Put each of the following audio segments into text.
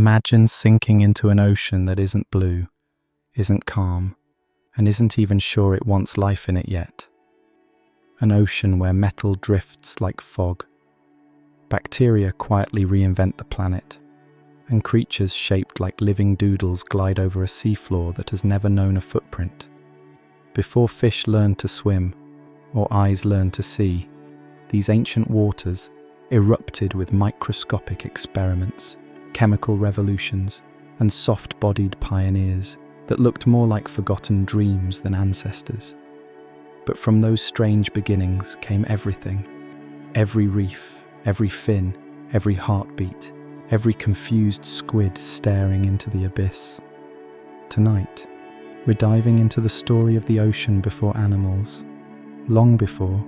Imagine sinking into an ocean that isn't blue, isn't calm, and isn't even sure it wants life in it yet. An ocean where metal drifts like fog. Bacteria quietly reinvent the planet, and creatures shaped like living doodles glide over a seafloor that has never known a footprint. Before fish learned to swim, or eyes learned to see, these ancient waters erupted with microscopic experiments, chemical revolutions, and soft-bodied pioneers that looked more like forgotten dreams than ancestors. But from those strange beginnings came everything. Every reef, every fin, every heartbeat, every confused squid staring into the abyss. Tonight, we're diving into the story of the ocean before animals, long before,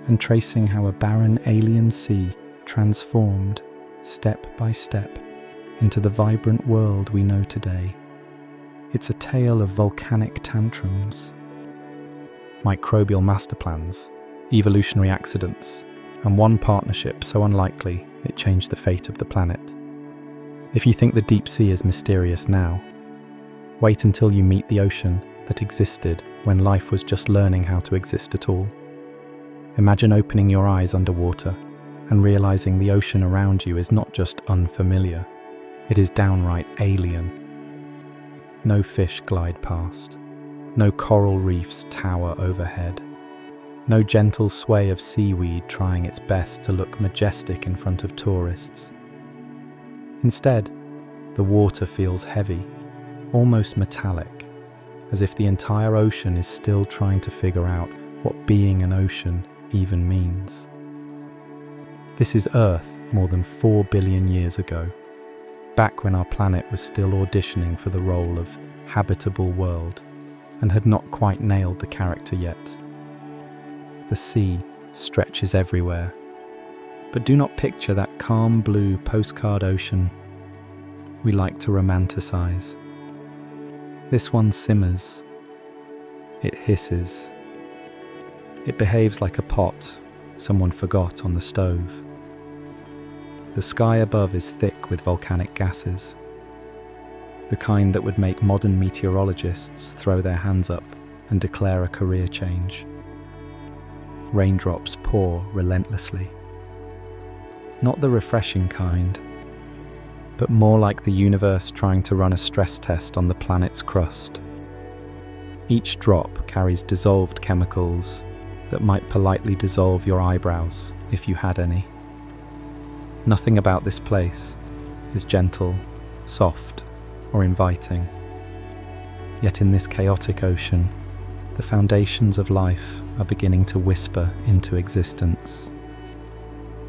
and tracing how a barren alien sea transformed, step by step, into the vibrant world we know today. It's a tale of volcanic tantrums, microbial master plans, evolutionary accidents, and one partnership so unlikely it changed the fate of the planet. If you think the deep sea is mysterious now, wait until you meet the ocean that existed when life was just learning how to exist at all. Imagine opening your eyes underwater and realizing the ocean around you is not just unfamiliar, it is downright alien. No fish glide past, no coral reefs tower overhead, no gentle sway of seaweed trying its best to look majestic in front of tourists. Instead, the water feels heavy, almost metallic, as if the entire ocean is still trying to figure out what being an ocean even means. This is Earth more than 4 billion years ago, back when our planet was still auditioning for the role of habitable world and had not quite nailed the character yet. The sea stretches everywhere, but do not picture that calm blue postcard ocean we like to romanticize. This one simmers. It hisses. It behaves like a pot someone forgot on the stove. The sky above is thick with volcanic gases, the kind that would make modern meteorologists throw their hands up and declare a career change. Raindrops pour relentlessly. Not the refreshing kind, but more like the universe trying to run a stress test on the planet's crust. Each drop carries dissolved chemicals that might politely dissolve your eyebrows if you had any. Nothing about this place is gentle, soft, or inviting. Yet in this chaotic ocean, the foundations of life are beginning to whisper into existence.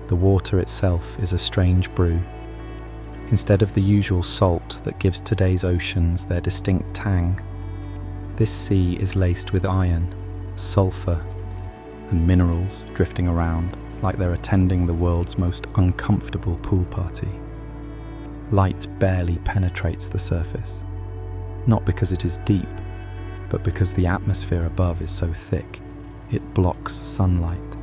The water itself is a strange brew. Instead of the usual salt that gives today's oceans their distinct tang, this sea is laced with iron, sulfur, and minerals drifting around like they're attending the world's most uncomfortable pool party. Light barely penetrates the surface, not because it is deep, but because the atmosphere above is so thick, it blocks sunlight,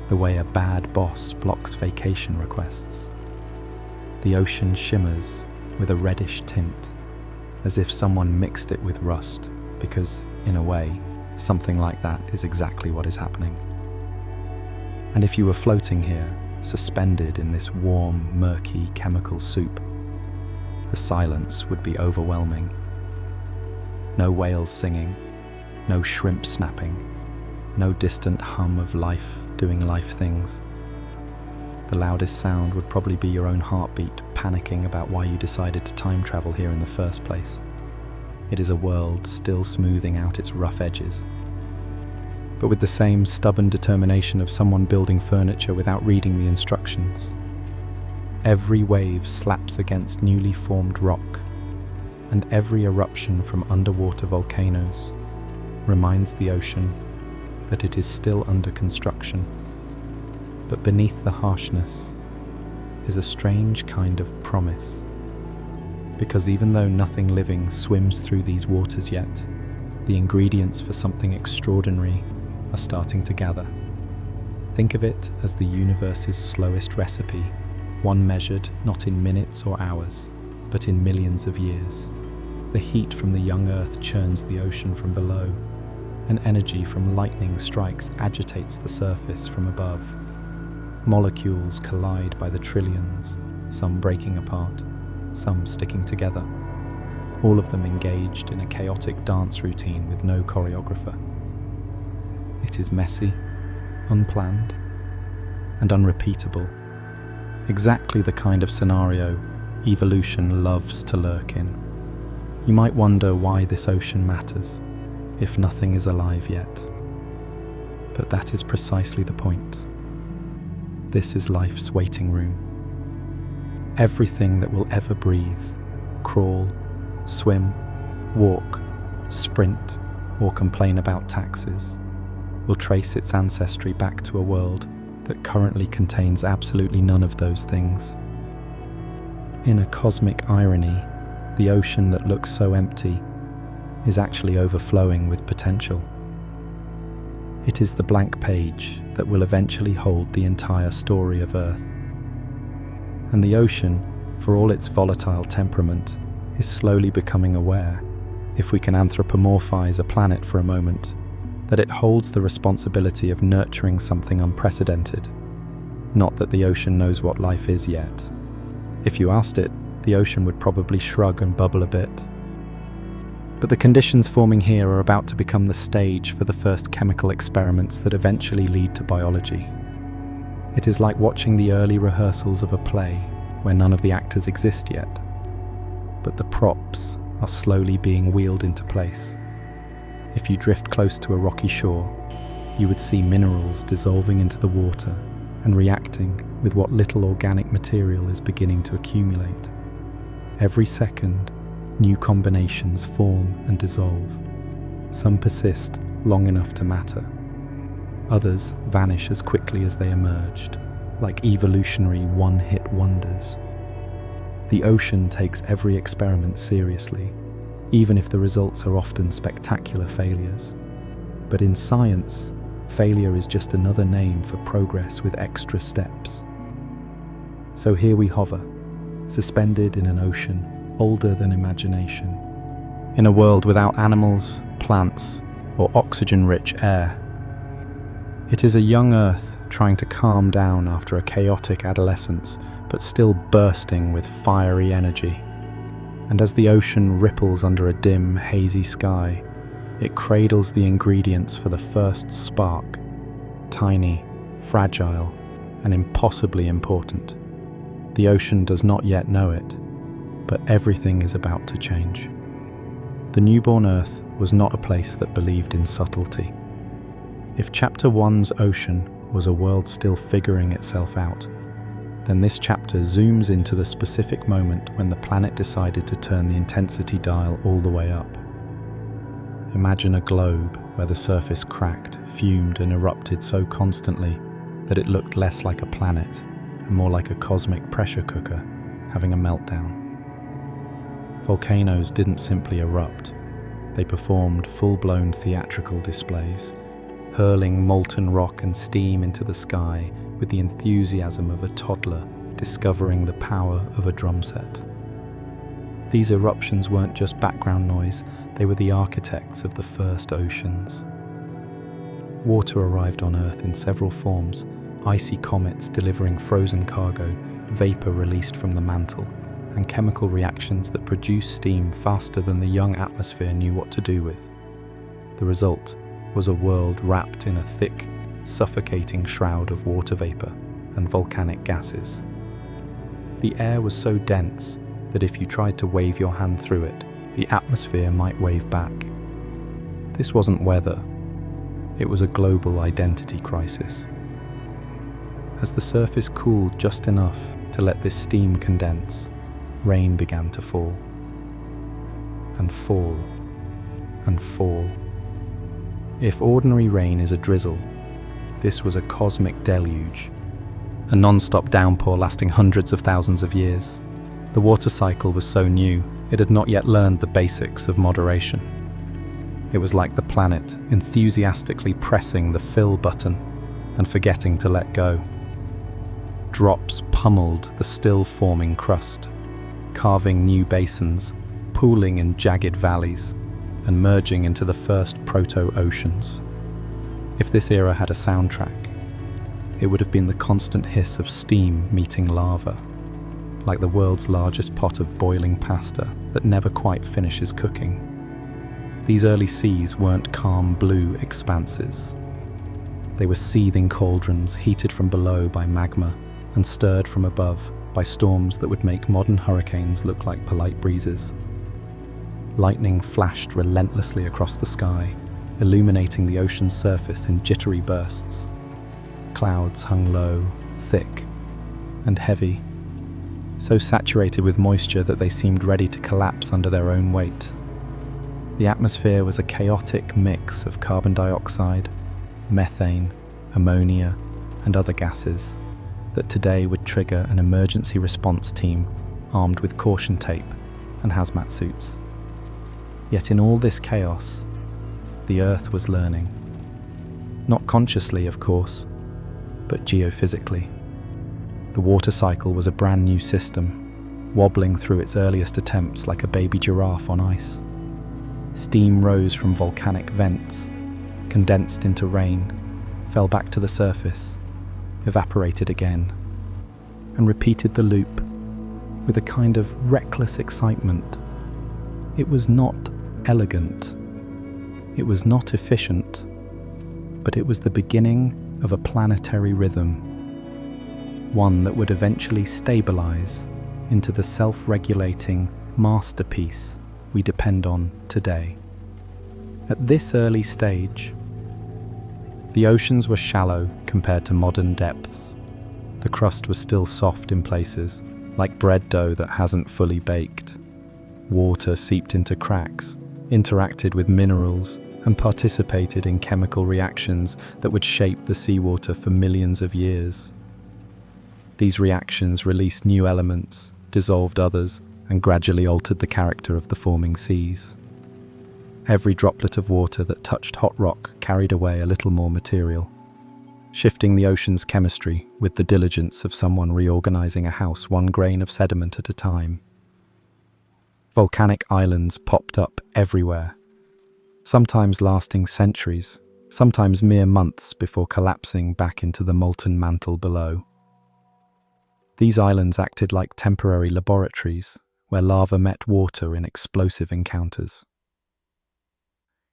the way a bad boss blocks vacation requests. The ocean shimmers with a reddish tint, as if someone mixed it with rust, because, in a way, something like that is exactly what is happening. And if you were floating here, suspended in this warm, murky chemical soup, the silence would be overwhelming. No whales singing, no shrimp snapping, no distant hum of life doing life things. The loudest sound would probably be your own heartbeat panicking about why you decided to time travel here in the first place. It is a world still smoothing out its rough edges, but with the same stubborn determination of someone building furniture without reading the instructions. Every wave slaps against newly formed rock, and every eruption from underwater volcanoes reminds the ocean that it is still under construction. But beneath the harshness is a strange kind of promise. Because even though nothing living swims through these waters yet, the ingredients for something extraordinary are starting to gather. Think of it as the universe's slowest recipe, one measured not in minutes or hours, but in millions of years. The heat from the young Earth churns the ocean from below, and energy from lightning strikes agitates the surface from above. Molecules collide by the trillions, some breaking apart, some sticking together, all of them engaged in a chaotic dance routine with no choreographer. It is messy, unplanned, and unrepeatable. Exactly the kind of scenario evolution loves to lurk in. You might wonder why this ocean matters, if nothing is alive yet. But that is precisely the point. This is life's waiting room. Everything that will ever breathe, crawl, swim, walk, sprint, or complain about taxes, will trace its ancestry back to a world that currently contains absolutely none of those things. In a cosmic irony, the ocean that looks so empty is actually overflowing with potential. It is the blank page that will eventually hold the entire story of Earth. And the ocean, for all its volatile temperament, is slowly becoming aware, if we can anthropomorphize a planet for a moment, that it holds the responsibility of nurturing something unprecedented. Not that the ocean knows what life is yet. If you asked it, the ocean would probably shrug and bubble a bit. But the conditions forming here are about to become the stage for the first chemical experiments that eventually lead to biology. It is like watching the early rehearsals of a play where none of the actors exist yet, but the props are slowly being wheeled into place. If you drift close to a rocky shore, you would see minerals dissolving into the water and reacting with what little organic material is beginning to accumulate. Every second, new combinations form and dissolve. Some persist long enough to matter. Others vanish as quickly as they emerged, like evolutionary one-hit wonders. The ocean takes every experiment seriously, even if the results are often spectacular failures. But in science, failure is just another name for progress with extra steps. So here we hover, suspended in an ocean older than imagination, in a world without animals, plants, or oxygen-rich air. It is a young Earth trying to calm down after a chaotic adolescence, but still bursting with fiery energy. And as the ocean ripples under a dim, hazy sky, it cradles the ingredients for the first spark, tiny, fragile, and impossibly important. The ocean does not yet know it, but everything is about to change. The newborn Earth was not a place that believed in subtlety. If Chapter 1's ocean was a world still figuring itself out, then this chapter zooms into the specific moment when the planet decided to turn the intensity dial all the way up. Imagine a globe where the surface cracked, fumed, and erupted so constantly that it looked less like a planet and more like a cosmic pressure cooker having a meltdown. Volcanoes didn't simply erupt, they performed full-blown theatrical displays, hurling molten rock and steam into the sky with the enthusiasm of a toddler discovering the power of a drum set. These eruptions weren't just background noise, they were the architects of the first oceans. Water arrived on Earth in several forms: icy comets delivering frozen cargo, vapor released from the mantle, and chemical reactions that produced steam faster than the young atmosphere knew what to do with. The result was a world wrapped in a thick, suffocating shroud of water vapor and volcanic gases. The air was so dense that if you tried to wave your hand through it, the atmosphere might wave back. This wasn't weather, it was a global identity crisis. As the surface cooled just enough to let this steam condense, rain began to fall. And fall. And fall. If ordinary rain is a drizzle, this was a cosmic deluge, a non-stop downpour lasting hundreds of thousands of years. The water cycle was so new, it had not yet learned the basics of moderation. It was like the planet enthusiastically pressing the fill button and forgetting to let go. Drops pummeled the still-forming crust, carving new basins, pooling in jagged valleys, and merging into the first proto-oceans. If this era had a soundtrack, it would have been the constant hiss of steam meeting lava, like the world's largest pot of boiling pasta that never quite finishes cooking. These early seas weren't calm blue expanses. They were seething cauldrons heated from below by magma and stirred from above by storms that would make modern hurricanes look like polite breezes. Lightning flashed relentlessly across the sky, illuminating the ocean's surface in jittery bursts. Clouds hung low, thick, and heavy, so saturated with moisture that they seemed ready to collapse under their own weight. The atmosphere was a chaotic mix of carbon dioxide, methane, ammonia, and other gases that today would trigger an emergency response team armed with caution tape and hazmat suits. Yet in all this chaos, the Earth was learning. Not consciously, of course, but geophysically. The water cycle was a brand new system, wobbling through its earliest attempts like a baby giraffe on ice. Steam rose from volcanic vents, condensed into rain, fell back to the surface, evaporated again, and repeated the loop with a kind of reckless excitement. It was not elegant, it was not efficient, but it was the beginning of a planetary rhythm, one that would eventually stabilize into the self-regulating masterpiece we depend on today. At this early stage, the oceans were shallow compared to modern depths. The crust was still soft in places, like bread dough that hasn't fully baked. Water seeped into cracks, interacted with minerals, and participated in chemical reactions that would shape the seawater for millions of years. These reactions released new elements, dissolved others, and gradually altered the character of the forming seas. Every droplet of water that touched hot rock carried away a little more material, shifting the ocean's chemistry with the diligence of someone reorganizing a house one grain of sediment at a time. Volcanic islands popped up everywhere, sometimes lasting centuries, sometimes mere months before collapsing back into the molten mantle below. These islands acted like temporary laboratories where lava met water in explosive encounters.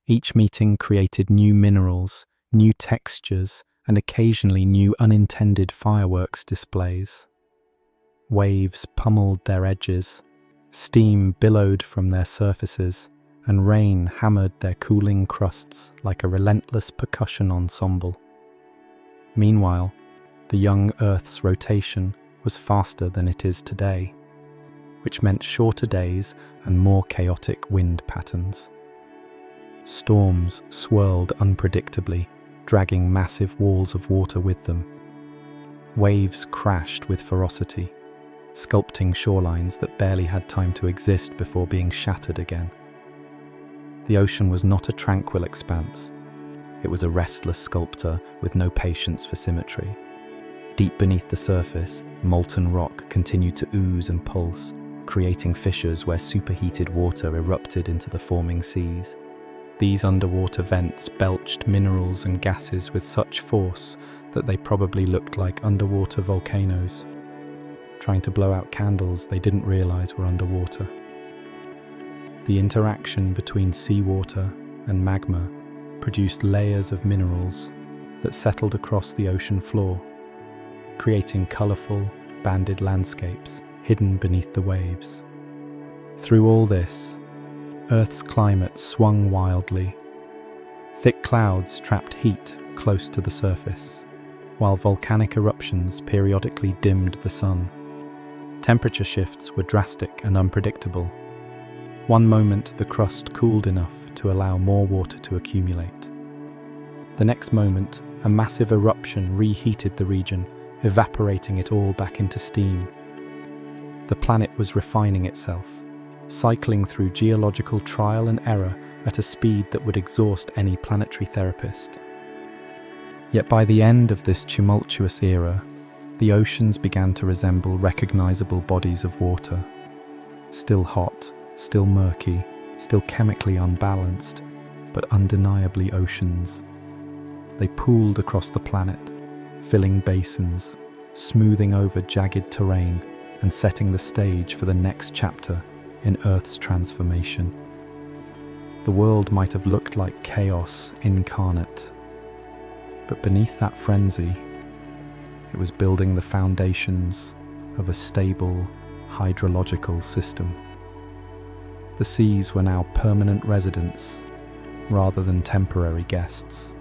Each meeting created new minerals, new textures, and occasionally new unintended fireworks displays. Waves pummeled their edges, steam billowed from their surfaces, and rain hammered their cooling crusts like a relentless percussion ensemble. Meanwhile, the young Earth's rotation was faster than it is today, which meant shorter days and more chaotic wind patterns. Storms swirled unpredictably, dragging massive walls of water with them. Waves crashed with ferocity, sculpting shorelines that barely had time to exist before being shattered again. The ocean was not a tranquil expanse. It was a restless sculptor with no patience for symmetry. Deep beneath the surface, molten rock continued to ooze and pulse, creating fissures where superheated water erupted into the forming seas. These underwater vents belched minerals and gases with such force that they probably looked like underwater volcanoes, trying to blow out candles they didn't realize were underwater. The interaction between seawater and magma produced layers of minerals that settled across the ocean floor, creating colorful, banded landscapes hidden beneath the waves. Through all this, Earth's climate swung wildly. Thick clouds trapped heat close to the surface, while volcanic eruptions periodically dimmed the sun. Temperature shifts were drastic and unpredictable. One moment the crust cooled enough to allow more water to accumulate. The next moment, a massive eruption reheated the region, evaporating it all back into steam. The planet was refining itself, cycling through geological trial and error at a speed that would exhaust any planetary therapist. Yet by the end of this tumultuous era, the oceans began to resemble recognizable bodies of water. Still hot, still murky, still chemically unbalanced, but undeniably oceans. They pooled across the planet, filling basins, smoothing over jagged terrain, and setting the stage for the next chapter in Earth's transformation. The world might have looked like chaos incarnate, but beneath that frenzy, it was building the foundations of a stable hydrological system. The seas were now permanent residents rather than temporary guests.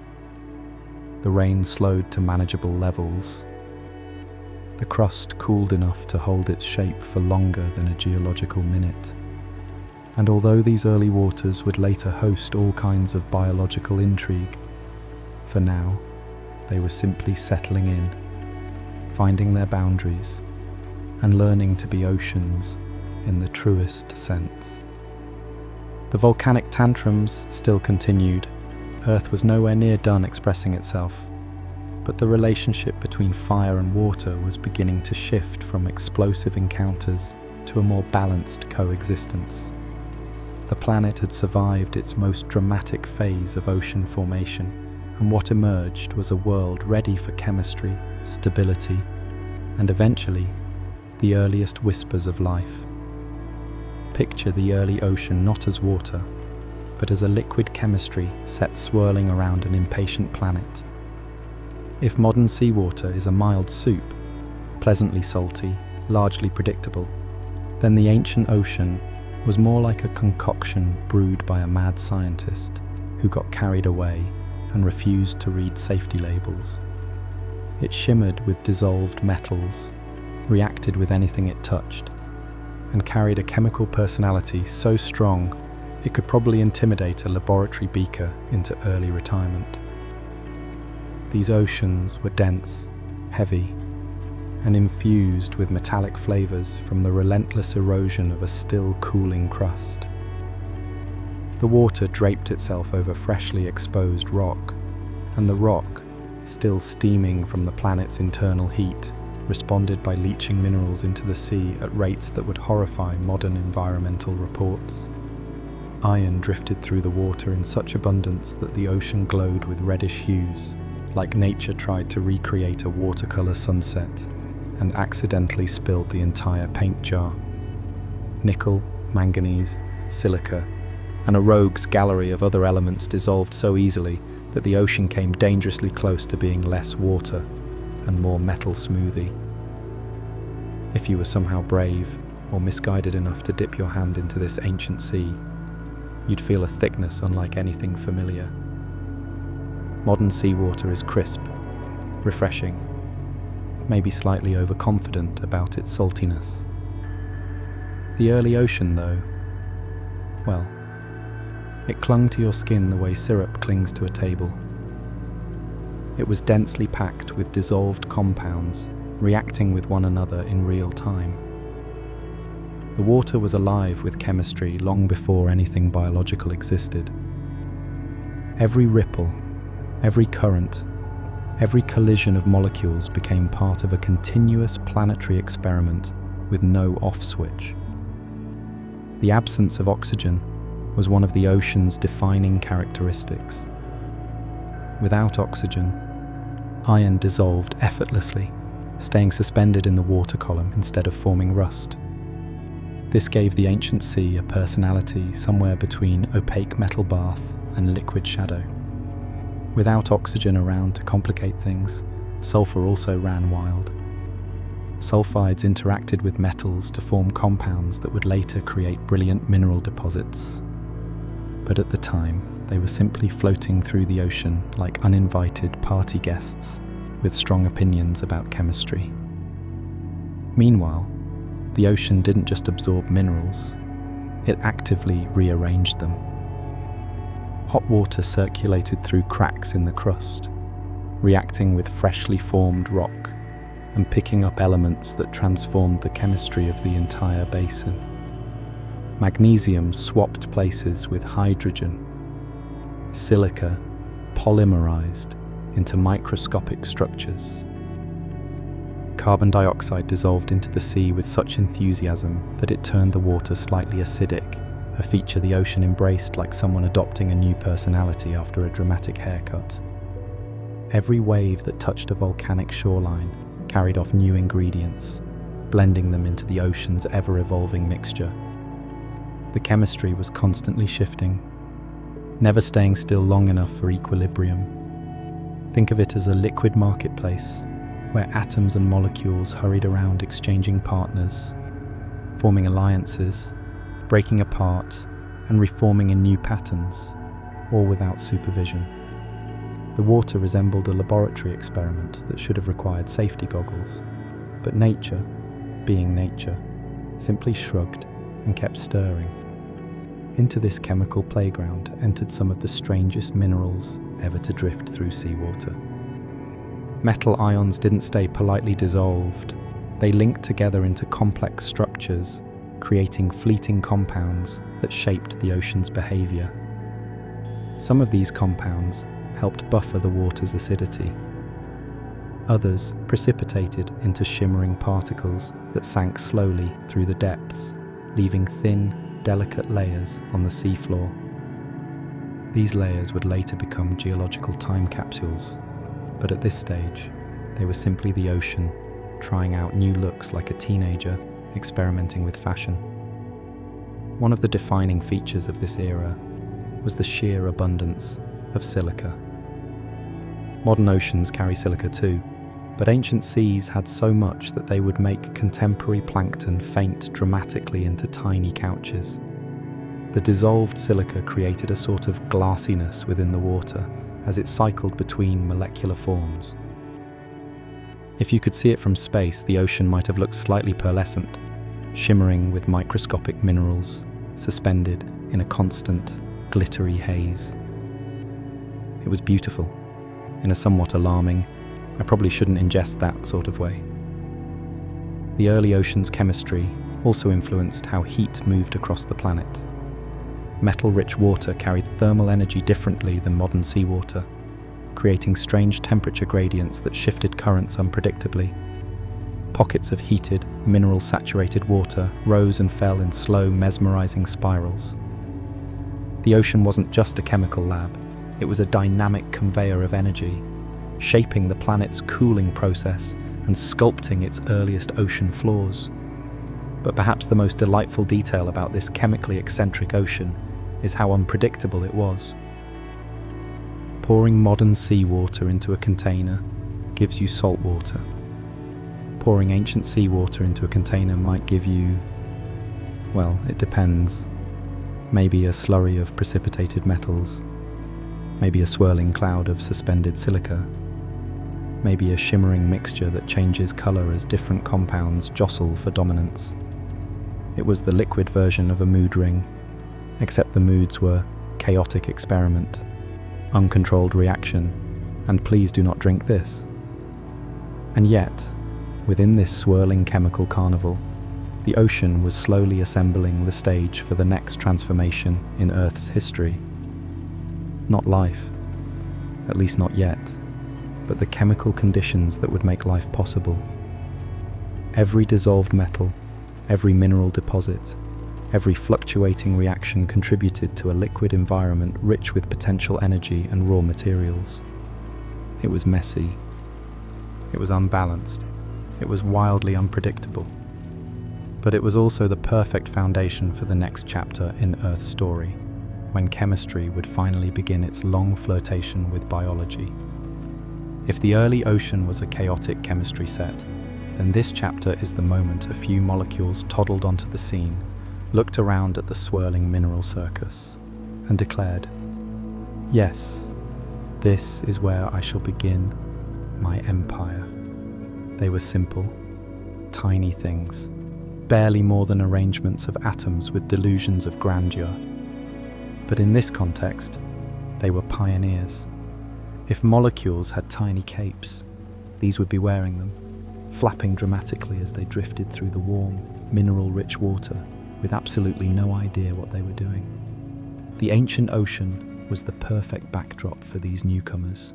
The rain slowed to manageable levels. The crust cooled enough to hold its shape for longer than a geological minute. And although these early waters would later host all kinds of biological intrigue, for now, they were simply settling in, finding their boundaries, and learning to be oceans in the truest sense. The volcanic tantrums still continued. Earth was nowhere near done expressing itself, but the relationship between fire and water was beginning to shift from explosive encounters to a more balanced coexistence. The planet had survived its most dramatic phase of ocean formation, and what emerged was a world ready for chemistry, stability, and eventually, the earliest whispers of life. Picture the early ocean not as water, but as a liquid chemistry set swirling around an impatient planet. If modern seawater is a mild soup, pleasantly salty, largely predictable, then the ancient ocean was more like a concoction brewed by a mad scientist who got carried away and refused to read safety labels. It shimmered with dissolved metals, reacted with anything it touched, and carried a chemical personality so strong it could probably intimidate a laboratory beaker into early retirement. These oceans were dense, heavy, and infused with metallic flavors from the relentless erosion of a still cooling crust. The water draped itself over freshly exposed rock, and the rock, still steaming from the planet's internal heat, responded by leaching minerals into the sea at rates that would horrify modern environmental reports. Iron drifted through the water in such abundance that the ocean glowed with reddish hues, like nature tried to recreate a watercolor sunset, and accidentally spilled the entire paint jar. Nickel, manganese, silica, and a rogue's gallery of other elements dissolved so easily that the ocean came dangerously close to being less water and more metal smoothie. If you were somehow brave or misguided enough to dip your hand into this ancient sea, you'd feel a thickness unlike anything familiar. Modern seawater is crisp, refreshing, maybe slightly overconfident about its saltiness. The early ocean, though, well, it clung to your skin the way syrup clings to a table. It was densely packed with dissolved compounds, reacting with one another in real time. The water was alive with chemistry long before anything biological existed. Every ripple, every current, every collision of molecules became part of a continuous planetary experiment with no off switch. The absence of oxygen was one of the ocean's defining characteristics. Without oxygen, iron dissolved effortlessly, staying suspended in the water column instead of forming rust. This gave the ancient sea a personality somewhere between opaque metal bath and liquid shadow. Without oxygen around to complicate things, sulfur also ran wild. Sulfides interacted with metals to form compounds that would later create brilliant mineral deposits. But at the time, they were simply floating through the ocean like uninvited party guests with strong opinions about chemistry. Meanwhile, the ocean didn't just absorb minerals, it actively rearranged them. Hot water circulated through cracks in the crust, reacting with freshly formed rock and picking up elements that transformed the chemistry of the entire basin. Magnesium swapped places with hydrogen. Silica polymerized into microscopic structures. Carbon dioxide dissolved into the sea with such enthusiasm that it turned the water slightly acidic, a feature the ocean embraced like someone adopting a new personality after a dramatic haircut. Every wave that touched a volcanic shoreline carried off new ingredients, blending them into the ocean's ever-evolving mixture. The chemistry was constantly shifting, never staying still long enough for equilibrium. Think of it as a liquid marketplace, where atoms and molecules hurried around exchanging partners, forming alliances, breaking apart, and reforming in new patterns, all without supervision. The water resembled a laboratory experiment that should have required safety goggles, but nature, being nature, simply shrugged and kept stirring. Into this chemical playground entered some of the strangest minerals ever to drift through seawater. Metal ions didn't stay politely dissolved. They linked together into complex structures, creating fleeting compounds that shaped the ocean's behavior. Some of these compounds helped buffer the water's acidity. Others precipitated into shimmering particles that sank slowly through the depths, leaving thin, delicate layers on the seafloor. These layers would later become geological time capsules, but at this stage, they were simply the ocean, trying out new looks like a teenager experimenting with fashion. One of the defining features of this era was the sheer abundance of silica. Modern oceans carry silica too, but ancient seas had so much that they would make contemporary plankton faint dramatically into tiny couches. The dissolved silica created a sort of glassiness within the water as it cycled between molecular forms. If you could see it from space, the ocean might have looked slightly pearlescent, shimmering with microscopic minerals, suspended in a constant, glittery haze. It was beautiful, in a somewhat alarming, I probably shouldn't ingest that sort of way. The early ocean's chemistry also influenced how heat moved across the planet. Metal-rich water carried thermal energy differently than modern seawater, creating strange temperature gradients that shifted currents unpredictably. Pockets of heated, mineral-saturated water rose and fell in slow, mesmerizing spirals. The ocean wasn't just a chemical lab, it was a dynamic conveyor of energy, shaping the planet's cooling process and sculpting its earliest ocean floors. But perhaps the most delightful detail about this chemically eccentric ocean is how unpredictable it was. Pouring modern seawater into a container gives you salt water. Pouring ancient seawater into a container might give you, well, it depends. Maybe a slurry of precipitated metals, maybe a swirling cloud of suspended silica, maybe a shimmering mixture that changes color as different compounds jostle for dominance. It was the liquid version of a mood ring, except the moods were chaotic experiment, uncontrolled reaction, and please do not drink this. And yet, within this swirling chemical carnival, the ocean was slowly assembling the stage for the next transformation in Earth's history. Not life, at least not yet, but the chemical conditions that would make life possible. Every dissolved metal, every mineral deposit, every fluctuating reaction contributed to a liquid environment rich with potential energy and raw materials. It was messy. It was unbalanced. It was wildly unpredictable. But it was also the perfect foundation for the next chapter in Earth's story, when chemistry would finally begin its long flirtation with biology. If the early ocean was a chaotic chemistry set, then this chapter is the moment a few molecules toddled onto the scene, looked around at the swirling mineral circus, and declared, "Yes, this is where I shall begin my empire." They were simple, tiny things, barely more than arrangements of atoms with delusions of grandeur. But in this context, they were pioneers. If molecules had tiny capes, these would be wearing them, flapping dramatically as they drifted through the warm, mineral-rich water with absolutely no idea what they were doing. The ancient ocean was the perfect backdrop for these newcomers.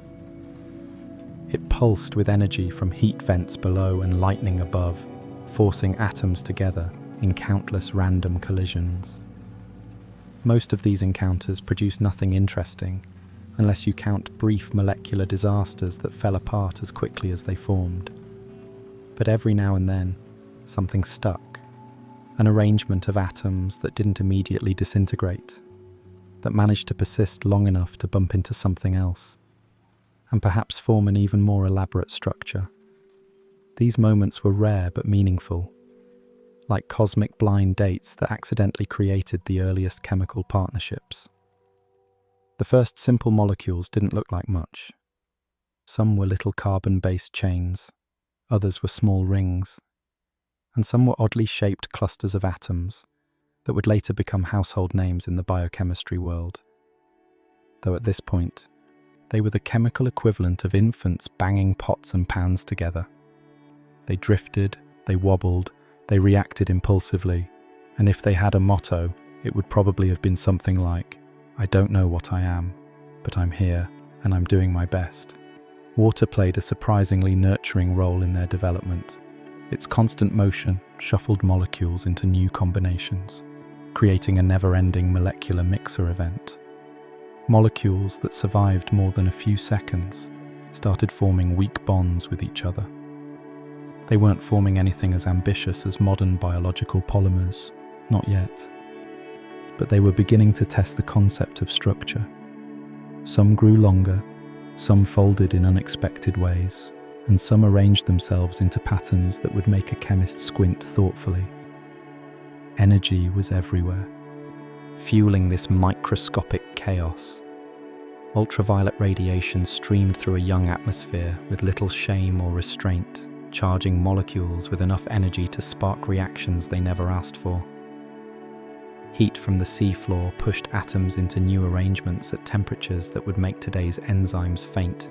It pulsed with energy from heat vents below and lightning above, forcing atoms together in countless random collisions. Most of these encounters produce nothing interesting, unless you count brief molecular disasters that fell apart as quickly as they formed. But every now and then, something stuck. An arrangement of atoms that didn't immediately disintegrate, that managed to persist long enough to bump into something else, and perhaps form an even more elaborate structure. These moments were rare but meaningful, like cosmic blind dates that accidentally created the earliest chemical partnerships. The first simple molecules didn't look like much. Some were little carbon-based chains, others were small rings, and some were oddly shaped clusters of atoms that would later become household names in the biochemistry world. Though at this point, they were the chemical equivalent of infants banging pots and pans together. They drifted, they wobbled, they reacted impulsively, and if they had a motto, it would probably have been something like, "I don't know what I am, but I'm here, and I'm doing my best." Water played a surprisingly nurturing role in their development. Its constant motion shuffled molecules into new combinations, creating a never-ending molecular mixer event. Molecules that survived more than a few seconds started forming weak bonds with each other. They weren't forming anything as ambitious as modern biological polymers, not yet. But they were beginning to test the concept of structure. Some grew longer, some folded in unexpected ways, and some arranged themselves into patterns that would make a chemist squint thoughtfully. Energy was everywhere, fueling this microscopic chaos. Ultraviolet radiation streamed through a young atmosphere with little shame or restraint, charging molecules with enough energy to spark reactions they never asked for. Heat from the seafloor pushed atoms into new arrangements at temperatures that would make today's enzymes faint.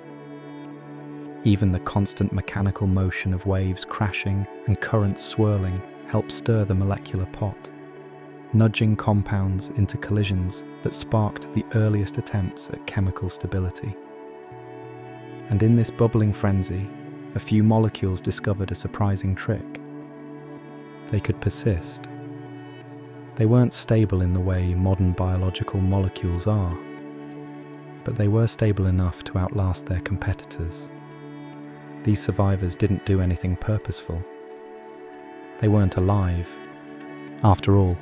Even the constant mechanical motion of waves crashing and currents swirling helped stir the molecular pot, nudging compounds into collisions that sparked the earliest attempts at chemical stability. And in this bubbling frenzy, a few molecules discovered a surprising trick. They could persist. They weren't stable in the way modern biological molecules are, but they were stable enough to outlast their competitors. These survivors didn't do anything purposeful. They weren't alive, after all,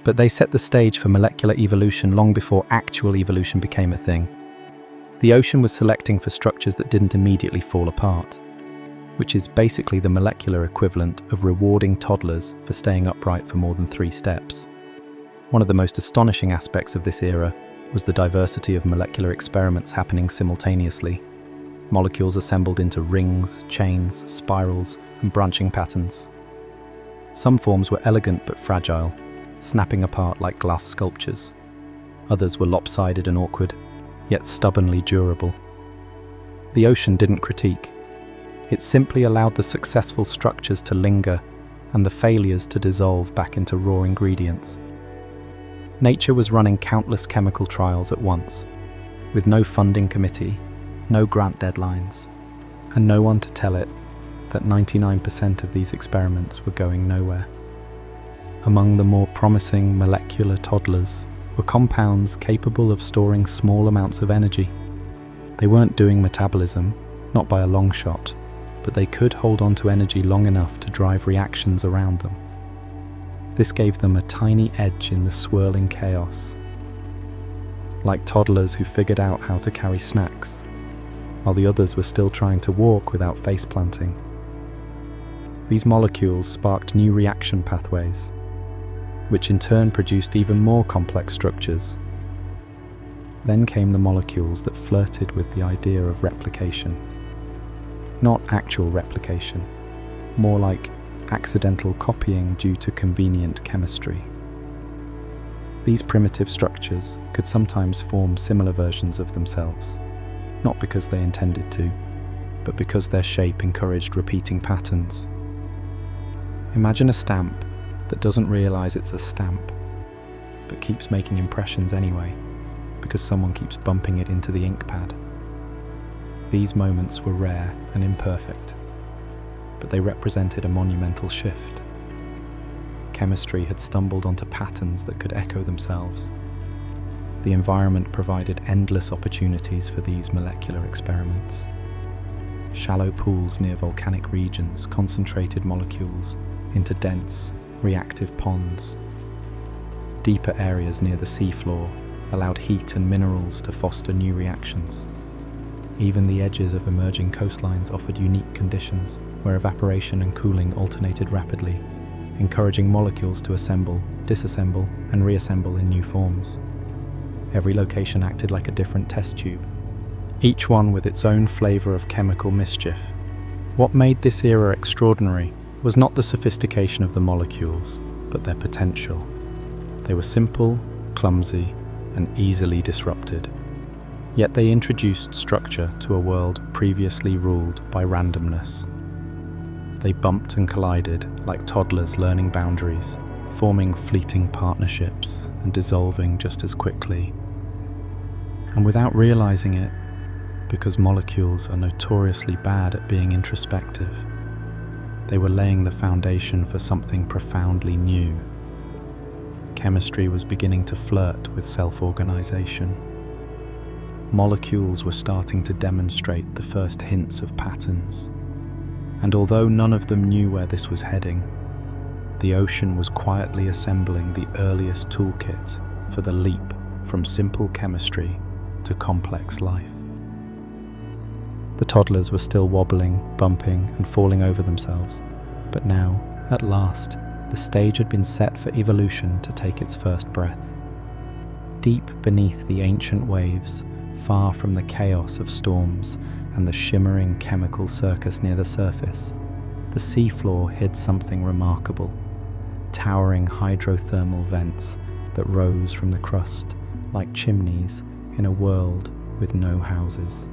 but they set the stage for molecular evolution long before actual evolution became a thing. The ocean was selecting for structures that didn't immediately fall apart, which is basically the molecular equivalent of rewarding toddlers for staying upright for more than 3 steps. One of the most astonishing aspects of this era was the diversity of molecular experiments happening simultaneously. Molecules assembled into rings, chains, spirals, and branching patterns. Some forms were elegant but fragile, snapping apart like glass sculptures. Others were lopsided and awkward, yet stubbornly durable. The ocean didn't critique. It simply allowed the successful structures to linger and the failures to dissolve back into raw ingredients. Nature was running countless chemical trials at once, with no funding committee, no grant deadlines, and no one to tell it that 99% of these experiments were going nowhere. Among the more promising molecular toddlers were compounds capable of storing small amounts of energy. They weren't doing metabolism, not by a long shot, but they could hold on to energy long enough to drive reactions around them. This gave them a tiny edge in the swirling chaos, like toddlers who figured out how to carry snacks, while the others were still trying to walk without face planting. These molecules sparked new reaction pathways, which in turn produced even more complex structures. Then came the molecules that flirted with the idea of replication. Not actual replication, more like accidental copying due to convenient chemistry. These primitive structures could sometimes form similar versions of themselves, not because they intended to, but because their shape encouraged repeating patterns. Imagine a stamp that doesn't realize it's a stamp, but keeps making impressions anyway, because someone keeps bumping it into the ink pad. These moments were rare and imperfect, but they represented a monumental shift. Chemistry had stumbled onto patterns that could echo themselves. The environment provided endless opportunities for these molecular experiments. Shallow pools near volcanic regions concentrated molecules into dense, reactive ponds. Deeper areas near the seafloor allowed heat and minerals to foster new reactions. Even the edges of emerging coastlines offered unique conditions where evaporation and cooling alternated rapidly, encouraging molecules to assemble, disassemble, and reassemble in new forms. Every location acted like a different test tube, each one with its own flavor of chemical mischief. What made this era extraordinary was not the sophistication of the molecules, but their potential. They were simple, clumsy, and easily disrupted. Yet they introduced structure to a world previously ruled by randomness. They bumped and collided like toddlers learning boundaries, forming fleeting partnerships and dissolving just as quickly. And without realizing it, because molecules are notoriously bad at being introspective, they were laying the foundation for something profoundly new. Chemistry was beginning to flirt with self-organization. Molecules were starting to demonstrate the first hints of patterns. And although none of them knew where this was heading, the ocean was quietly assembling the earliest toolkit for the leap from simple chemistry to complex life. The toddlers were still wobbling, bumping, and falling over themselves, but now, at last, the stage had been set for evolution to take its first breath. Deep beneath the ancient waves, far from the chaos of storms and the shimmering chemical circus near the surface, the seafloor hid something remarkable: towering hydrothermal vents that rose from the crust like chimneys in a world with no houses.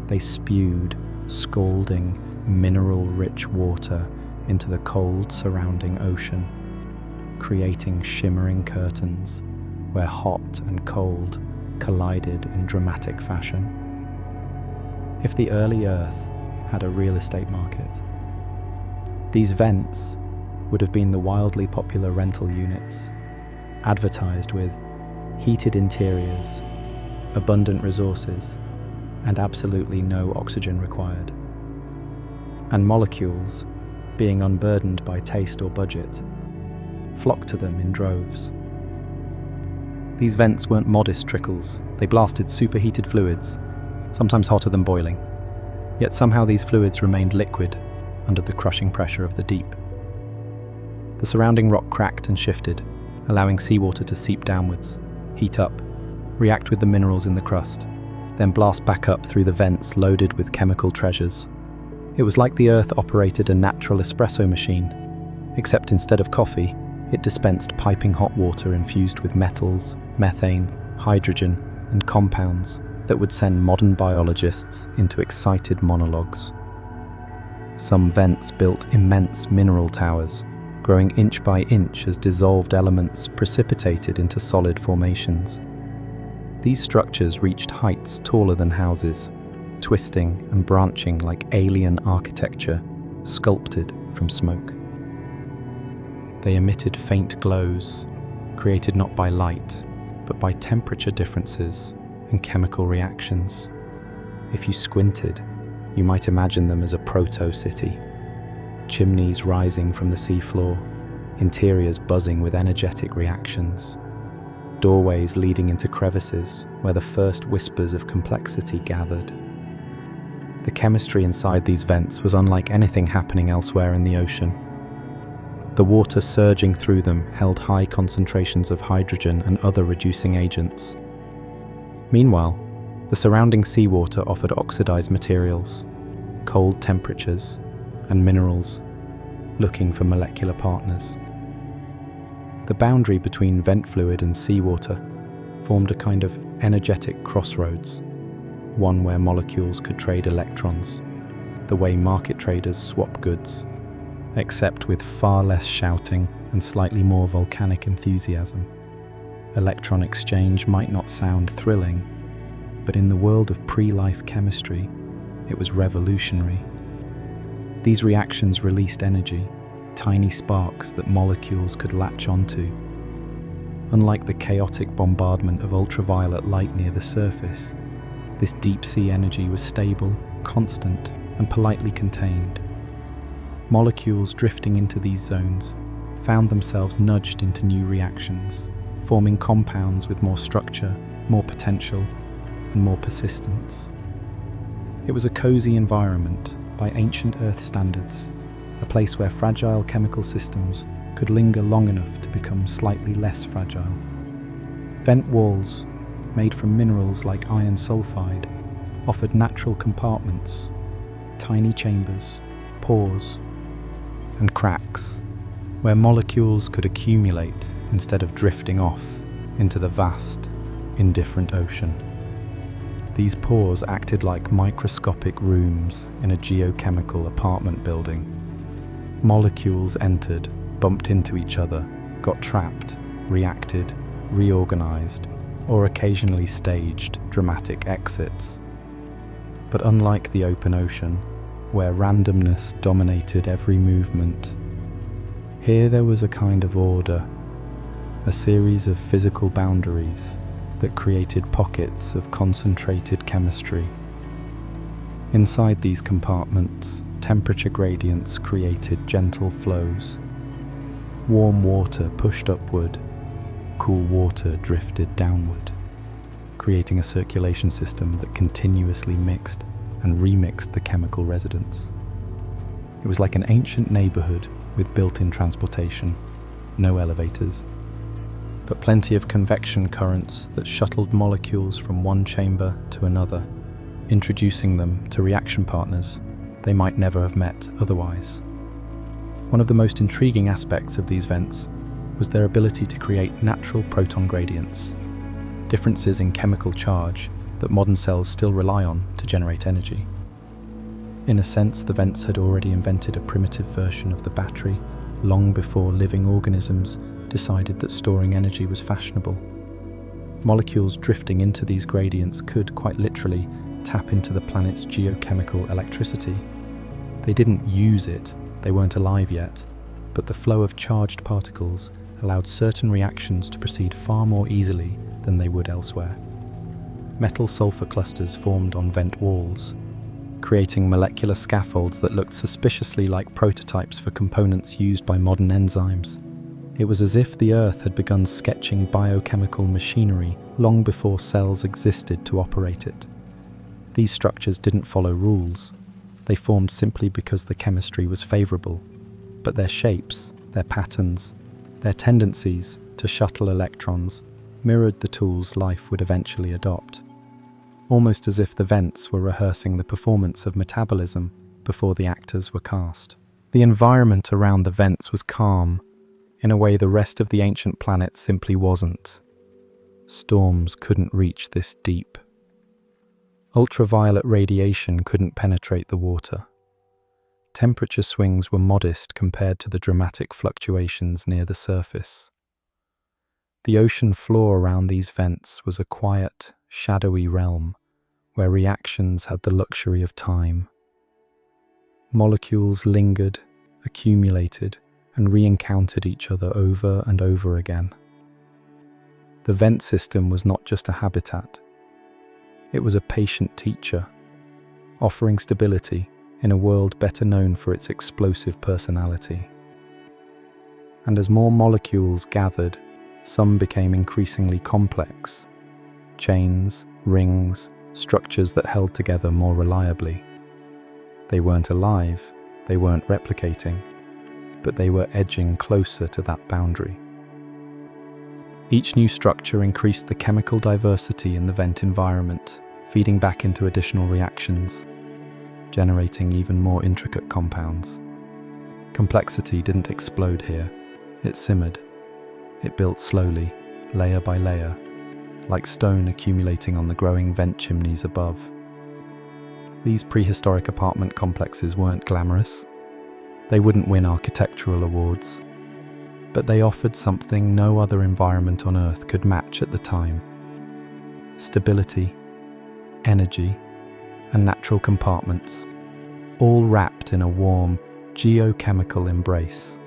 They spewed scalding, mineral-rich water into the cold surrounding ocean, creating shimmering curtains where hot and cold collided in dramatic fashion. If the early Earth had a real estate market, these vents would have been the wildly popular rental units, advertised with heated interiors, abundant resources, and absolutely no oxygen required. And molecules, being unburdened by taste or budget, flocked to them in droves. These vents weren't modest trickles, they blasted superheated fluids, sometimes hotter than boiling. Yet somehow these fluids remained liquid under the crushing pressure of the deep. The surrounding rock cracked and shifted, allowing seawater to seep downwards, heat up, react with the minerals in the crust, then blast back up through the vents loaded with chemical treasures. It was like the Earth operated a natural espresso machine, except instead of coffee, it dispensed piping hot water infused with metals, methane, hydrogen, and compounds that would send modern biologists into excited monologues. Some vents built immense mineral towers, growing inch by inch as dissolved elements precipitated into solid formations. These structures reached heights taller than houses, twisting and branching like alien architecture sculpted from smoke. They emitted faint glows, created not by light, but by temperature differences and chemical reactions. If you squinted, you might imagine them as a proto-city. Chimneys rising from the seafloor, interiors buzzing with energetic reactions, doorways leading into crevices where the first whispers of complexity gathered. The chemistry inside these vents was unlike anything happening elsewhere in the ocean. The water surging through them held high concentrations of hydrogen and other reducing agents. Meanwhile, the surrounding seawater offered oxidized materials, cold temperatures, and minerals, looking for molecular partners. The boundary between vent fluid and seawater formed a kind of energetic crossroads, one where molecules could trade electrons, the way market traders swap goods, except with far less shouting and slightly more volcanic enthusiasm. Electron exchange might not sound thrilling, but in the world of pre-life chemistry, it was revolutionary. These reactions released energy, tiny sparks that molecules could latch onto. Unlike the chaotic bombardment of ultraviolet light near the surface, this deep-sea energy was stable, constant, and politely contained. Molecules drifting into these zones found themselves nudged into new reactions, forming compounds with more structure, more potential, and more persistence. It was a cozy environment by ancient Earth standards, a place where fragile chemical systems could linger long enough to become slightly less fragile. Vent walls, made from minerals like iron sulfide, offered natural compartments, tiny chambers, pores, and cracks, where molecules could accumulate instead of drifting off into the vast, indifferent ocean. These pores acted like microscopic rooms in a geochemical apartment building. Molecules entered, bumped into each other, got trapped, reacted, reorganized, or occasionally staged dramatic exits. But unlike the open ocean, where randomness dominated every movement, here there was a kind of order, a series of physical boundaries that created pockets of concentrated chemistry. Inside these compartments, temperature gradients created gentle flows. Warm water pushed upward, cool water drifted downward, creating a circulation system that continuously mixed and remixed the chemical residents. It was like an ancient neighborhood with built-in transportation, no elevators, but plenty of convection currents that shuttled molecules from one chamber to another, introducing them to reaction partners they might never have met otherwise. One of the most intriguing aspects of these vents was their ability to create natural proton gradients, differences in chemical charge that modern cells still rely on to generate energy. In a sense, the vents had already invented a primitive version of the battery long before living organisms decided that storing energy was fashionable. Molecules drifting into these gradients could, quite literally, tap into the planet's geochemical electricity. They didn't use it, they weren't alive yet, but the flow of charged particles allowed certain reactions to proceed far more easily than they would elsewhere. Metal sulfur clusters formed on vent walls, creating molecular scaffolds that looked suspiciously like prototypes for components used by modern enzymes. It was as if the Earth had begun sketching biochemical machinery long before cells existed to operate it. These structures didn't follow rules. They formed simply because the chemistry was favorable, but their shapes, their patterns, their tendencies to shuttle electrons mirrored the tools life would eventually adopt, almost as if the vents were rehearsing the performance of metabolism before the actors were cast. The environment around the vents was calm, in a way the rest of the ancient planet simply wasn't. Storms couldn't reach this deep. Ultraviolet radiation couldn't penetrate the water. Temperature swings were modest compared to the dramatic fluctuations near the surface. The ocean floor around these vents was a quiet, shadowy realm where reactions had the luxury of time. Molecules lingered, accumulated, and re-encountered each other over and over again. The vent system was not just a habitat. It was a patient teacher, offering stability in a world better known for its explosive personality. And as more molecules gathered, some became increasingly complex. Chains, rings, structures that held together more reliably. They weren't alive, they weren't replicating, but they were edging closer to that boundary. Each new structure increased the chemical diversity in the vent environment, feeding back into additional reactions, generating even more intricate compounds. Complexity didn't explode here, it simmered. It built slowly, layer by layer, like stone accumulating on the growing vent chimneys above. These prehistoric apartment complexes weren't glamorous. They wouldn't win architectural awards, but they offered something no other environment on Earth could match at the time: stability, energy, and natural compartments, all wrapped in a warm, geochemical embrace.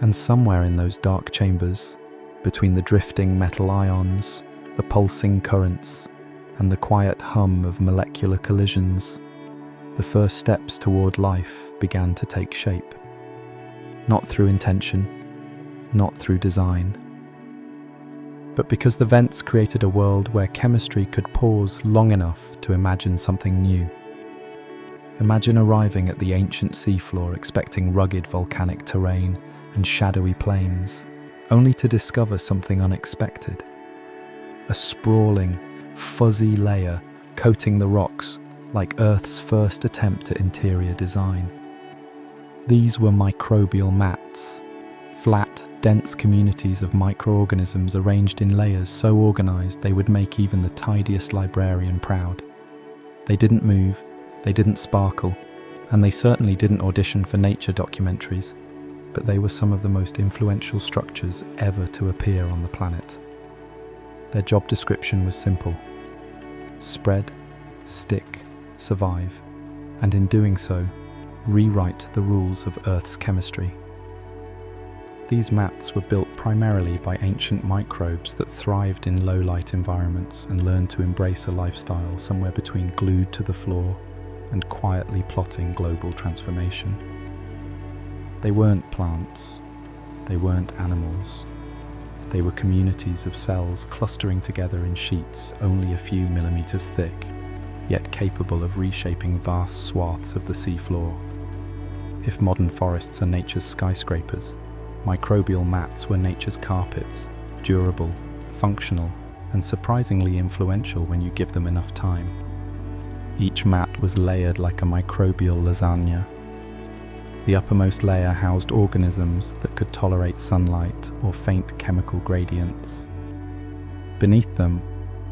And somewhere in those dark chambers, between the drifting metal ions, the pulsing currents, and the quiet hum of molecular collisions, the first steps toward life began to take shape. Not through intention, not through design, but because the vents created a world where chemistry could pause long enough to imagine something new. Imagine arriving at the ancient seafloor expecting rugged volcanic terrain and shadowy plains, only to discover something unexpected. A sprawling, fuzzy layer coating the rocks like Earth's first attempt at interior design. These were microbial mats, flat, dense communities of microorganisms arranged in layers so organized they would make even the tidiest librarian proud. They didn't move, they didn't sparkle, and they certainly didn't audition for nature documentaries, but they were some of the most influential structures ever to appear on the planet. Their job description was simple: spread, stick, survive, and in doing so, rewrite the rules of Earth's chemistry. These mats were built primarily by ancient microbes that thrived in low-light environments and learned to embrace a lifestyle somewhere between glued to the floor and quietly plotting global transformation. They weren't plants, they weren't animals. They were communities of cells clustering together in sheets only a few millimeters thick, yet capable of reshaping vast swaths of the seafloor. If modern forests are nature's skyscrapers, microbial mats were nature's carpets, durable, functional, and surprisingly influential when you give them enough time. Each mat was layered like a microbial lasagna. The uppermost layer housed organisms that could tolerate sunlight or faint chemical gradients. Beneath them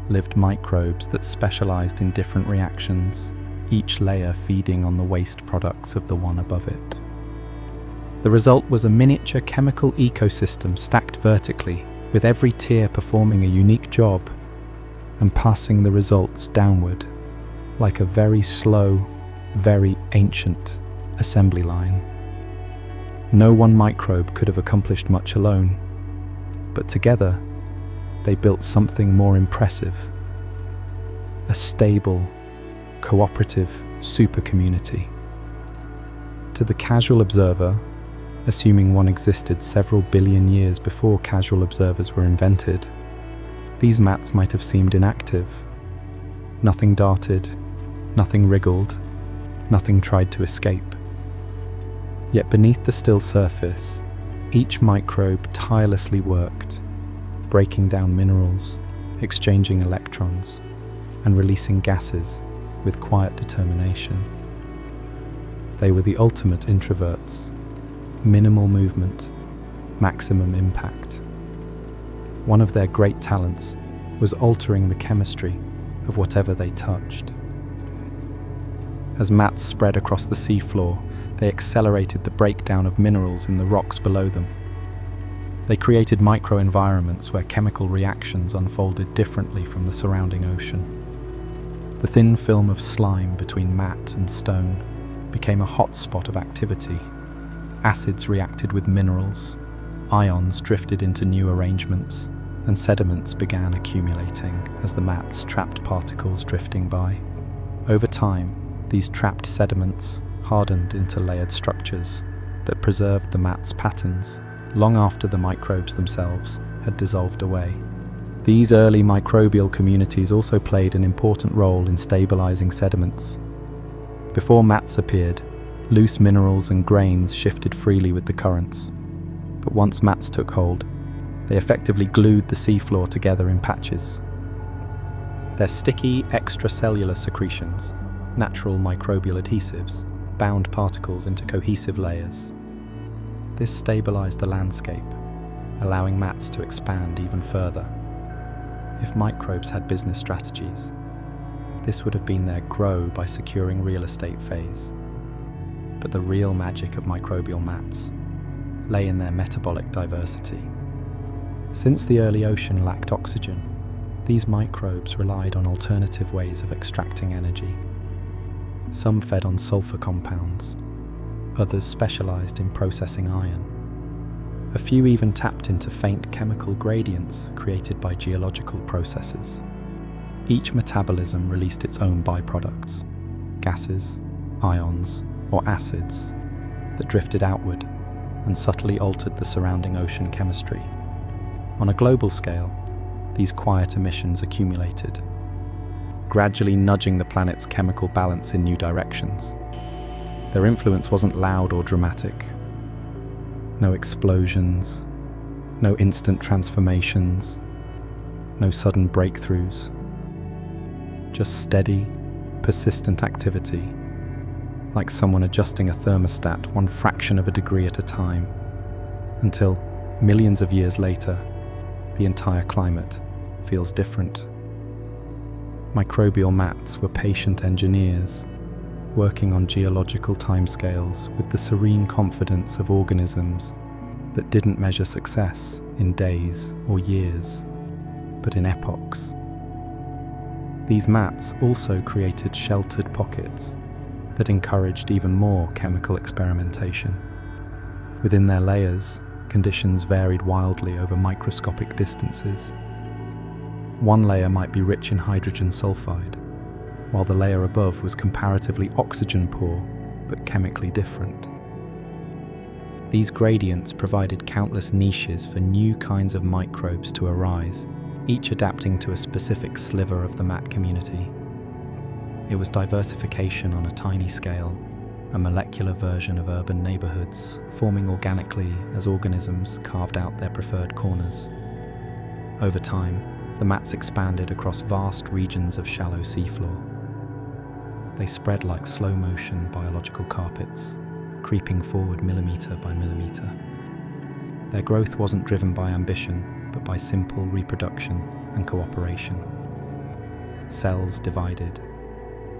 lived microbes that specialized in different reactions, each layer feeding on the waste products of the one above it. The result was a miniature chemical ecosystem stacked vertically, with every tier performing a unique job and passing the results downward, like a very slow, very ancient assembly line. No one microbe could have accomplished much alone, but together they built something more impressive: a stable, cooperative supercommunity. To the casual observer, assuming one existed several billion years before casual observers were invented, these mats might have seemed inactive. Nothing darted, nothing wriggled, nothing tried to escape. Yet beneath the still surface, each microbe tirelessly worked, breaking down minerals, exchanging electrons, and releasing gases with quiet determination. They were the ultimate introverts: minimal movement, maximum impact. One of their great talents was altering the chemistry of whatever they touched. As mats spread across the seafloor, they accelerated the breakdown of minerals in the rocks below them. They created microenvironments where chemical reactions unfolded differently from the surrounding ocean. The thin film of slime between mat and stone became a hotspot of activity. Acids reacted with minerals, ions drifted into new arrangements, and sediments began accumulating as the mats trapped particles drifting by. Over time, these trapped sediments hardened into layered structures that preserved the mat's patterns long after the microbes themselves had dissolved away. These early microbial communities also played an important role in stabilizing sediments. Before mats appeared, loose minerals and grains shifted freely with the currents. But once mats took hold, they effectively glued the seafloor together in patches. Their sticky extracellular secretions, natural microbial adhesives, bound particles into cohesive layers. This stabilized the landscape, allowing mats to expand even further. If microbes had business strategies, this would have been their grow by securing real estate phase. But the real magic of microbial mats lay in their metabolic diversity. Since the early ocean lacked oxygen, These microbes relied on alternative ways of extracting energy. Some fed on sulfur compounds, others specialized in processing iron. A few even tapped into faint chemical gradients created by geological processes. Each metabolism released its own byproducts, gases, ions, or acids that drifted outward and subtly altered the surrounding ocean chemistry. On a global scale, these quiet emissions accumulated, gradually nudging the planet's chemical balance in new directions. Their influence wasn't loud or dramatic. No explosions, no instant transformations, no sudden breakthroughs. Just steady, persistent activity, like someone adjusting a thermostat one fraction of a degree at a time, until, millions of years later, the entire climate feels different. Microbial mats were patient engineers, working on geological timescales with the serene confidence of organisms that didn't measure success in days or years, but in epochs. These mats also created sheltered pockets that encouraged even more chemical experimentation. Within their layers, conditions varied wildly over microscopic distances. One layer might be rich in hydrogen sulfide, while the layer above was comparatively oxygen-poor but chemically different. These gradients provided countless niches for new kinds of microbes to arise, each adapting to a specific sliver of the mat community. It was diversification on a tiny scale, a molecular version of urban neighborhoods, forming organically as organisms carved out their preferred corners. Over time, the mats expanded across vast regions of shallow seafloor. They spread like slow-motion biological carpets, creeping forward millimeter by millimeter. Their growth wasn't driven by ambition, but by simple reproduction and cooperation. Cells divided,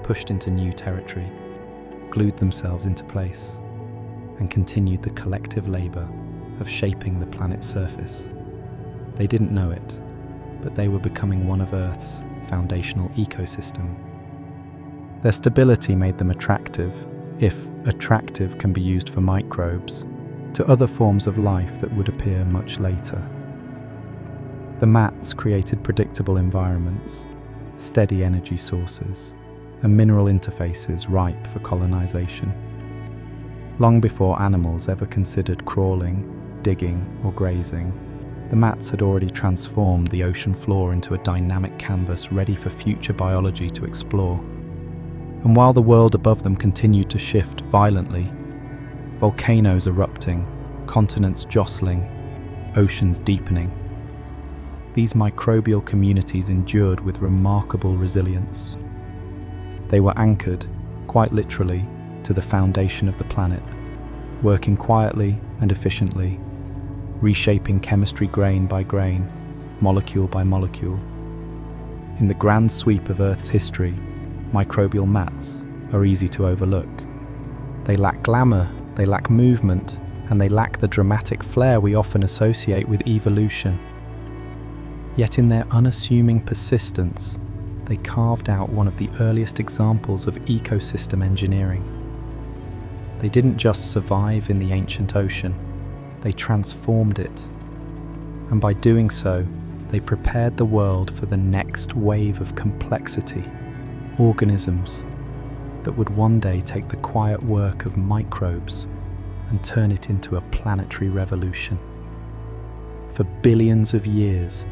pushed into new territory, glued themselves into place, and continued the collective labor of shaping the planet's surface. They didn't know it, but they were becoming one of Earth's foundational ecosystem. Their stability made them attractive, if attractive can be used for microbes, to other forms of life that would appear much later. The mats created predictable environments, steady energy sources, and mineral interfaces ripe for colonization. Long before animals ever considered crawling, digging, or grazing, the mats had already transformed the ocean floor into a dynamic canvas ready for future biology to explore. And while the world above them continued to shift violently, volcanoes erupting, continents jostling, oceans deepening, these microbial communities endured with remarkable resilience. They were anchored, quite literally, to the foundation of the planet, working quietly and efficiently, reshaping chemistry grain by grain, molecule by molecule. In the grand sweep of Earth's history, microbial mats are easy to overlook. They lack glamour, they lack movement, and they lack the dramatic flair we often associate with evolution. Yet in their unassuming persistence, they carved out one of the earliest examples of ecosystem engineering. They didn't just survive in the ancient ocean, they transformed it. And by doing so, they prepared the world for the next wave of complexity, organisms that would one day take the quiet work of microbes and turn it into a planetary revolution. For billions of years,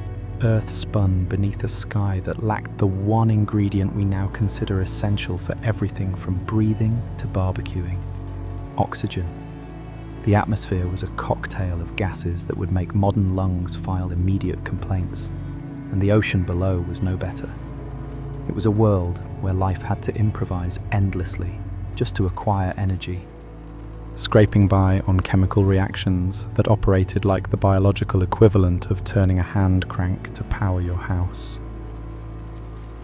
Earth spun beneath a sky that lacked the one ingredient we now consider essential for everything from breathing to barbecuing: oxygen. The atmosphere was a cocktail of gases that would make modern lungs file immediate complaints, and the ocean below was no better. It was a world where life had to improvise endlessly just to acquire energy, scraping by on chemical reactions that operated like the biological equivalent of turning a hand crank to power your house.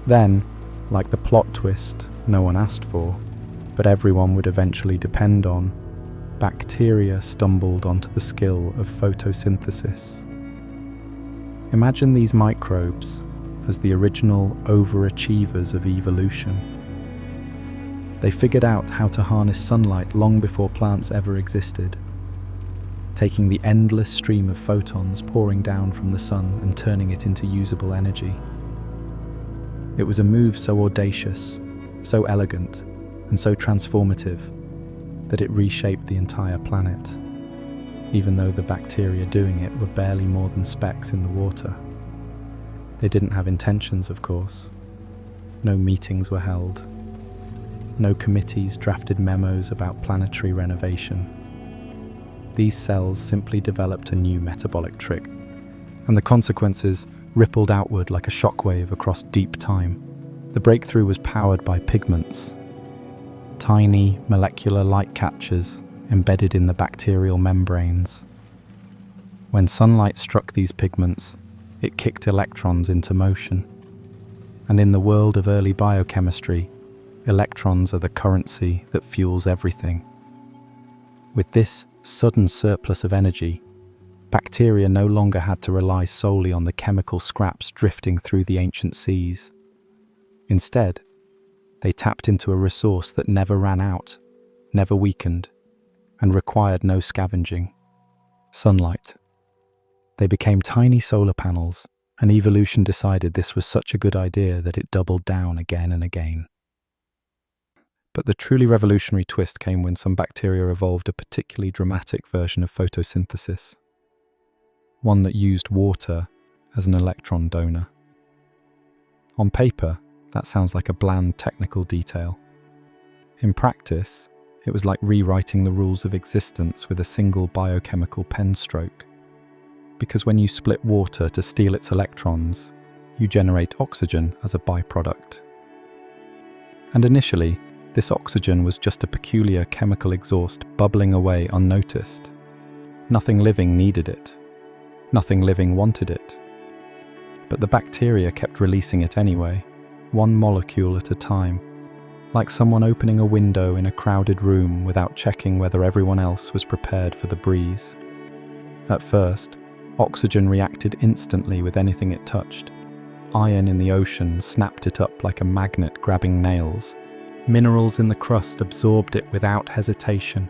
Then, like the plot twist no one asked for, but everyone would eventually depend on, bacteria stumbled onto the skill of photosynthesis. Imagine these microbes as the original overachievers of evolution. They figured out how to harness sunlight long before plants ever existed, taking the endless stream of photons pouring down from the sun and turning it into usable energy. It was a move so audacious, so elegant, and so transformative that it reshaped the entire planet, even though the bacteria doing it were barely more than specks in the water. They didn't have intentions, of course. No meetings were held. No committees drafted memos about planetary renovation. These cells simply developed a new metabolic trick, and the consequences rippled outward like a shockwave across deep time. The breakthrough was powered by pigments, tiny molecular light catchers embedded in the bacterial membranes. When sunlight struck these pigments, it kicked electrons into motion. And in the world of early biochemistry, electrons are the currency that fuels everything. With this sudden surplus of energy, bacteria no longer had to rely solely on the chemical scraps drifting through the ancient seas. Instead, they tapped into a resource that never ran out, never weakened, and required no scavenging: sunlight. They became tiny solar panels, and evolution decided this was such a good idea that it doubled down again and again. But the truly revolutionary twist came when some bacteria evolved a particularly dramatic version of photosynthesis, one that used water as an electron donor. On paper, that sounds like a bland technical detail. In practice, it was like rewriting the rules of existence with a single biochemical pen stroke. Because when you split water to steal its electrons, you generate oxygen as a byproduct. And initially, this oxygen was just a peculiar chemical exhaust bubbling away unnoticed. Nothing living needed it. Nothing living wanted it. But the bacteria kept releasing it anyway, one molecule at a time, like someone opening a window in a crowded room without checking whether everyone else was prepared for the breeze. At first, oxygen reacted instantly with anything it touched. Iron in the ocean snapped it up like a magnet grabbing nails. Minerals in the crust absorbed it without hesitation.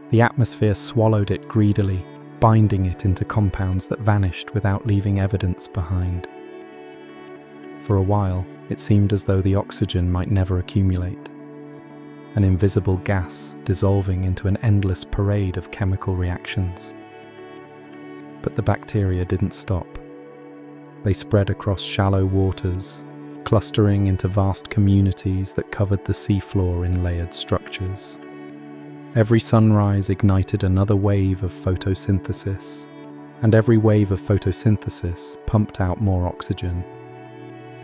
The atmosphere swallowed it greedily, binding it into compounds that vanished without leaving evidence behind. For a while, it seemed as though the oxygen might never accumulate, an invisible gas dissolving into an endless parade of chemical reactions. But the bacteria didn't stop. They spread across shallow waters, clustering into vast communities that covered the seafloor in layered structures. Every sunrise ignited another wave of photosynthesis, and every wave of photosynthesis pumped out more oxygen.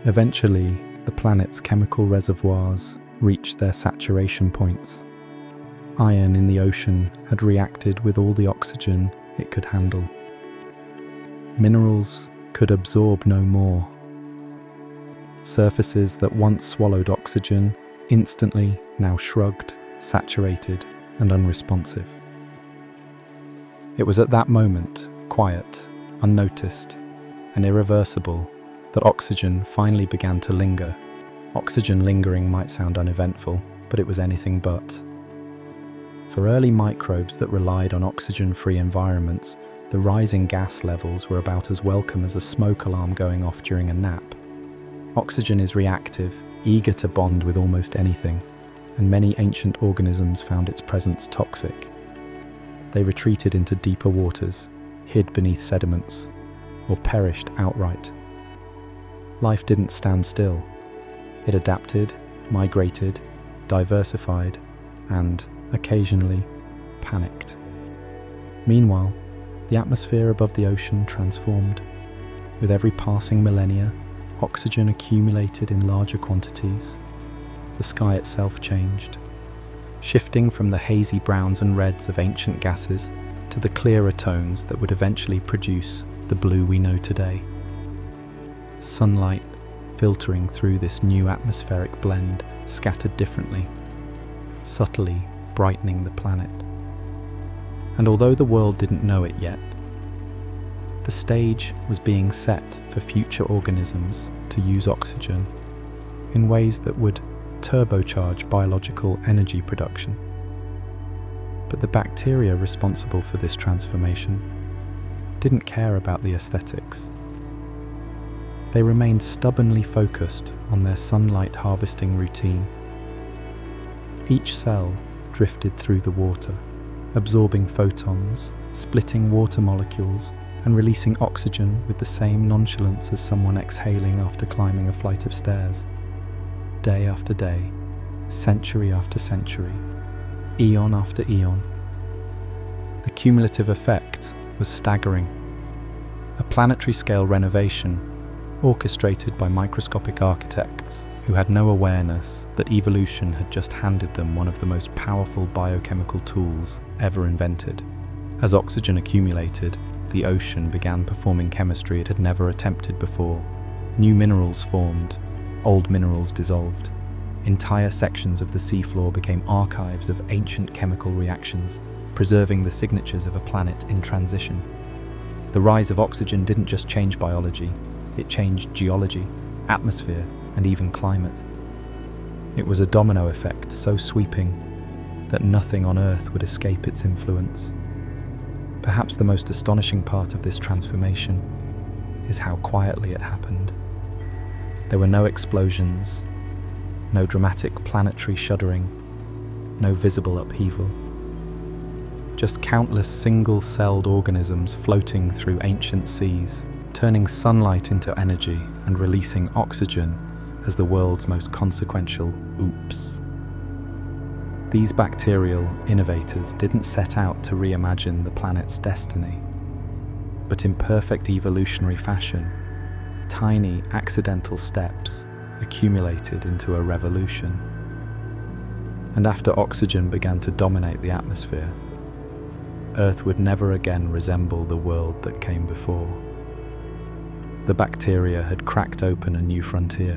Eventually, the planet's chemical reservoirs reached their saturation points. Iron in the ocean had reacted with all the oxygen it could handle. Minerals could absorb no more. Surfaces that once swallowed oxygen instantly now shrugged, saturated, and unresponsive. It was at that moment, quiet, unnoticed, and irreversible, that oxygen finally began to linger. Oxygen lingering might sound uneventful, but it was anything but. For early microbes that relied on oxygen-free environments, the rising gas levels were about as welcome as a smoke alarm going off during a nap. Oxygen is reactive, eager to bond with almost anything, and many ancient organisms found its presence toxic. They retreated into deeper waters, hid beneath sediments, or perished outright. Life didn't stand still. It adapted, migrated, diversified, and, occasionally, panicked. Meanwhile, the atmosphere above the ocean transformed. With every passing millennia, oxygen accumulated in larger quantities. The sky itself changed, shifting from the hazy browns and reds of ancient gases to the clearer tones that would eventually produce the blue we know today. Sunlight, filtering through this new atmospheric blend, scattered differently, subtly brightening the planet. And although the world didn't know it yet, the stage was being set for future organisms to to use oxygen in ways that would turbocharge biological energy production. But the bacteria responsible for this transformation didn't care about the aesthetics. They remained stubbornly focused on their sunlight harvesting routine. Each cell drifted through the water, absorbing photons, splitting water molecules, and releasing oxygen with the same nonchalance as someone exhaling after climbing a flight of stairs. Day after day, century after century, eon after eon. The cumulative effect was staggering. A planetary-scale renovation orchestrated by microscopic architects who had no awareness that evolution had just handed them one of the most powerful biochemical tools ever invented. As oxygen accumulated, the ocean began performing chemistry it had never attempted before. New minerals formed, old minerals dissolved. Entire sections of the seafloor became archives of ancient chemical reactions, preserving the signatures of a planet in transition. The rise of oxygen didn't just change biology, it changed geology, atmosphere, and even climate. It was a domino effect so sweeping that nothing on Earth would escape its influence. Perhaps the most astonishing part of this transformation is how quietly it happened. There were no explosions, no dramatic planetary shuddering, no visible upheaval. Just countless single-celled organisms floating through ancient seas, turning sunlight into energy and releasing oxygen as the world's most consequential oops. These bacterial innovators didn't set out to reimagine the planet's destiny, but in perfect evolutionary fashion, tiny accidental steps accumulated into a revolution. And after oxygen began to dominate the atmosphere, Earth would never again resemble the world that came before. The bacteria had cracked open a new frontier,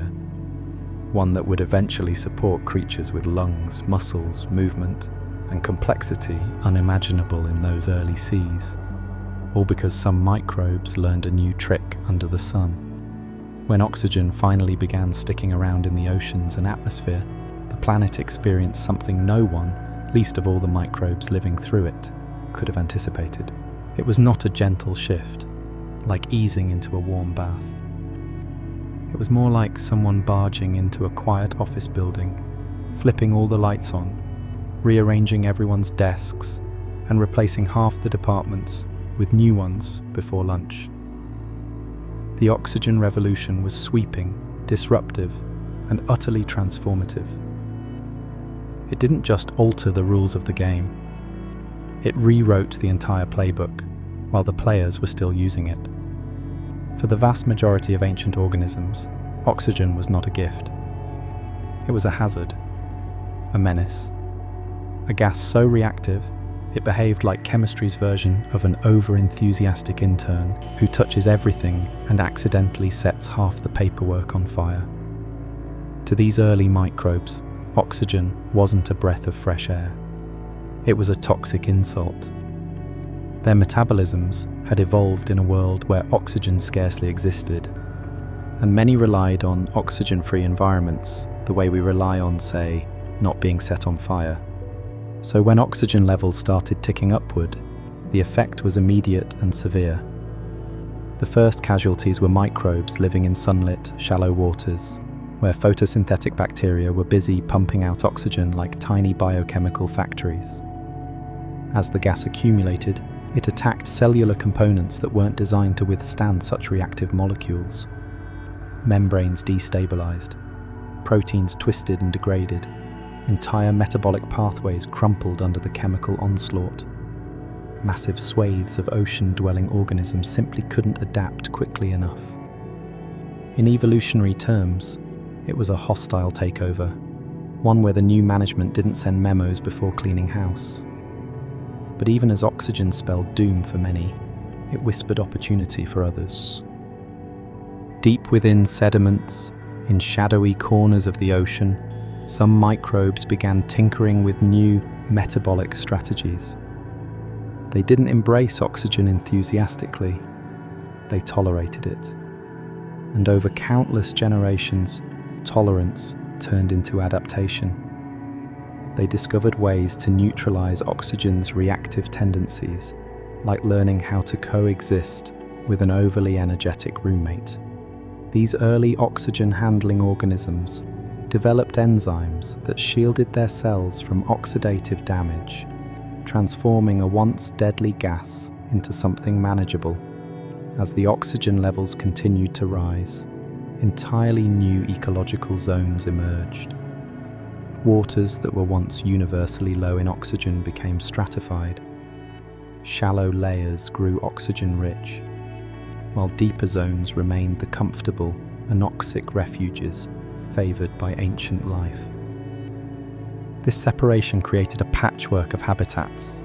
one that would eventually support creatures with lungs, muscles, movement, and complexity unimaginable in those early seas, all because some microbes learned a new trick under the sun. When oxygen finally began sticking around in the oceans and atmosphere, the planet experienced something no one, least of all the microbes living through it, could have anticipated. It was not a gentle shift, like easing into a warm bath. It was more like someone barging into a quiet office building, flipping all the lights on, rearranging everyone's desks, and replacing half the departments with new ones before lunch. The oxygen revolution was sweeping, disruptive, and utterly transformative. It didn't just alter the rules of the game. It rewrote the entire playbook, while the players were still using it. For the vast majority of ancient organisms, oxygen was not a gift. It was a hazard, a menace, a gas so reactive it behaved like chemistry's version of an over-enthusiastic intern who touches everything and accidentally sets half the paperwork on fire. To these early microbes, oxygen wasn't a breath of fresh air. It was a toxic insult. Their metabolisms had evolved in a world where oxygen scarcely existed, and many relied on oxygen-free environments the way we rely on, say, not being set on fire. So when oxygen levels started ticking upward, the effect was immediate and severe. The first casualties were microbes living in sunlit, shallow waters, where photosynthetic bacteria were busy pumping out oxygen like tiny biochemical factories. As the gas accumulated, it attacked cellular components that weren't designed to withstand such reactive molecules. Membranes destabilized, proteins twisted and degraded, entire metabolic pathways crumpled under the chemical onslaught. Massive swathes of ocean-dwelling organisms simply couldn't adapt quickly enough. In evolutionary terms, it was a hostile takeover, one where the new management didn't send memos before cleaning house. But even as oxygen spelled doom for many, it whispered opportunity for others. Deep within sediments, in shadowy corners of the ocean, some microbes began tinkering with new metabolic strategies. They didn't embrace oxygen enthusiastically, they tolerated it. and over countless generations, tolerance turned into adaptation. They discovered ways to neutralize oxygen's reactive tendencies, like learning how to coexist with an overly energetic roommate. These early oxygen-handling organisms developed enzymes that shielded their cells from oxidative damage, transforming a once deadly gas into something manageable. As the oxygen levels continued to rise, entirely new ecological zones emerged. Waters that were once universally low in oxygen became stratified. Shallow layers grew oxygen-rich, while deeper zones remained the comfortable, anoxic refuges favoured by ancient life. This separation created a patchwork of habitats,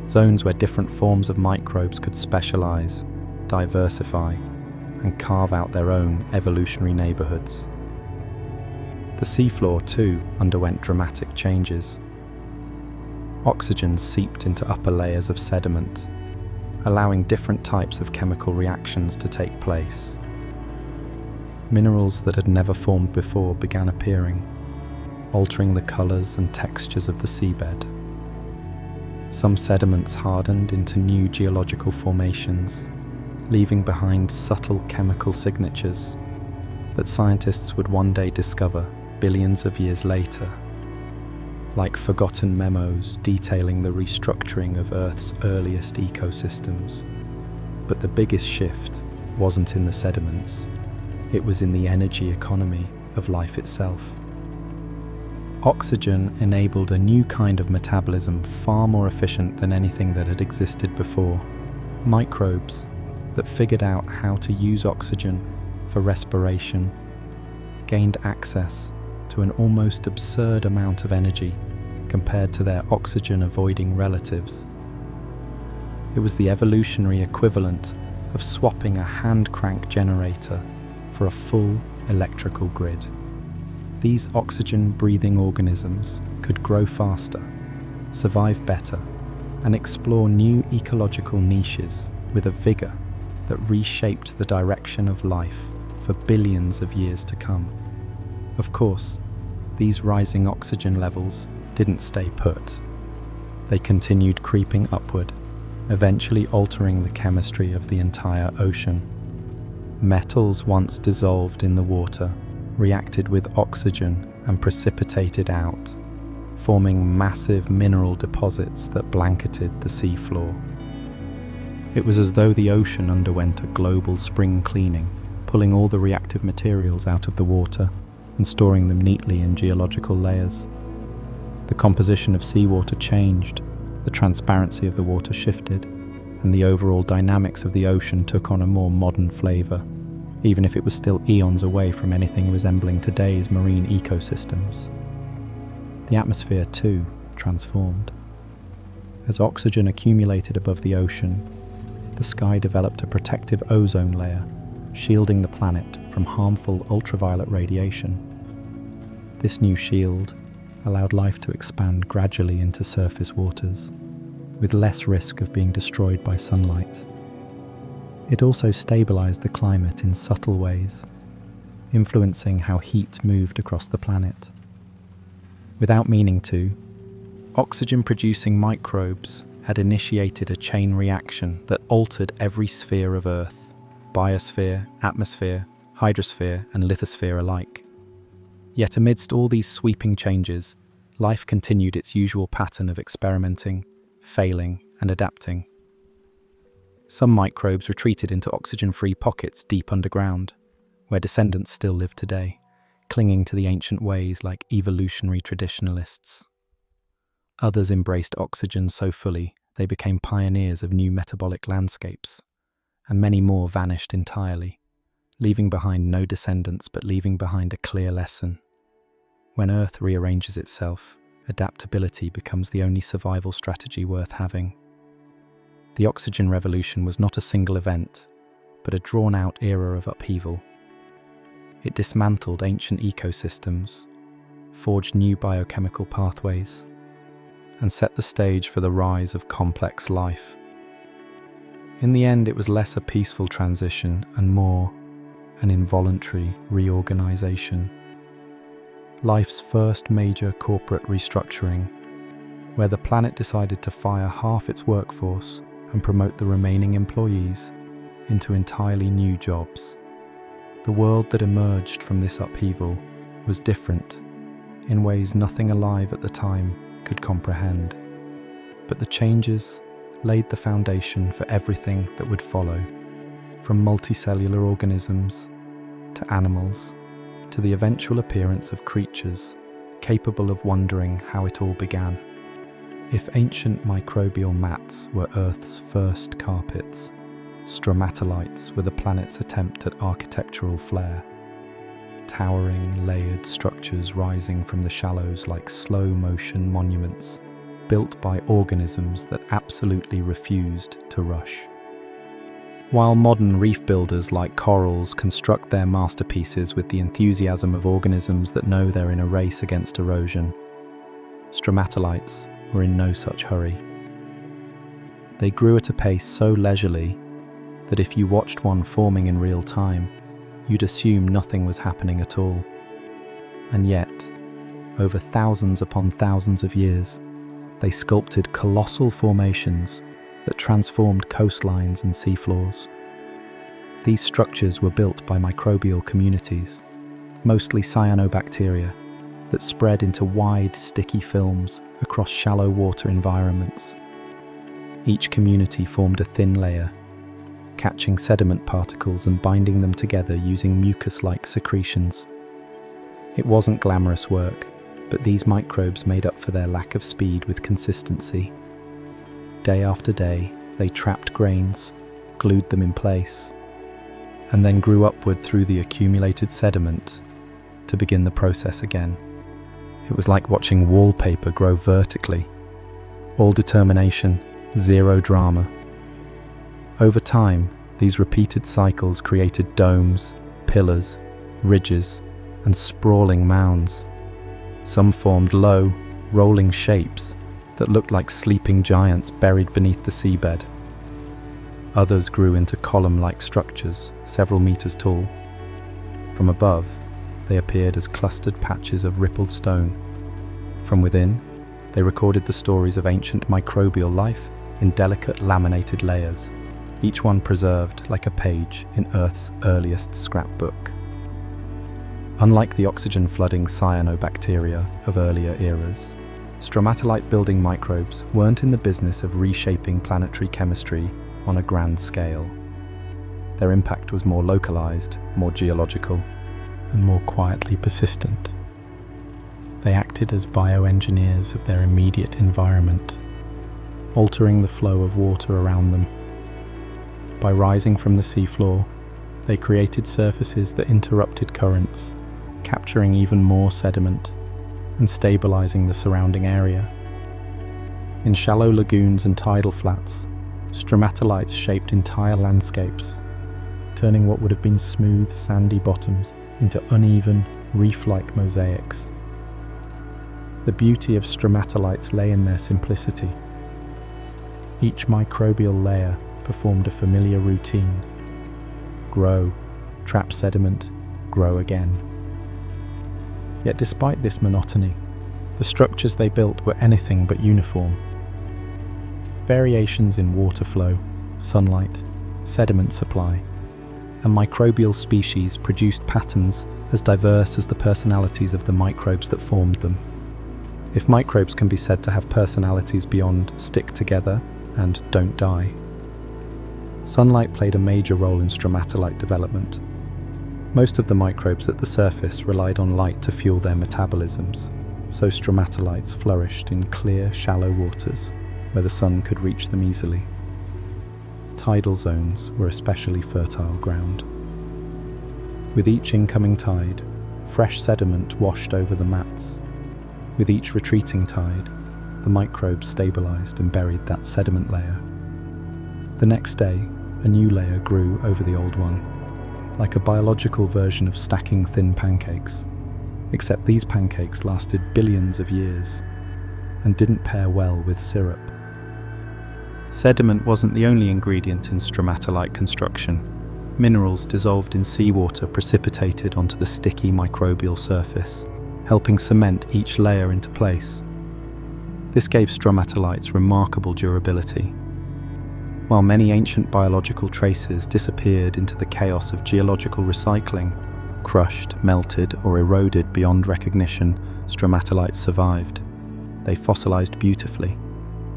zones where different forms of microbes could specialise, diversify, and carve out their own evolutionary neighbourhoods. The seafloor, too, underwent dramatic changes. Oxygen seeped into upper layers of sediment, allowing different types of chemical reactions to take place. Minerals that had never formed before began appearing, altering the colours and textures of the seabed. Some sediments hardened into new geological formations, leaving behind subtle chemical signatures that scientists would one day discover billions of years later, like forgotten memos detailing the restructuring of Earth's earliest ecosystems. But the biggest shift wasn't in the sediments, it was in the energy economy of life itself. Oxygen enabled a new kind of metabolism far more efficient than anything that had existed before. Microbes that figured out how to use oxygen for respiration gained access to an almost absurd amount of energy compared to their oxygen-avoiding relatives. It was the evolutionary equivalent of swapping a hand-crank generator for a full electrical grid. These oxygen-breathing organisms could grow faster, survive better, and explore new ecological niches with a vigour that reshaped the direction of life for billions of years to come. Of course, these rising oxygen levels didn't stay put. They continued creeping upward, eventually altering the chemistry of the entire ocean. Metals once dissolved in the water reacted with oxygen and precipitated out, forming massive mineral deposits that blanketed the seafloor. It was as though the ocean underwent a global spring cleaning, pulling all the reactive materials out of the water and storing them neatly in geological layers. The composition of seawater changed, the transparency of the water shifted, and the overall dynamics of the ocean took on a more modern flavour, even if it was still eons away from anything resembling today's marine ecosystems. The atmosphere, too, transformed. As oxygen accumulated above the ocean, the sky developed a protective ozone layer, shielding the planet from harmful ultraviolet radiation. This new shield allowed life to expand gradually into surface waters, with less risk of being destroyed by sunlight. It also stabilized the climate in subtle ways, influencing how heat moved across the planet. Without meaning to, oxygen-producing microbes had initiated a chain reaction that altered every sphere of Earth, biosphere, atmosphere, hydrosphere, and lithosphere alike. Yet amidst all these sweeping changes, life continued its usual pattern of experimenting, failing, and adapting. Some microbes retreated into oxygen-free pockets deep underground, where descendants still live today, clinging to the ancient ways like evolutionary traditionalists. Others embraced oxygen so fully they became pioneers of new metabolic landscapes, and many more vanished entirely, leaving behind no descendants but leaving behind a clear lesson. When Earth rearranges itself, adaptability becomes the only survival strategy worth having. The oxygen revolution was not a single event, but a drawn-out era of upheaval. It dismantled ancient ecosystems, forged new biochemical pathways, and set the stage for the rise of complex life. In the end, it was less a peaceful transition and more an involuntary reorganization. Life's first major corporate restructuring, where the planet decided to fire half its workforce and promote the remaining employees into entirely new jobs. The world that emerged from this upheaval was different in ways nothing alive at the time could comprehend. But the changes laid the foundation for everything that would follow, from multicellular organisms to animals, to the eventual appearance of creatures capable of wondering how it all began. If ancient microbial mats were Earth's first carpets, stromatolites were the planet's attempt at architectural flair. Towering, layered structures rising from the shallows like slow-motion monuments, built by organisms that absolutely refused to rush. While modern reef builders like corals construct their masterpieces with the enthusiasm of organisms that know they're in a race against erosion, stromatolites were in no such hurry. They grew at a pace so leisurely that if you watched one forming in real time, you'd assume nothing was happening at all. And yet, over thousands upon thousands of years, they sculpted colossal formations that transformed coastlines and seafloors. These structures were built by microbial communities, mostly cyanobacteria, that spread into wide, sticky films across shallow water environments. Each community formed a thin layer, catching sediment particles and binding them together using mucus-like secretions. It wasn't glamorous work, but these microbes made up for their lack of speed with consistency. Day after day, they trapped grains, glued them in place, and then grew upward through the accumulated sediment to begin the process again. It was like watching wallpaper grow vertically. All determination, zero drama. Over time, these repeated cycles created domes, pillars, ridges, and sprawling mounds. Some formed low, rolling shapes that looked like sleeping giants buried beneath the seabed. Others grew into column-like structures, several meters tall. From above, they appeared as clustered patches of rippled stone. From within, they recorded the stories of ancient microbial life in delicate laminated layers, each one preserved like a page in Earth's earliest scrapbook. Unlike the oxygen-flooding cyanobacteria of earlier eras, stromatolite-building microbes weren't in the business of reshaping planetary chemistry on a grand scale. Their impact was more localized, more geological, and more quietly persistent. They acted as bioengineers of their immediate environment, altering the flow of water around them. By rising from the seafloor, they created surfaces that interrupted currents, capturing even more sediment and stabilizing the surrounding area. In shallow lagoons and tidal flats, stromatolites shaped entire landscapes, turning what would have been smooth, sandy bottoms into uneven, reef-like mosaics. The beauty of stromatolites lay in their simplicity. Each microbial layer performed a familiar routine: grow, trap sediment, grow again. Yet despite this monotony, the structures they built were anything but uniform. Variations in water flow, sunlight, sediment supply, and microbial species produced patterns as diverse as the personalities of the microbes that formed them. If microbes can be said to have personalities beyond stick together and don't die, sunlight played a major role in stromatolite development. Most of the microbes at the surface relied on light to fuel their metabolisms, so stromatolites flourished in clear, shallow waters where the sun could reach them easily. Tidal zones were especially fertile ground. With each incoming tide, fresh sediment washed over the mats. With each retreating tide, the microbes stabilized and buried that sediment layer. The next day, a new layer grew over the old one, like a biological version of stacking thin pancakes, except these pancakes lasted billions of years and didn't pair well with syrup. Sediment wasn't the only ingredient in stromatolite construction. Minerals dissolved in seawater precipitated onto the sticky microbial surface, helping cement each layer into place. This gave stromatolites remarkable durability. While many ancient biological traces disappeared into the chaos of geological recycling, crushed, melted, or eroded beyond recognition, stromatolites survived. They fossilized beautifully.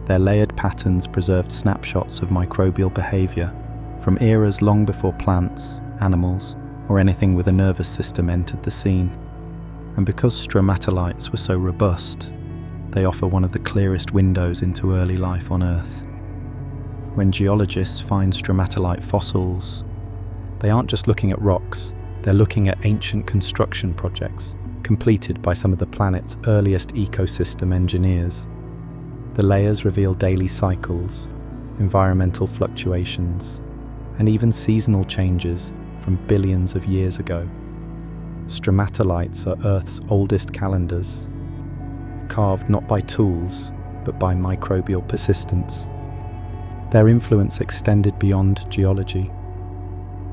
Their layered patterns preserved snapshots of microbial behavior from eras long before plants, animals, or anything with a nervous system entered the scene. And because stromatolites were so robust, they offer one of the clearest windows into early life on Earth. When geologists find stromatolite fossils, they aren't just looking at rocks, they're looking at ancient construction projects completed by some of the planet's earliest ecosystem engineers. The layers reveal daily cycles, environmental fluctuations, and even seasonal changes from billions of years ago. Stromatolites are Earth's oldest calendars, carved not by tools, but by microbial persistence. Their influence extended beyond geology.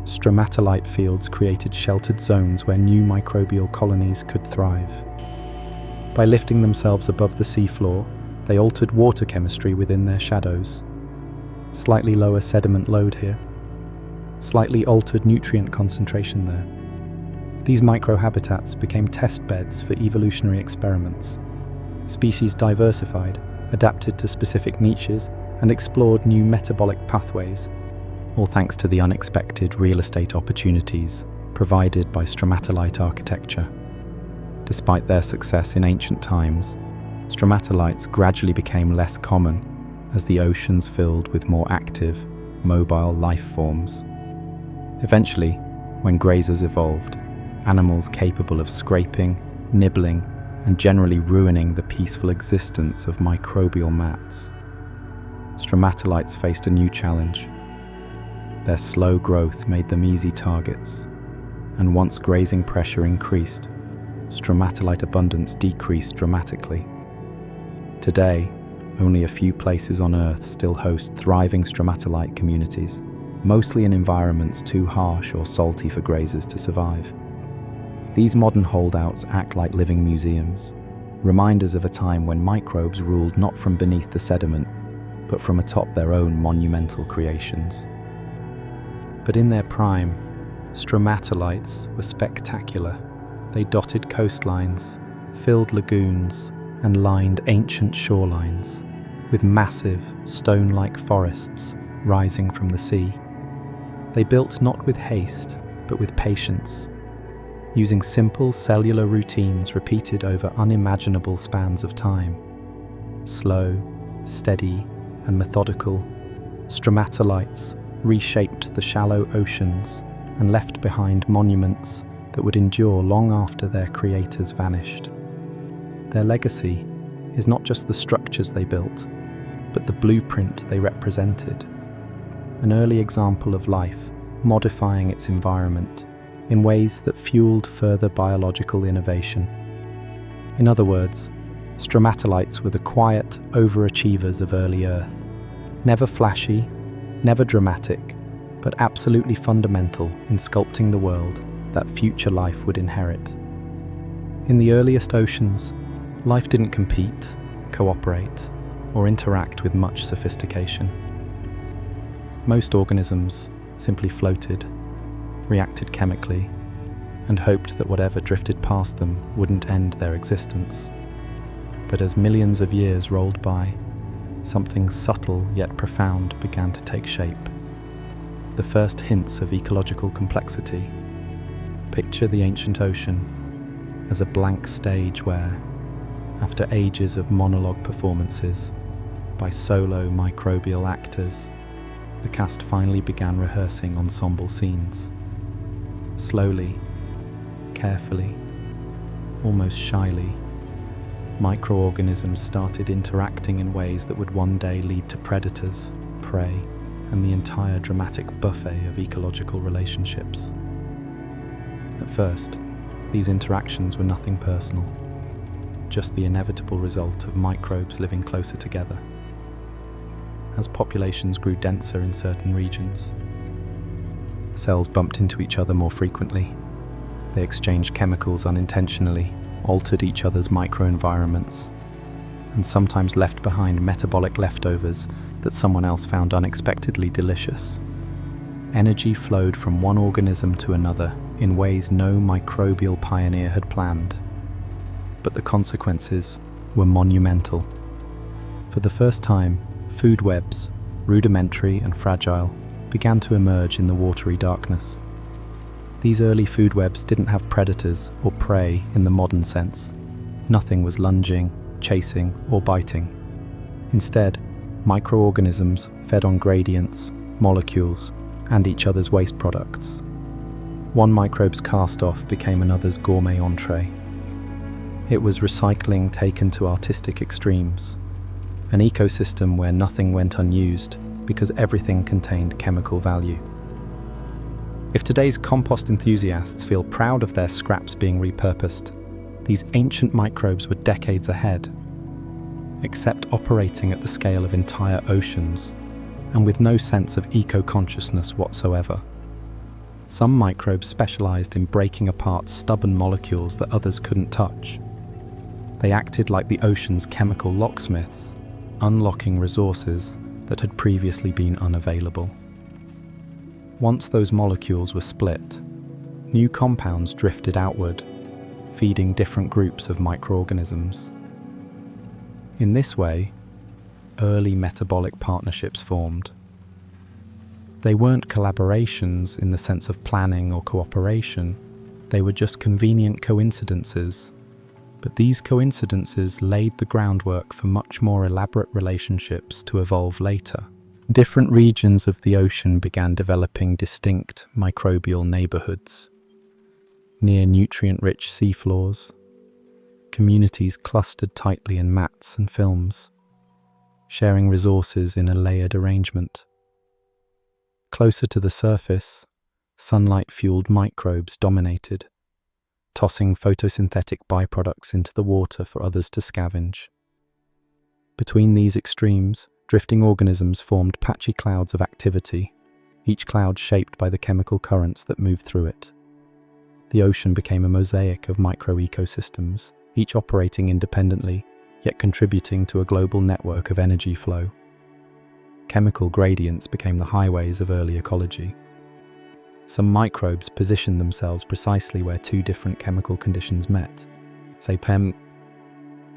Stromatolite fields created sheltered zones where new microbial colonies could thrive. By lifting themselves above the seafloor, they altered water chemistry within their shadows. Slightly lower sediment load here, slightly altered nutrient concentration there. These microhabitats became test beds for evolutionary experiments. Species diversified, adapted to specific niches, and explored new metabolic pathways, all thanks to the unexpected real estate opportunities provided by stromatolite architecture. Despite their success in ancient times, stromatolites gradually became less common as the oceans filled with more active, mobile life forms. Eventually, when grazers evolved, animals capable of scraping, nibbling, and generally ruining the peaceful existence of microbial mats, stromatolites faced a new challenge. Their slow growth made them easy targets, and once grazing pressure increased, stromatolite abundance decreased dramatically. Today, only a few places on Earth still host thriving stromatolite communities, mostly in environments too harsh or salty for grazers to survive. These modern holdouts act like living museums, reminders of a time when microbes ruled not from beneath the sediment, but from atop their own monumental creations. But in their prime, stromatolites were spectacular. They dotted coastlines, filled lagoons, and lined ancient shorelines, with massive, stone-like forests rising from the sea. They built not with haste, but with patience, using simple cellular routines repeated over unimaginable spans of time. Slow, steady, and methodical, stromatolites reshaped the shallow oceans and left behind monuments that would endure long after their creators vanished. Their legacy is not just the structures they built, but the blueprint they represented, an early example of life modifying its environment in ways that fueled further biological innovation. In other words, stromatolites were the quiet overachievers of early Earth, never flashy, never dramatic, but absolutely fundamental in sculpting the world that future life would inherit. In the earliest oceans, life didn't compete, cooperate, or interact with much sophistication. Most organisms simply floated, reacted chemically, and hoped that whatever drifted past them wouldn't end their existence. But as millions of years rolled by, something subtle yet profound began to take shape. The first hints of ecological complexity. Picture the ancient ocean as a blank stage where, after ages of monologue performances by solo microbial actors, the cast finally began rehearsing ensemble scenes. Slowly, carefully, almost shyly, microorganisms started interacting in ways that would one day lead to predators, prey, and the entire dramatic buffet of ecological relationships. At first, these interactions were nothing personal, just the inevitable result of microbes living closer together. As populations grew denser in certain regions, Cells bumped into each other more frequently. They exchanged chemicals unintentionally, altered each other's microenvironments, and sometimes left behind metabolic leftovers that someone else found unexpectedly delicious. Energy flowed from one organism to another in ways no microbial pioneer had planned. But the consequences were monumental. For the first time, food webs, rudimentary and fragile, began to emerge in the watery darkness. These early food webs didn't have predators or prey in the modern sense. Nothing was lunging, chasing, or biting. Instead, microorganisms fed on gradients, molecules, and each other's waste products. One microbe's cast-off became another's gourmet entree. It was recycling taken to artistic extremes, an ecosystem where nothing went unused because everything contained chemical value. If today's compost enthusiasts feel proud of their scraps being repurposed, these ancient microbes were decades ahead, except operating at the scale of entire oceans and with no sense of eco-consciousness whatsoever. Some microbes specialized in breaking apart stubborn molecules that others couldn't touch. They acted like the ocean's chemical locksmiths, unlocking resources that had previously been unavailable. Once those molecules were split, new compounds drifted outward, feeding different groups of microorganisms. In this way, early metabolic partnerships formed. They weren't collaborations in the sense of planning or cooperation, they were just convenient coincidences. But these coincidences laid the groundwork for much more elaborate relationships to evolve later. Different regions of the ocean began developing distinct microbial neighborhoods. Near nutrient-rich seafloors, communities clustered tightly in mats and films, sharing resources in a layered arrangement. Closer to the surface, sunlight-fueled microbes dominated, tossing photosynthetic byproducts into the water for others to scavenge. Between these extremes, drifting organisms formed patchy clouds of activity, each cloud shaped by the chemical currents that moved through it. The ocean became a mosaic of micro-ecosystems, each operating independently, yet contributing to a global network of energy flow. Chemical gradients became the highways of early ecology. Some microbes positioned themselves precisely where two different chemical conditions met, say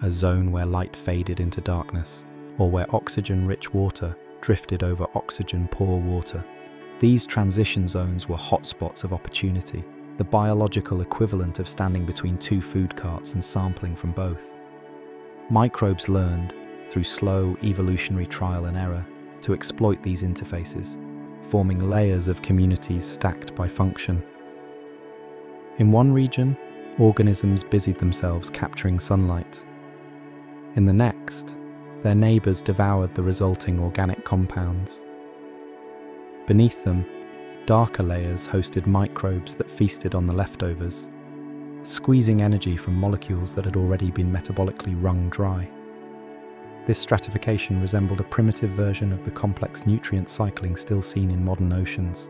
a zone where light faded into darkness, or where oxygen-rich water drifted over oxygen-poor water. These transition zones were hotspots of opportunity, the biological equivalent of standing between two food carts and sampling from both. Microbes learned, through slow evolutionary trial and error, to exploit these interfaces, forming layers of communities stacked by function. In one region, organisms busied themselves capturing sunlight. In the next, their neighbors devoured the resulting organic compounds. Beneath them, darker layers hosted microbes that feasted on the leftovers, squeezing energy from molecules that had already been metabolically wrung dry. This stratification resembled a primitive version of the complex nutrient cycling still seen in modern oceans.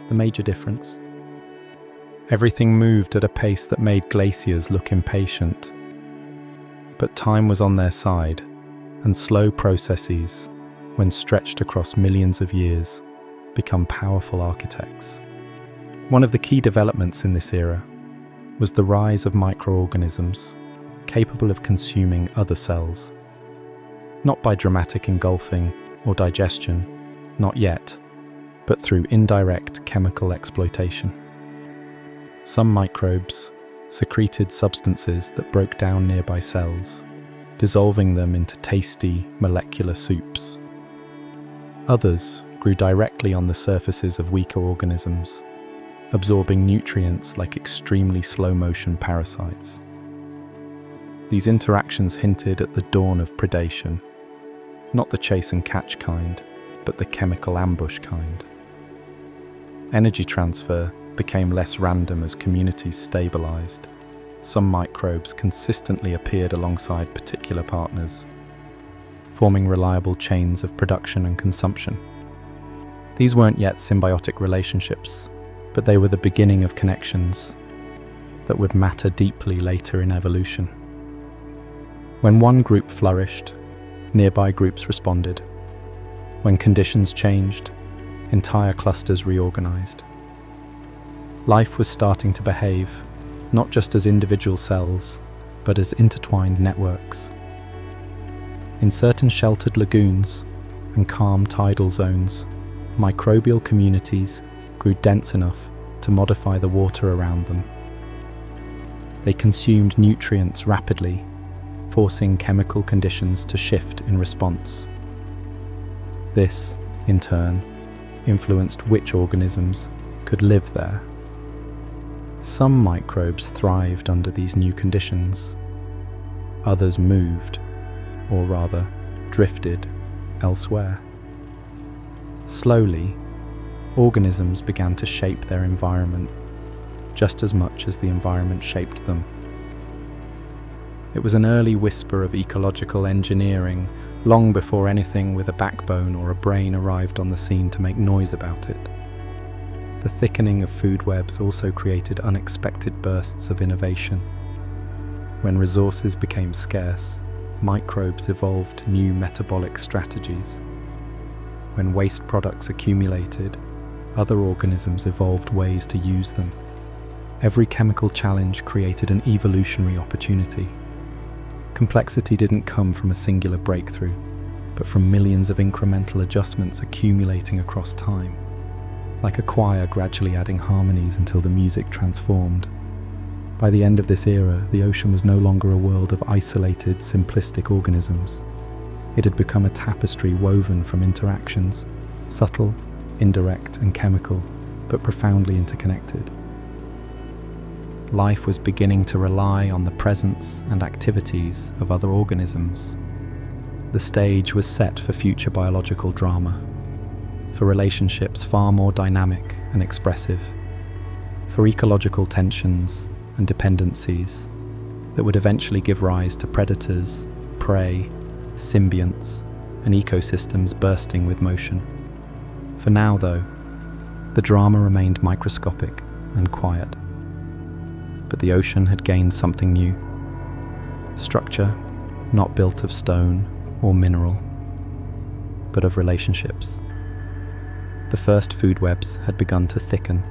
The major difference? Everything moved at a pace that made glaciers look impatient. But time was on their side, and slow processes, when stretched across millions of years, become powerful architects. One of the key developments in this era was the rise of microorganisms capable of consuming other cells. Not by dramatic engulfing or digestion, not yet, but through indirect chemical exploitation. Some microbes secreted substances that broke down nearby cells, dissolving them into tasty molecular soups. Others grew directly on the surfaces of weaker organisms, absorbing nutrients like extremely slow-motion parasites. These interactions hinted at the dawn of predation, not the chase and catch kind, but the chemical ambush kind. Energy transfer became less random as communities stabilized. Some microbes consistently appeared alongside particular partners, forming reliable chains of production and consumption. These weren't yet symbiotic relationships, but they were the beginning of connections that would matter deeply later in evolution. When one group flourished, nearby groups responded. When conditions changed, entire clusters reorganized. Life was starting to behave, not just as individual cells, but as intertwined networks. In certain sheltered lagoons and calm tidal zones, microbial communities grew dense enough to modify the water around them. They consumed nutrients rapidly, forcing chemical conditions to shift in response. This, in turn, influenced which organisms could live there. Some microbes thrived under these new conditions. Others moved, or rather, drifted elsewhere. Slowly, organisms began to shape their environment just as much as the environment shaped them. It was an early whisper of ecological engineering, long before anything with a backbone or a brain arrived on the scene to make noise about it. The thickening of food webs also created unexpected bursts of innovation. When resources became scarce, microbes evolved new metabolic strategies. When waste products accumulated, other organisms evolved ways to use them. Every chemical challenge created an evolutionary opportunity. Complexity didn't come from a singular breakthrough, but from millions of incremental adjustments accumulating across time, like a choir gradually adding harmonies until the music transformed. By the end of this era, the ocean was no longer a world of isolated, simplistic organisms. It had become a tapestry woven from interactions, subtle, indirect, and chemical, but profoundly interconnected. Life was beginning to rely on the presence and activities of other organisms. The stage was set for future biological drama, for relationships far more dynamic and expressive, for ecological tensions and dependencies that would eventually give rise to predators, prey, symbionts, and ecosystems bursting with motion. For now, though, the drama remained microscopic and quiet. But the ocean had gained something new. Structure not built of stone or mineral, but of relationships. The first food webs had begun to thicken,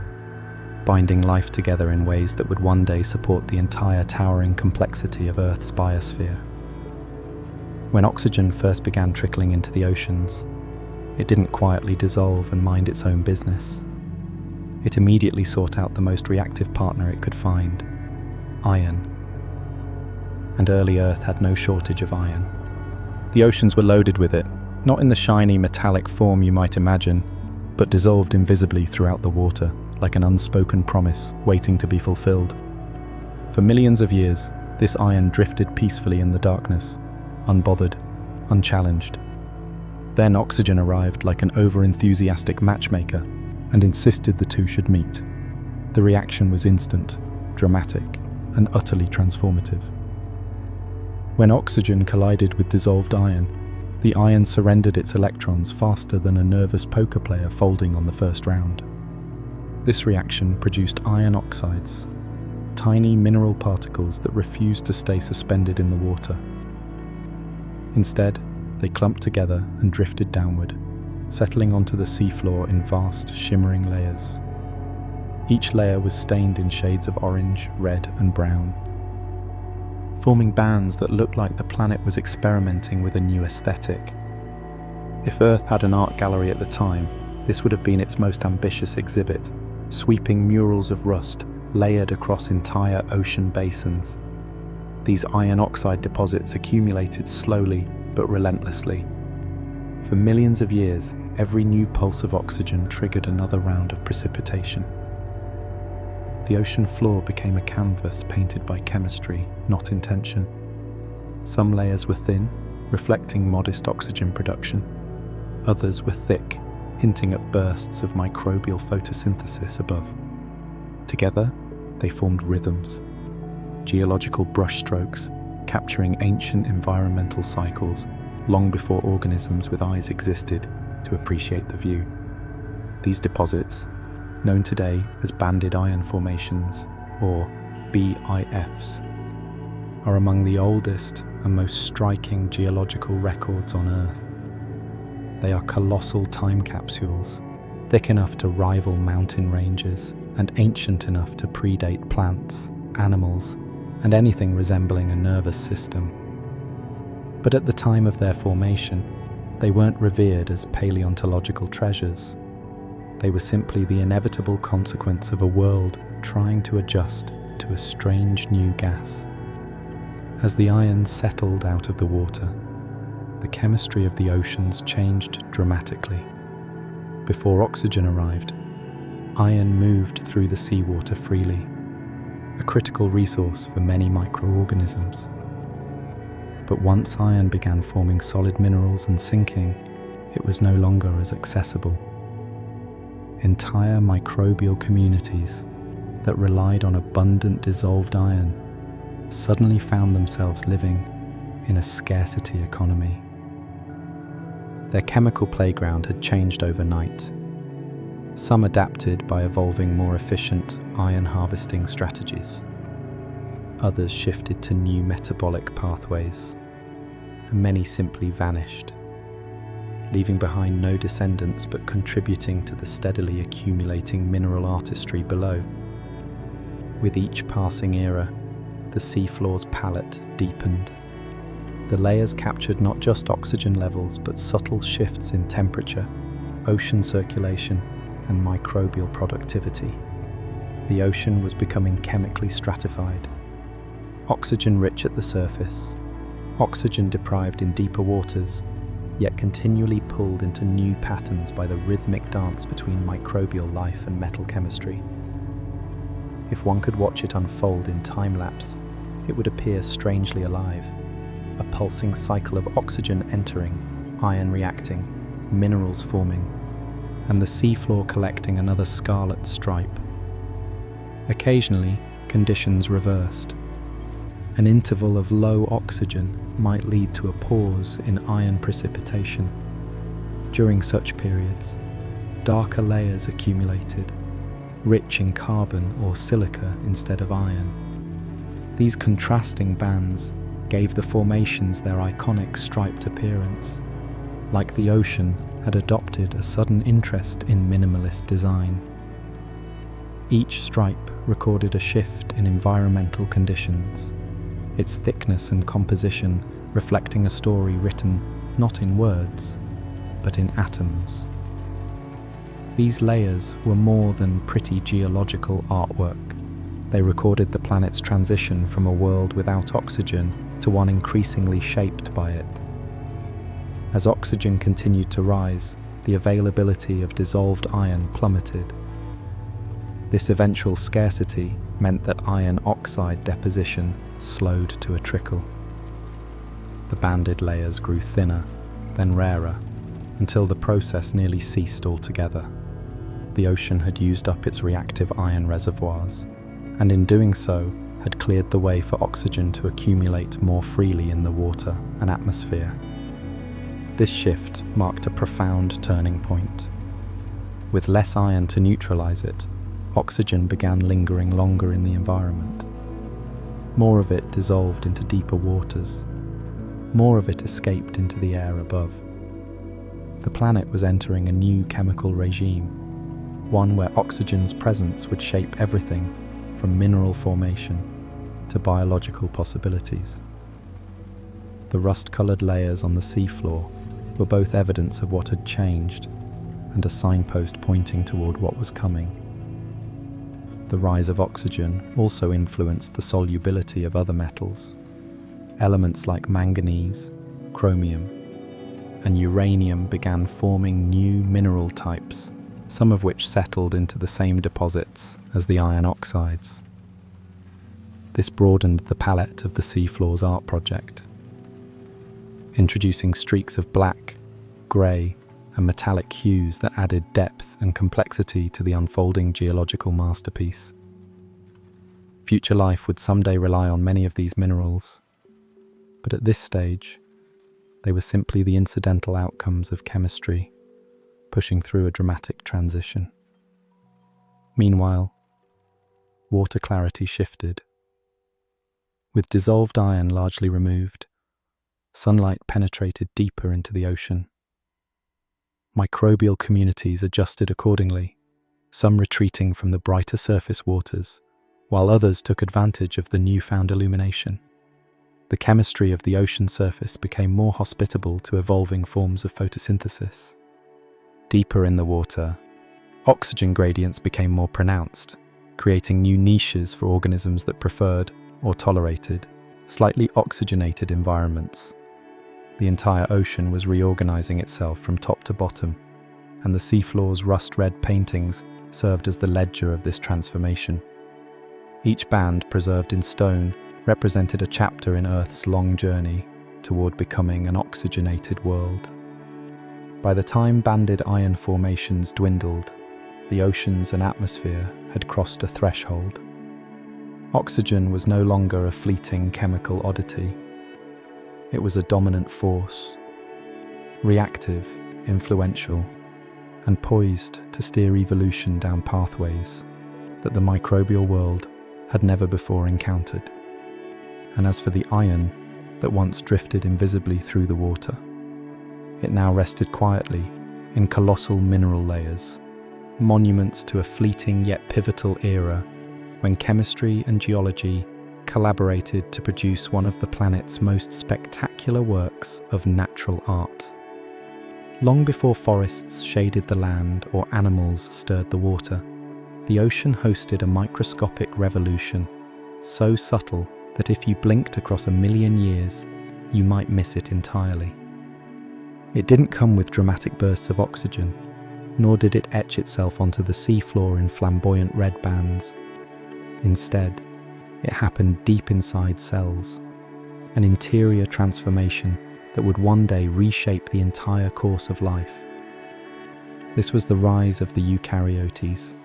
binding life together in ways that would one day support the entire towering complexity of Earth's biosphere. When oxygen first began trickling into the oceans, it didn't quietly dissolve and mind its own business. It immediately sought out the most reactive partner it could find: iron. And early Earth had no shortage of iron. The oceans were loaded with it, not in the shiny metallic form you might imagine, but dissolved invisibly throughout the water, like an unspoken promise waiting to be fulfilled. For millions of years, this iron drifted peacefully in the darkness, unbothered, unchallenged. Then oxygen arrived like an over-enthusiastic matchmaker and insisted the two should meet. The reaction was instant, dramatic, and utterly transformative. When oxygen collided with dissolved iron, the iron surrendered its electrons faster than a nervous poker player folding on the first round. This reaction produced iron oxides, tiny mineral particles that refused to stay suspended in the water. Instead, they clumped together and drifted downward, settling onto the seafloor in vast, shimmering layers. Each layer was stained in shades of orange, red, and brown, forming bands that looked like the planet was experimenting with a new aesthetic. If Earth had an art gallery at the time, this would have been its most ambitious exhibit, sweeping murals of rust layered across entire ocean basins. These iron oxide deposits accumulated slowly but relentlessly. For millions of years, every new pulse of oxygen triggered another round of precipitation. The ocean floor became a canvas painted by chemistry, not intention. Some layers were thin, reflecting modest oxygen production. Others were thick, hinting at bursts of microbial photosynthesis above. Together, they formed rhythms, geological brushstrokes, capturing ancient environmental cycles long before organisms with eyes existed to appreciate the view. These deposits, known today as banded iron formations, or BIFs, are among the oldest and most striking geological records on Earth. They are colossal time capsules, thick enough to rival mountain ranges and ancient enough to predate plants, animals, and anything resembling a nervous system. But at the time of their formation, they weren't revered as paleontological treasures. They were simply the inevitable consequence of a world trying to adjust to a strange new gas. As the iron settled out of the water, the chemistry of the oceans changed dramatically. Before oxygen arrived, iron moved through the seawater freely, a critical resource for many microorganisms. But once iron began forming solid minerals and sinking, it was no longer as accessible. Entire microbial communities that relied on abundant dissolved iron suddenly found themselves living in a scarcity economy. Their chemical playground had changed overnight. Some adapted by evolving more efficient iron harvesting strategies. Others shifted to new metabolic pathways, and many simply vanished, leaving behind no descendants but contributing to the steadily accumulating mineral artistry below. With each passing era, the seafloor's palette deepened. The layers captured not just oxygen levels but subtle shifts in temperature, ocean circulation, and microbial productivity. The ocean was becoming chemically stratified. Oxygen rich at the surface, oxygen deprived in deeper waters, yet continually pulled into new patterns by the rhythmic dance between microbial life and metal chemistry. If one could watch it unfold in time-lapse, it would appear strangely alive, a pulsing cycle of oxygen entering, iron reacting, minerals forming, and the seafloor collecting another scarlet stripe. Occasionally, conditions reversed. An interval of low oxygen might lead to a pause in iron precipitation. During such periods, darker layers accumulated, rich in carbon or silica instead of iron. These contrasting bands gave the formations their iconic striped appearance, like the ocean had adopted a sudden interest in minimalist design. Each stripe recorded a shift in environmental conditions, its thickness and composition reflecting a story written not in words, but in atoms. These layers were more than pretty geological artwork. They recorded the planet's transition from a world without oxygen to one increasingly shaped by it. As oxygen continued to rise, the availability of dissolved iron plummeted. This eventual scarcity meant that iron oxide deposition slowed to a trickle. The banded layers grew thinner, then rarer, until the process nearly ceased altogether. The ocean had used up its reactive iron reservoirs, and in doing so had cleared the way for oxygen to accumulate more freely in the water and atmosphere. This shift marked a profound turning point. With less iron to neutralize it, oxygen began lingering longer in the environment. More of it dissolved into deeper waters. More of it escaped into the air above. The planet was entering a new chemical regime, one where oxygen's presence would shape everything from mineral formation to biological possibilities. The rust-colored layers on the seafloor were both evidence of what had changed and a signpost pointing toward what was coming. The rise of oxygen also influenced the solubility of other metals. Elements like manganese, chromium, and uranium began forming new mineral types, some of which settled into the same deposits as the iron oxides. This broadened the palette of the seafloor's art project, introducing streaks of black, grey, and metallic hues that added depth and complexity to the unfolding geological masterpiece. Future life would someday rely on many of these minerals, but at this stage, they were simply the incidental outcomes of chemistry, pushing through a dramatic transition. Meanwhile, water clarity shifted. With dissolved iron largely removed, sunlight penetrated deeper into the ocean. Microbial communities adjusted accordingly, some retreating from the brighter surface waters, while others took advantage of the newfound illumination. The chemistry of the ocean surface became more hospitable to evolving forms of photosynthesis. Deeper in the water, oxygen gradients became more pronounced, creating new niches for organisms that preferred, or tolerated, slightly oxygenated environments. The entire ocean was reorganizing itself from top to bottom, and the seafloor's rust-red paintings served as the ledger of this transformation. Each band, preserved in stone, represented a chapter in Earth's long journey toward becoming an oxygenated world. By the time banded iron formations dwindled, the oceans and atmosphere had crossed a threshold. Oxygen was no longer a fleeting chemical oddity. It was a dominant force, reactive, influential, and poised to steer evolution down pathways that the microbial world had never before encountered. And as for the iron that once drifted invisibly through the water, it now rested quietly in colossal mineral layers, monuments to a fleeting yet pivotal era when chemistry and geology collaborated to produce one of the planet's most spectacular works of natural art. Long before forests shaded the land or animals stirred the water, the ocean hosted a microscopic revolution, so subtle that if you blinked across 1,000,000 years, you might miss it entirely. It didn't come with dramatic bursts of oxygen, nor did it etch itself onto the seafloor in flamboyant red bands. Instead, it happened deep inside cells, an interior transformation that would one day reshape the entire course of life. This was the rise of the eukaryotes,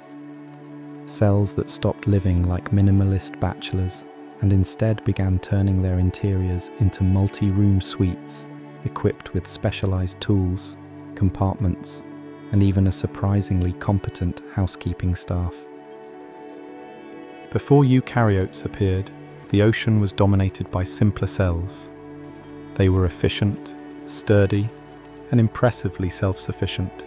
cells that stopped living like minimalist bachelors and instead began turning their interiors into multi-room suites equipped with specialized tools, compartments, and even a surprisingly competent housekeeping staff. Before eukaryotes appeared, the ocean was dominated by simpler cells. They were efficient, sturdy, and impressively self-sufficient.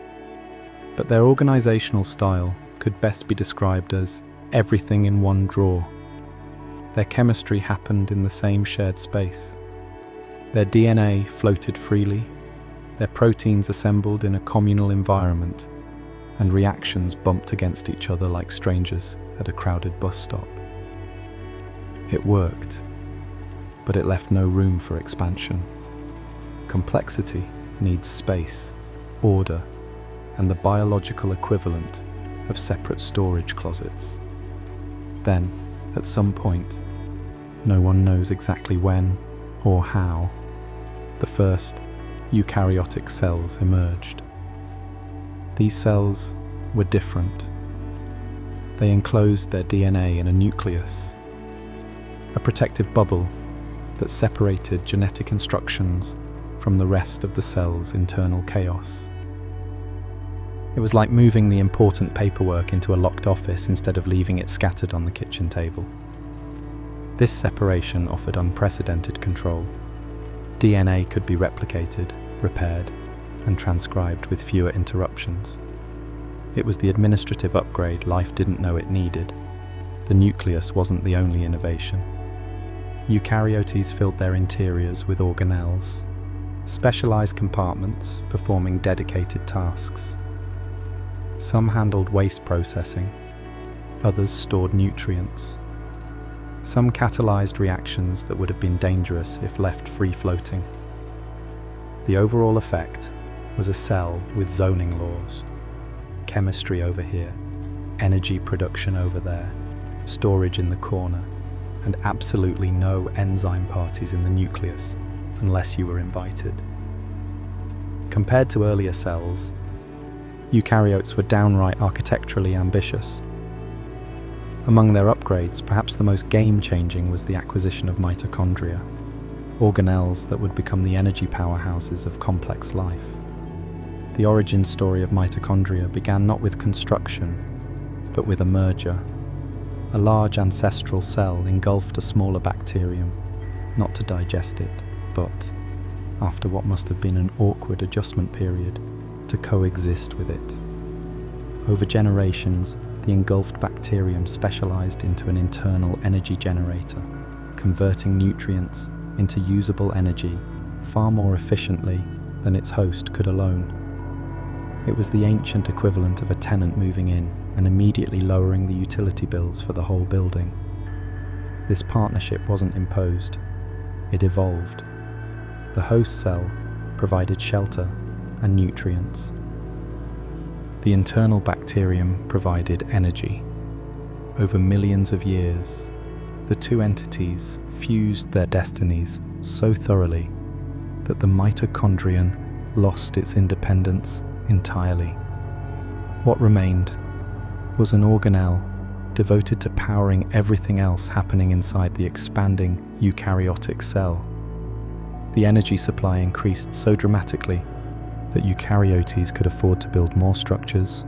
But their organizational style could best be described as everything in one drawer. Their chemistry happened in the same shared space. Their DNA floated freely, their proteins assembled in a communal environment, and reactions bumped against each other like strangers at a crowded bus stop. It worked, but it left no room for expansion. Complexity needs space, order, and the biological equivalent of separate storage closets. Then, at some point, no one knows exactly when or how, the first eukaryotic cells emerged. These cells were different. They enclosed their DNA in a nucleus, a protective bubble that separated genetic instructions from the rest of the cell's internal chaos. It was like moving the important paperwork into a locked office instead of leaving it scattered on the kitchen table. This separation offered unprecedented control. DNA could be replicated, repaired, and transcribed with fewer interruptions. It was the administrative upgrade life didn't know it needed. The nucleus wasn't the only innovation. Eukaryotes filled their interiors with organelles, specialized compartments performing dedicated tasks. Some handled waste processing, others stored nutrients. Some catalyzed reactions that would have been dangerous if left free-floating. The overall effect was a cell with zoning laws. Chemistry over here, energy production over there, storage in the corner, and absolutely no enzyme parties in the nucleus, unless you were invited. Compared to earlier cells, eukaryotes were downright architecturally ambitious. Among their upgrades, perhaps the most game-changing was the acquisition of mitochondria, organelles that would become the energy powerhouses of complex life. The origin story of mitochondria began not with construction, but with a merger. A large ancestral cell engulfed a smaller bacterium, not to digest it, but, after what must have been an awkward adjustment period, to coexist with it. Over generations, the engulfed bacterium specialized into an internal energy generator, converting nutrients into usable energy far more efficiently than its host could alone. It was the ancient equivalent of a tenant moving in and immediately lowering the utility bills for the whole building. This partnership wasn't imposed, it evolved. The host cell provided shelter and nutrients. The internal bacterium provided energy. Over millions of years, the two entities fused their destinies so thoroughly that the mitochondrion lost its independence entirely. What remained was an organelle devoted to powering everything else happening inside the expanding eukaryotic cell. The energy supply increased so dramatically that eukaryotes could afford to build more structures,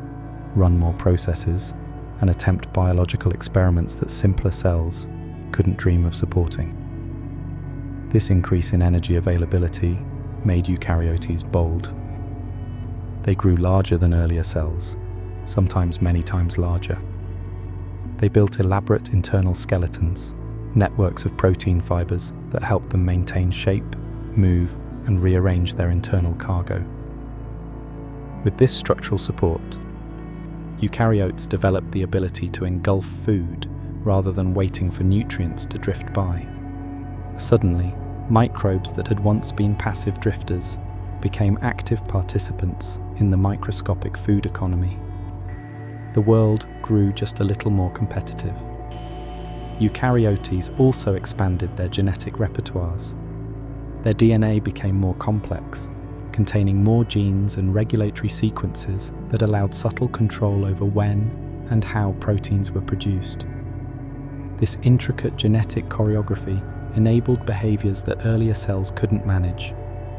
run more processes, and attempt biological experiments that simpler cells couldn't dream of supporting. This increase in energy availability made eukaryotes bold. They grew larger than earlier cells, sometimes many times larger. They built elaborate internal skeletons, networks of protein fibers that helped them maintain shape, move, and rearrange their internal cargo. With this structural support, eukaryotes developed the ability to engulf food rather than waiting for nutrients to drift by. Suddenly, microbes that had once been passive drifters became active participants in the microscopic food economy. The world grew just a little more competitive. Eukaryotes also expanded their genetic repertoires. Their DNA became more complex, containing more genes and regulatory sequences that allowed subtle control over when and how proteins were produced. This intricate genetic choreography enabled behaviors that earlier cells couldn't manage: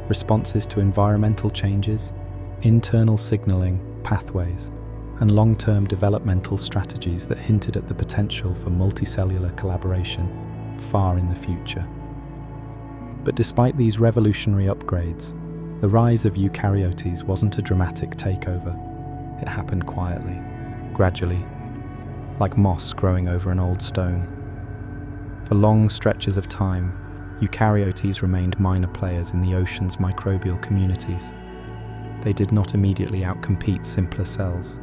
responses to environmental changes, internal signaling pathways, and long-term developmental strategies that hinted at the potential for multicellular collaboration far in the future. But despite these revolutionary upgrades, the rise of eukaryotes wasn't a dramatic takeover. It happened quietly, gradually, like moss growing over an old stone. For long stretches of time, eukaryotes remained minor players in the ocean's microbial communities. They did not immediately outcompete simpler cells.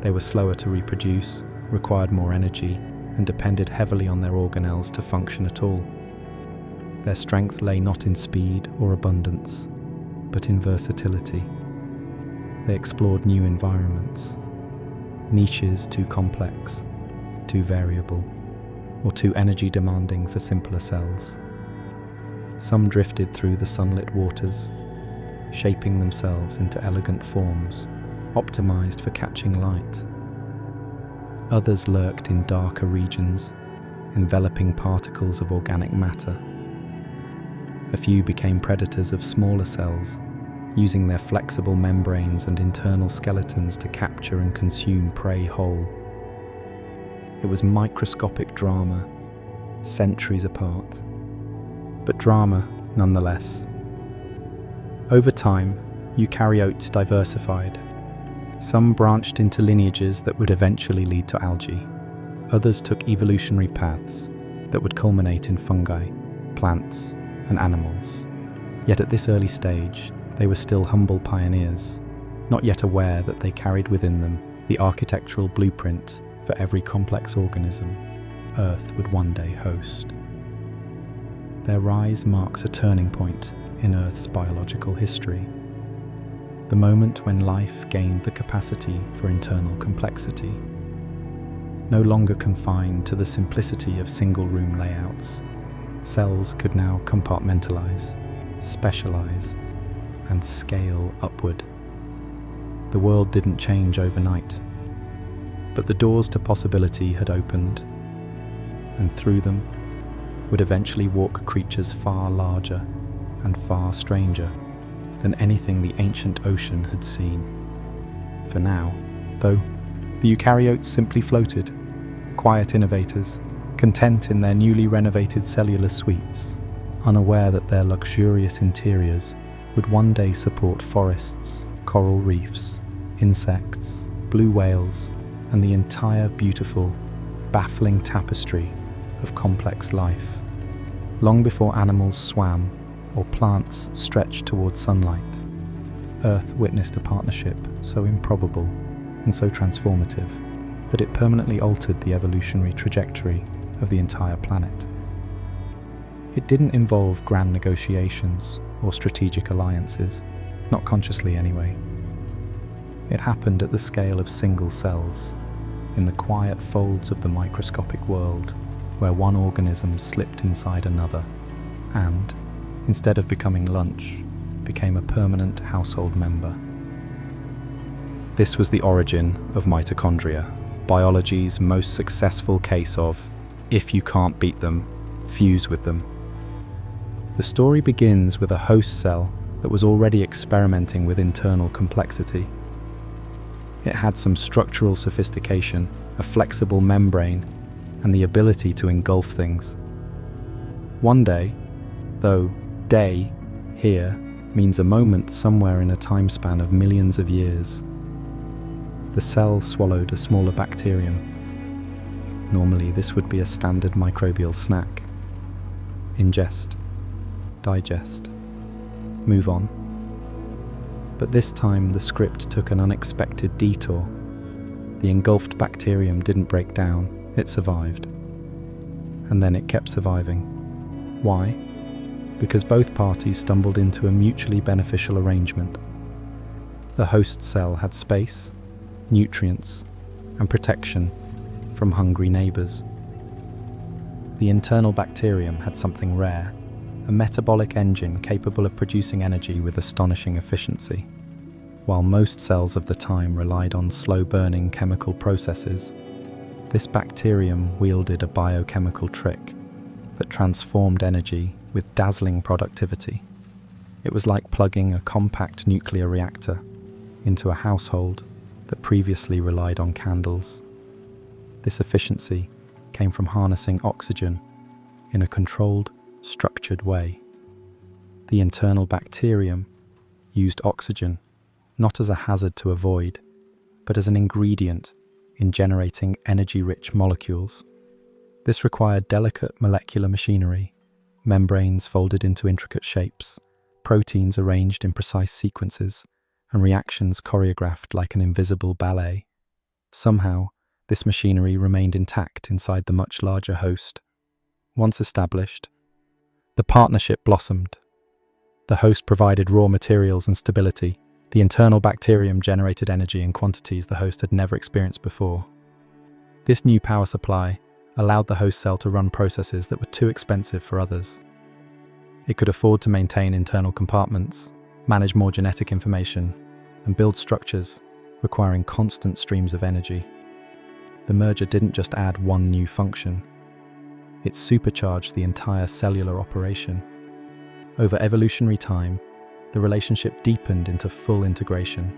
They were slower to reproduce, required more energy, and depended heavily on their organelles to function at all. Their strength lay not in speed or abundance, but in versatility. They explored new environments, niches too complex, too variable, or too energy demanding for simpler cells. Some drifted through the sunlit waters, shaping themselves into elegant forms, optimized for catching light. Others lurked in darker regions, enveloping particles of organic matter. A few became predators of smaller cells, using their flexible membranes and internal skeletons to capture and consume prey whole. It was microscopic drama, centuries apart, but drama nonetheless. Over time, eukaryotes diversified. Some branched into lineages that would eventually lead to algae. Others took evolutionary paths that would culminate in fungi, plants, and animals. Yet at this early stage, they were still humble pioneers, not yet aware that they carried within them the architectural blueprint for every complex organism Earth would one day host. Their rise marks a turning point in Earth's biological history, the moment when life gained the capacity for internal complexity. No longer confined to the simplicity of single-room layouts, cells could now compartmentalize, specialize, and scale upward. The world didn't change overnight, but the doors to possibility had opened, and through them would eventually walk creatures far larger and far stranger than anything the ancient ocean had seen. For now, though, the eukaryotes simply floated, quiet innovators, content in their newly renovated cellular suites, unaware that their luxurious interiors would one day support forests, coral reefs, insects, blue whales, and the entire beautiful, baffling tapestry of complex life. Long before animals swam or plants stretched towards sunlight, Earth witnessed a partnership so improbable and so transformative that it permanently altered the evolutionary trajectory of the entire planet. It didn't involve grand negotiations or strategic alliances, not consciously anyway. It happened at the scale of single cells, in the quiet folds of the microscopic world, where one organism slipped inside another and, instead of becoming lunch, became a permanent household member. This was the origin of mitochondria, biology's most successful case of, if you can't beat them, fuse with them. The story begins with a host cell that was already experimenting with internal complexity. It had some structural sophistication, a flexible membrane, and the ability to engulf things. One day, though day here means a moment somewhere in a time span of millions of years, the cell swallowed a smaller bacterium. Normally, this would be a standard microbial snack. Ingest, digest, move on. But this time the script took an unexpected detour. The engulfed bacterium didn't break down, it survived. And then it kept surviving. Why? Because both parties stumbled into a mutually beneficial arrangement. The host cell had space, nutrients, and protection from hungry neighbours. The internal bacterium had something rare, a metabolic engine capable of producing energy with astonishing efficiency. While most cells of the time relied on slow-burning chemical processes, this bacterium wielded a biochemical trick that transformed energy with dazzling productivity. It was like plugging a compact nuclear reactor into a household that previously relied on candles. This efficiency came from harnessing oxygen in a controlled, structured way. The internal bacterium used oxygen not as a hazard to avoid, but as an ingredient in generating energy-rich molecules. This required delicate molecular machinery, membranes folded into intricate shapes, proteins arranged in precise sequences, and reactions choreographed like an invisible ballet. Somehow, this machinery remained intact inside the much larger host. Once established, the partnership blossomed. The host provided raw materials and stability. The internal bacterium generated energy in quantities the host had never experienced before. This new power supply allowed the host cell to run processes that were too expensive for others. It could afford to maintain internal compartments, manage more genetic information, and build structures requiring constant streams of energy. The merger didn't just add one new function, it supercharged the entire cellular operation. Over evolutionary time, the relationship deepened into full integration.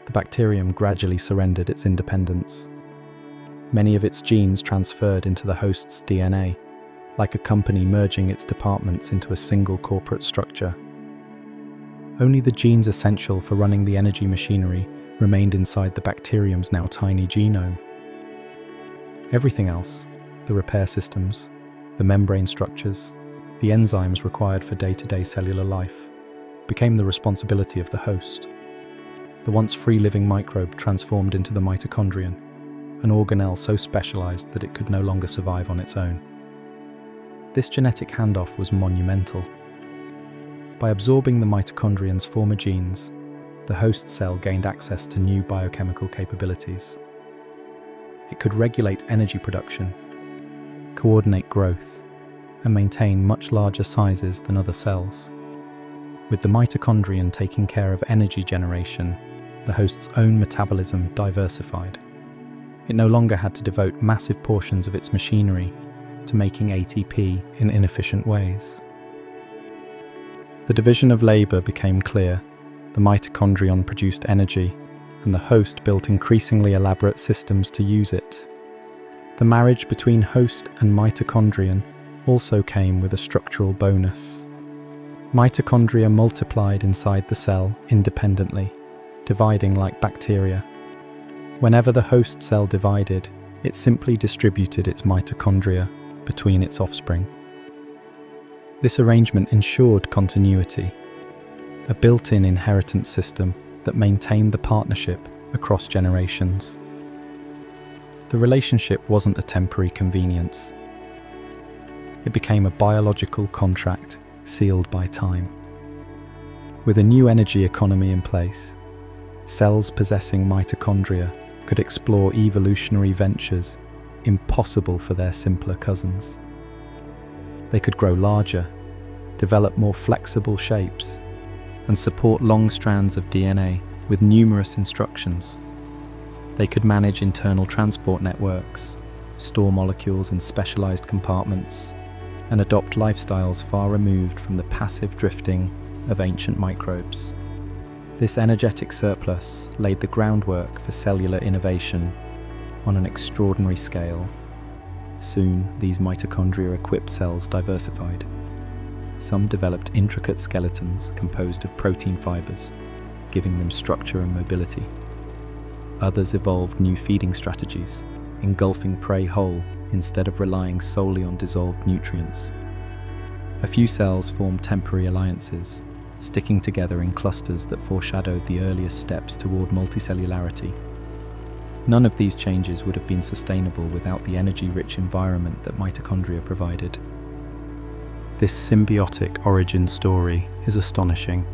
The bacterium gradually surrendered its independence. Many of its genes transferred into the host's DNA, like a company merging its departments into a single corporate structure. Only the genes essential for running the energy machinery remained inside the bacterium's now tiny genome. Everything else, the repair systems, the membrane structures, the enzymes required for day-to-day cellular life, became the responsibility of the host. The once free-living microbe transformed into the mitochondrion, an organelle so specialized that it could no longer survive on its own. This genetic handoff was monumental. By absorbing the mitochondrian's former genes, the host cell gained access to new biochemical capabilities. It could regulate energy production, coordinate growth, and maintain much larger sizes than other cells. With the mitochondrion taking care of energy generation, the host's own metabolism diversified. It no longer had to devote massive portions of its machinery to making ATP in inefficient ways. The The division of labour became clear. The mitochondrion produced energy, and the host built increasingly elaborate systems to use it. The marriage between host and mitochondrion also came with a structural bonus. Mitochondria multiplied inside the cell independently, dividing like bacteria. Whenever the host cell divided, it simply distributed its mitochondria between its offspring. This arrangement ensured continuity, a built-in inheritance system that maintained the partnership across generations. The relationship wasn't a temporary convenience. It became a biological contract sealed by time. With a new energy economy in place, cells possessing mitochondria could explore evolutionary ventures impossible for their simpler cousins. They could grow larger, develop more flexible shapes, and support long strands of DNA with numerous instructions. They could manage internal transport networks, store molecules in specialized compartments, and adopt lifestyles far removed from the passive drifting of ancient microbes. This energetic surplus laid the groundwork for cellular innovation on an extraordinary scale. Soon, these mitochondria-equipped cells diversified. Some developed intricate skeletons composed of protein fibers, giving them structure and mobility. Others evolved new feeding strategies, engulfing prey whole instead of relying solely on dissolved nutrients. A few cells formed temporary alliances, sticking together in clusters that foreshadowed the earliest steps toward multicellularity. None of these changes would have been sustainable without the energy-rich environment that mitochondria provided. This symbiotic origin story is astonishing,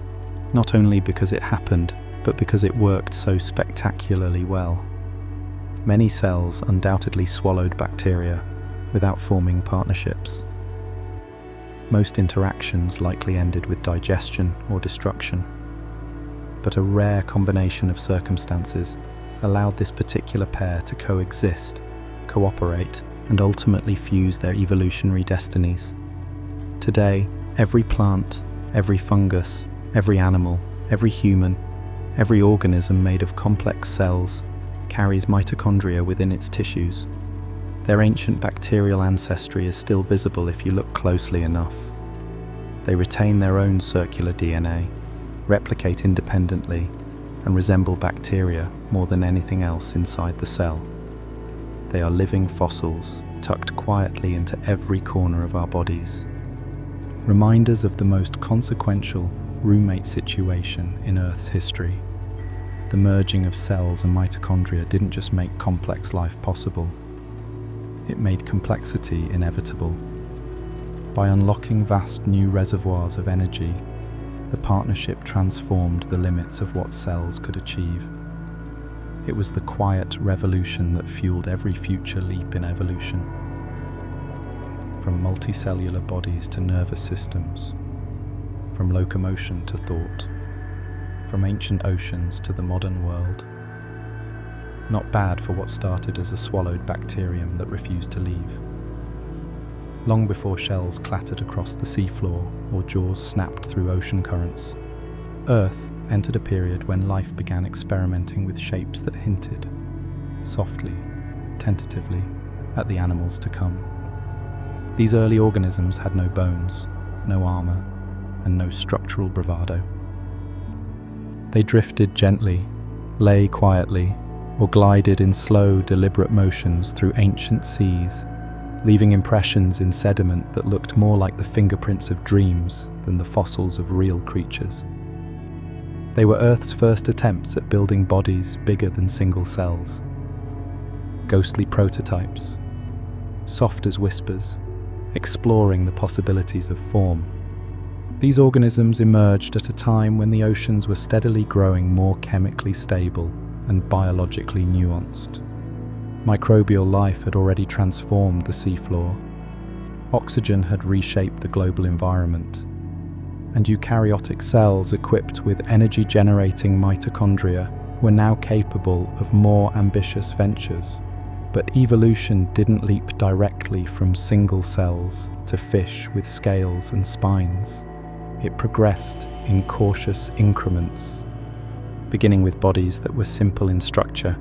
not only because it happened, but because it worked so spectacularly well. Many cells undoubtedly swallowed bacteria without forming partnerships. Most interactions likely ended with digestion or destruction, but a rare combination of circumstances allowed this particular pair to coexist, cooperate, and ultimately fuse their evolutionary destinies. Today, every plant, every fungus, every animal, every human, every organism made of complex cells carries mitochondria within its tissues. Their ancient bacterial ancestry is still visible if you look closely enough. They retain their own circular DNA, replicate independently, and resemble bacteria more than anything else inside the cell. They are living fossils, tucked quietly into every corner of our bodies. Reminders of the most consequential roommate situation in Earth's history. The merging of cells and mitochondria didn't just make complex life possible, it made complexity inevitable. By unlocking vast new reservoirs of energy, the partnership transformed the limits of what cells could achieve. It was the quiet revolution that fueled every future leap in evolution. From multicellular bodies to nervous systems, from locomotion to thought, from ancient oceans to the modern world. Not bad for what started as a swallowed bacterium that refused to leave. Long before shells clattered across the seafloor or jaws snapped through ocean currents, Earth entered a period when life began experimenting with shapes that hinted, softly, tentatively, at the animals to come. These early organisms had no bones, no armor, and no structural bravado. They drifted gently, lay quietly, or glided in slow, deliberate motions through ancient seas, leaving impressions in sediment that looked more like the fingerprints of dreams than the fossils of real creatures. They were Earth's first attempts at building bodies bigger than single cells. Ghostly prototypes, soft as whispers, exploring the possibilities of form. These organisms emerged at a time when the oceans were steadily growing more chemically stable and biologically nuanced. Microbial life had already transformed the seafloor. Oxygen had reshaped the global environment. And eukaryotic cells equipped with energy-generating mitochondria were now capable of more ambitious ventures. But evolution didn't leap directly from single cells to fish with scales and spines. it progressed in cautious increments, beginning with bodies that were simple in structure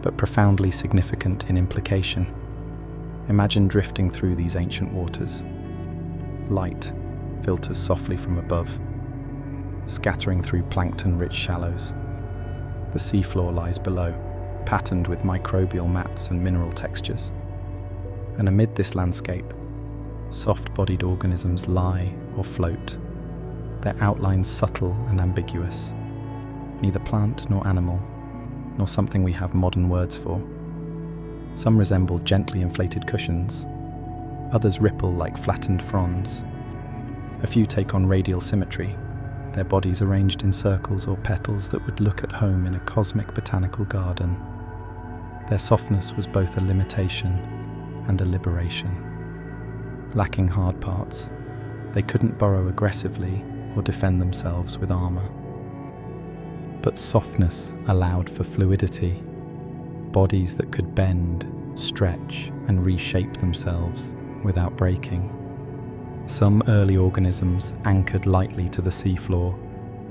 but profoundly significant in implication. Imagine drifting through these ancient waters. Light filters softly from above, scattering through plankton-rich shallows. The seafloor lies below, patterned with microbial mats and mineral textures. And amid this landscape, soft-bodied organisms lie or float, their outlines subtle and ambiguous, neither plant nor animal, nor something we have modern words for. Some resemble gently inflated cushions, others ripple like flattened fronds. A few take on radial symmetry, their bodies arranged in circles or petals that would look at home in a cosmic botanical garden. Their softness was both a limitation and a liberation. Lacking hard parts, they couldn't burrow aggressively or defend themselves with armor. But softness allowed for fluidity, bodies that could bend, stretch, and reshape themselves without breaking. Some early organisms anchored lightly to the seafloor,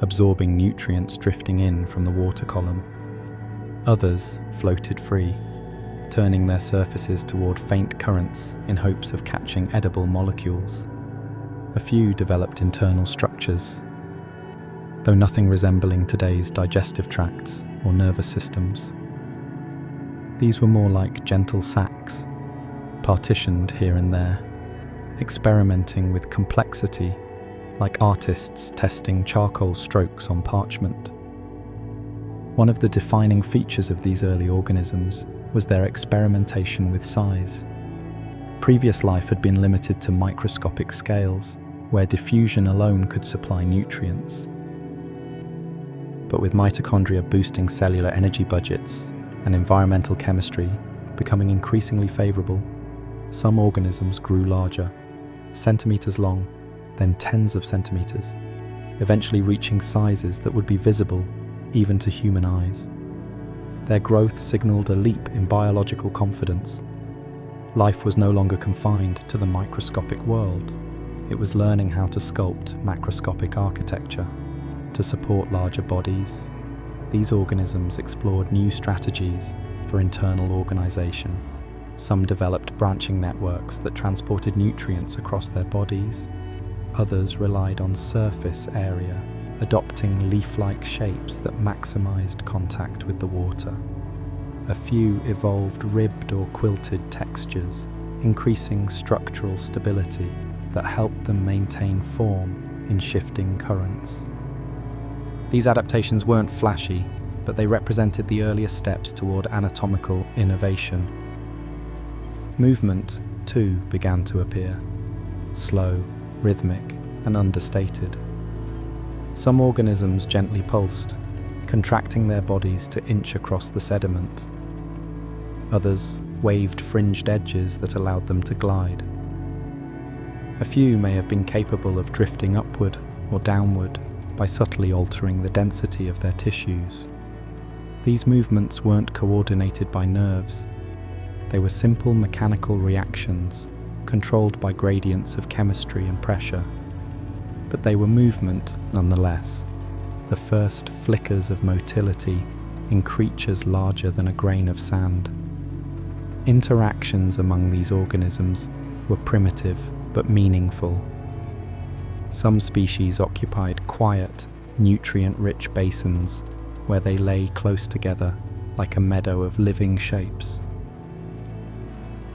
absorbing nutrients drifting in from the water column. Others floated free, turning their surfaces toward faint currents in hopes of catching edible molecules. A few developed internal structures, though nothing resembling today's digestive tracts or nervous systems. These were more like gentle sacs, partitioned here and there, experimenting with complexity like artists testing charcoal strokes on parchment. One of the defining features of these early organisms was their experimentation with size. Previous life had been limited to microscopic scales, where diffusion alone could supply nutrients. But with mitochondria boosting cellular energy budgets and environmental chemistry becoming increasingly favorable, some organisms grew larger, centimeters long, then tens of centimeters, eventually reaching sizes that would be visible even to human eyes. Their growth signaled a leap in biological confidence. Life was no longer confined to the microscopic world. It was learning how to sculpt macroscopic architecture to support larger bodies. These organisms explored new strategies for internal organization. Some developed branching networks that transported nutrients across their bodies. Others relied on surface area, adopting leaf-like shapes that maximized contact with the water. A few evolved ribbed or quilted textures, increasing structural stability that helped them maintain form in shifting currents. These adaptations weren't flashy, but they represented the earliest steps toward anatomical innovation. Movement, too, began to appear, slow, rhythmic, and understated. Some organisms gently pulsed, contracting their bodies to inch across the sediment. Others waved fringed edges that allowed them to glide. A few may have been capable of drifting upward or downward by subtly altering the density of their tissues. These movements weren't coordinated by nerves. They were simple mechanical reactions, controlled by gradients of chemistry and pressure. But they were movement nonetheless, the first flickers of motility in creatures larger than a grain of sand. Interactions among these organisms were primitive but meaningful. Some species occupied quiet, nutrient-rich basins where they lay close together like a meadow of living shapes.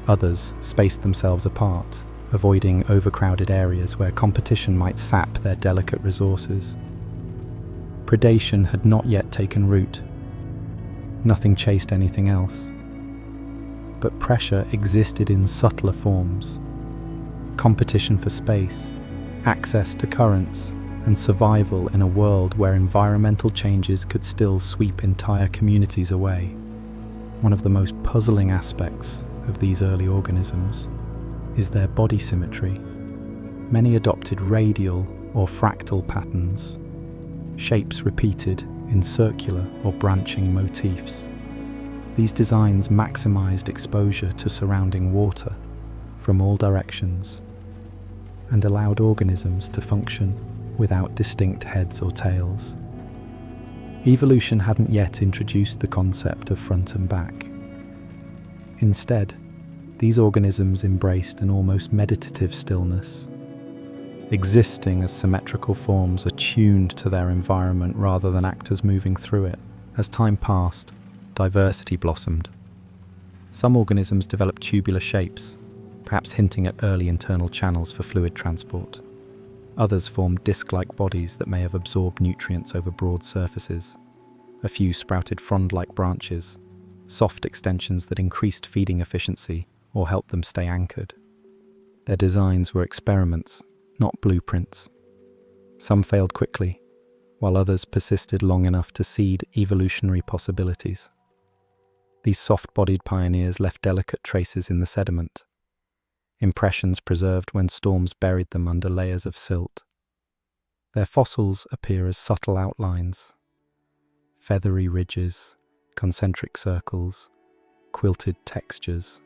Others spaced themselves apart, avoiding overcrowded areas where competition might sap their delicate resources. Predation had not yet taken root. Nothing chased anything else. But pressure existed in subtler forms. Competition for space, access to currents, and survival in a world where environmental changes could still sweep entire communities away. One of the most puzzling aspects of these early organisms is their body symmetry. Many adopted radial or fractal patterns, shapes repeated in circular or branching motifs. These designs maximized exposure to surrounding water from all directions and allowed organisms to function without distinct heads or tails. Evolution hadn't yet introduced the concept of front and back. Instead, these organisms embraced an almost meditative stillness, existing as symmetrical forms attuned to their environment rather than actors moving through it. As time passed, diversity blossomed. Some organisms developed tubular shapes, perhaps hinting at early internal channels for fluid transport. Others formed disc-like bodies that may have absorbed nutrients over broad surfaces. A few sprouted frond-like branches, soft extensions that increased feeding efficiency or helped them stay anchored. Their designs were experiments, not blueprints. Some failed quickly, while others persisted long enough to seed evolutionary possibilities. These soft-bodied pioneers left delicate traces in the sediment, impressions preserved when storms buried them under layers of silt. Their fossils appear as subtle outlines, feathery ridges, concentric circles, quilted textures.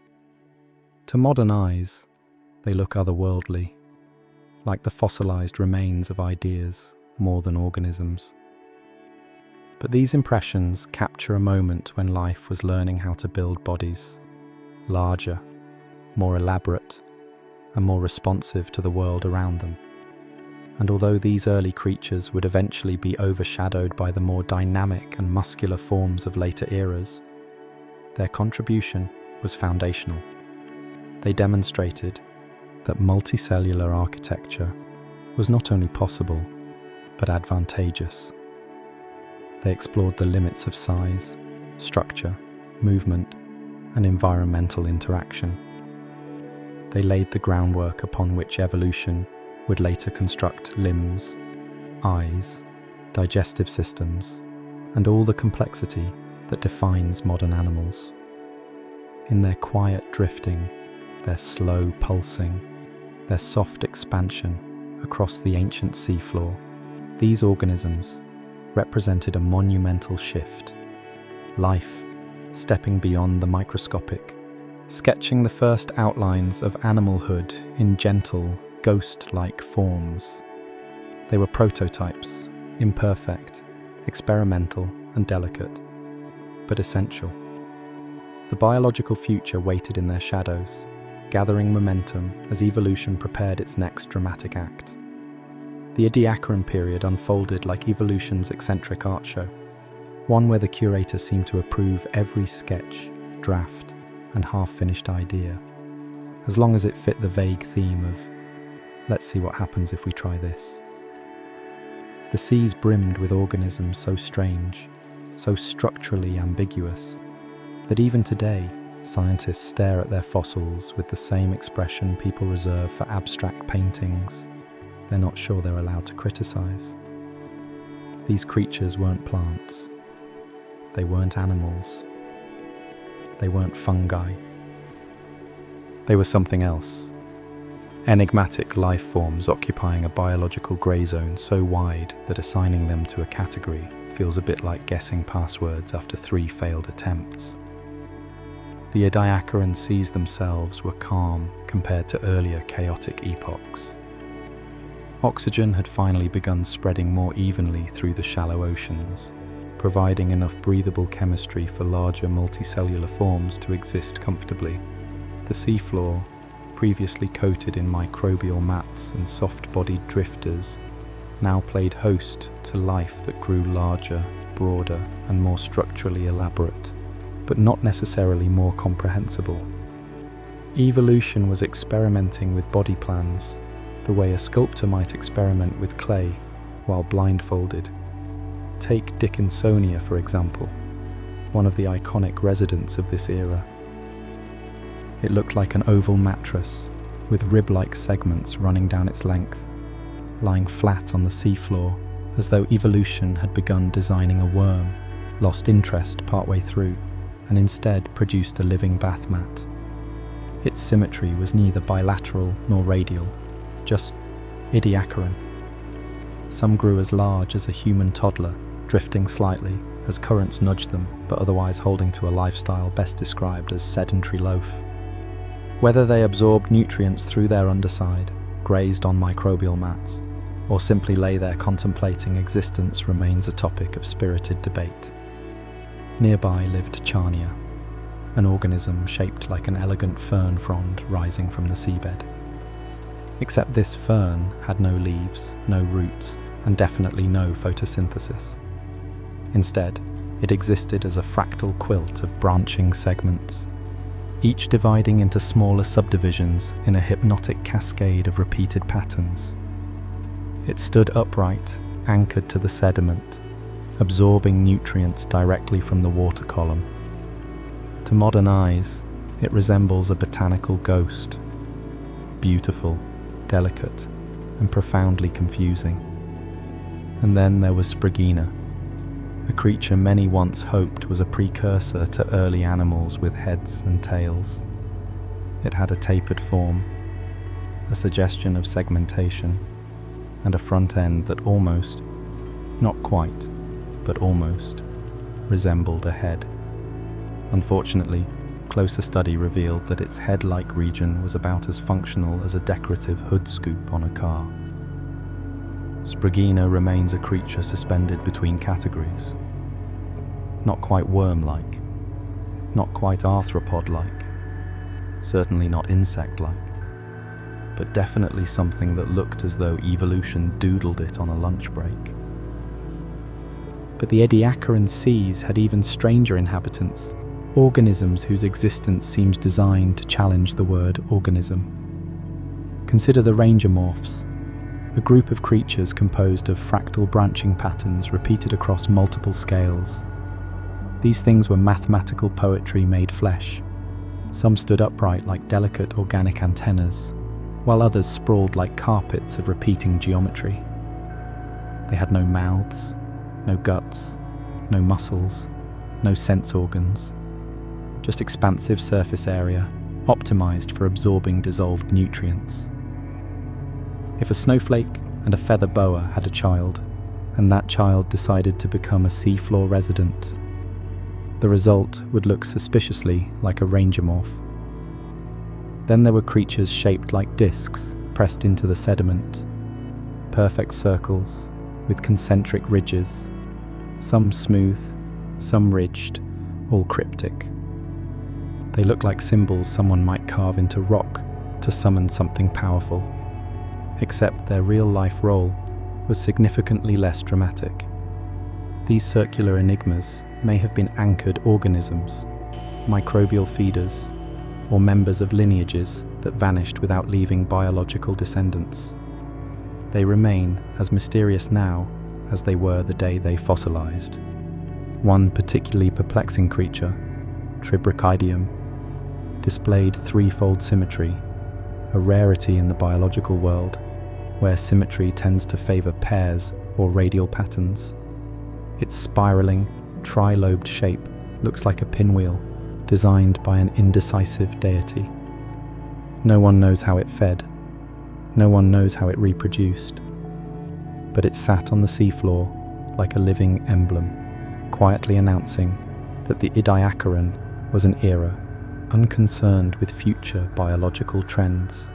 To modern eyes, they look otherworldly, like the fossilized remains of ideas more than organisms. But these impressions capture a moment when life was learning how to build bodies, larger, more elaborate, and more responsive to the world around them. And although these early creatures would eventually be overshadowed by the more dynamic and muscular forms of later eras, their contribution was foundational. They demonstrated that multicellular architecture was not only possible, but advantageous. They explored the limits of size, structure, movement, and environmental interaction. They laid the groundwork upon which evolution would later construct limbs, eyes, digestive systems, and all the complexity that defines modern animals. In their quiet drifting, their slow pulsing, their soft expansion across the ancient seafloor, these organisms represented a monumental shift. Life stepping beyond the microscopic, sketching the first outlines of animalhood in gentle, ghost-like forms. They were prototypes, imperfect, experimental, and delicate, but essential. The biological future waited in their shadows, gathering momentum as evolution prepared its next dramatic act. The Ediacaran period unfolded like evolution's eccentric art show, one where the curator seemed to approve every sketch, draft, and half-finished idea, as long as it fit the vague theme of, let's see what happens if we try this. The seas brimmed with organisms so strange, so structurally ambiguous, that even today, scientists stare at their fossils with the same expression people reserve for abstract paintings they're not sure they're allowed to criticize. These creatures weren't plants. They weren't animals. They weren't fungi. They were something else. Enigmatic life forms occupying a biological grey zone so wide that assigning them to a category feels a bit like guessing passwords after 3 failed attempts. The Ediacaran seas themselves were calm compared to earlier chaotic epochs. Oxygen had finally begun spreading more evenly through the shallow oceans, providing enough breathable chemistry for larger multicellular forms to exist comfortably. The seafloor, previously coated in microbial mats and soft-bodied drifters, now played host to life that grew larger, broader, and more structurally elaborate, but not necessarily more comprehensible. Evolution was experimenting with body plans, the way a sculptor might experiment with clay while blindfolded. Take Dickinsonia, for example, one of the iconic residents of this era. It looked like an oval mattress, with rib-like segments running down its length, lying flat on the seafloor, as though evolution had begun designing a worm, lost interest partway through, and instead produced a living bath mat. Its symmetry was neither bilateral nor radial, just Ediacaran. Some grew as large as a human toddler, drifting slightly as currents nudged them, but otherwise holding to a lifestyle best described as sedentary loaf. Whether they absorbed nutrients through their underside, grazed on microbial mats, or simply lay there contemplating existence remains a topic of spirited debate. Nearby lived Charnia, an organism shaped like an elegant fern frond rising from the seabed. Except this fern had no leaves, no roots, and definitely no photosynthesis. Instead, it existed as a fractal quilt of branching segments, each dividing into smaller subdivisions in a hypnotic cascade of repeated patterns. It stood upright, anchored to the sediment, absorbing nutrients directly from the water column. To modern eyes, it resembles a botanical ghost, beautiful, delicate, and profoundly confusing. And then there was Sprigina, a creature many once hoped was a precursor to early animals with heads and tails. It had a tapered form, a suggestion of segmentation, and a front end that almost, not quite, but almost, resembled a head. Unfortunately, closer study revealed that its head-like region was about as functional as a decorative hood scoop on a car. Sprigina remains a creature suspended between categories. Not quite worm-like, not quite arthropod-like, certainly not insect-like, but definitely something that looked as though evolution doodled it on a lunch break. But the Ediacaran seas had even stranger inhabitants, organisms whose existence seems designed to challenge the word organism. Consider the rangermorphs, a group of creatures composed of fractal branching patterns repeated across multiple scales. These things were mathematical poetry made flesh. Some stood upright like delicate organic antennas, while others sprawled like carpets of repeating geometry. They had no mouths, no guts, no muscles, no sense organs, just expansive surface area, optimized for absorbing dissolved nutrients. If a snowflake and a feather boa had a child, and that child decided to become a seafloor resident, the result would look suspiciously like a rangermorph. Then there were creatures shaped like discs pressed into the sediment, perfect circles with concentric ridges, some smooth, some ridged, all cryptic. They look like symbols someone might carve into rock to summon something powerful, except their real-life role was significantly less dramatic. These circular enigmas may have been anchored organisms, microbial feeders, or members of lineages that vanished without leaving biological descendants. They remain as mysterious now as they were the day they fossilized. One particularly perplexing creature, Tribrachidium, displayed threefold symmetry, a rarity in the biological world, where symmetry tends to favor pairs or radial patterns. Its spiraling, tri-lobed shape looks like a pinwheel, designed by an indecisive deity. No one knows how it fed, no one knows how it reproduced, but it sat on the seafloor like a living emblem, quietly announcing that the Ediacaran was an era unconcerned with future biological trends.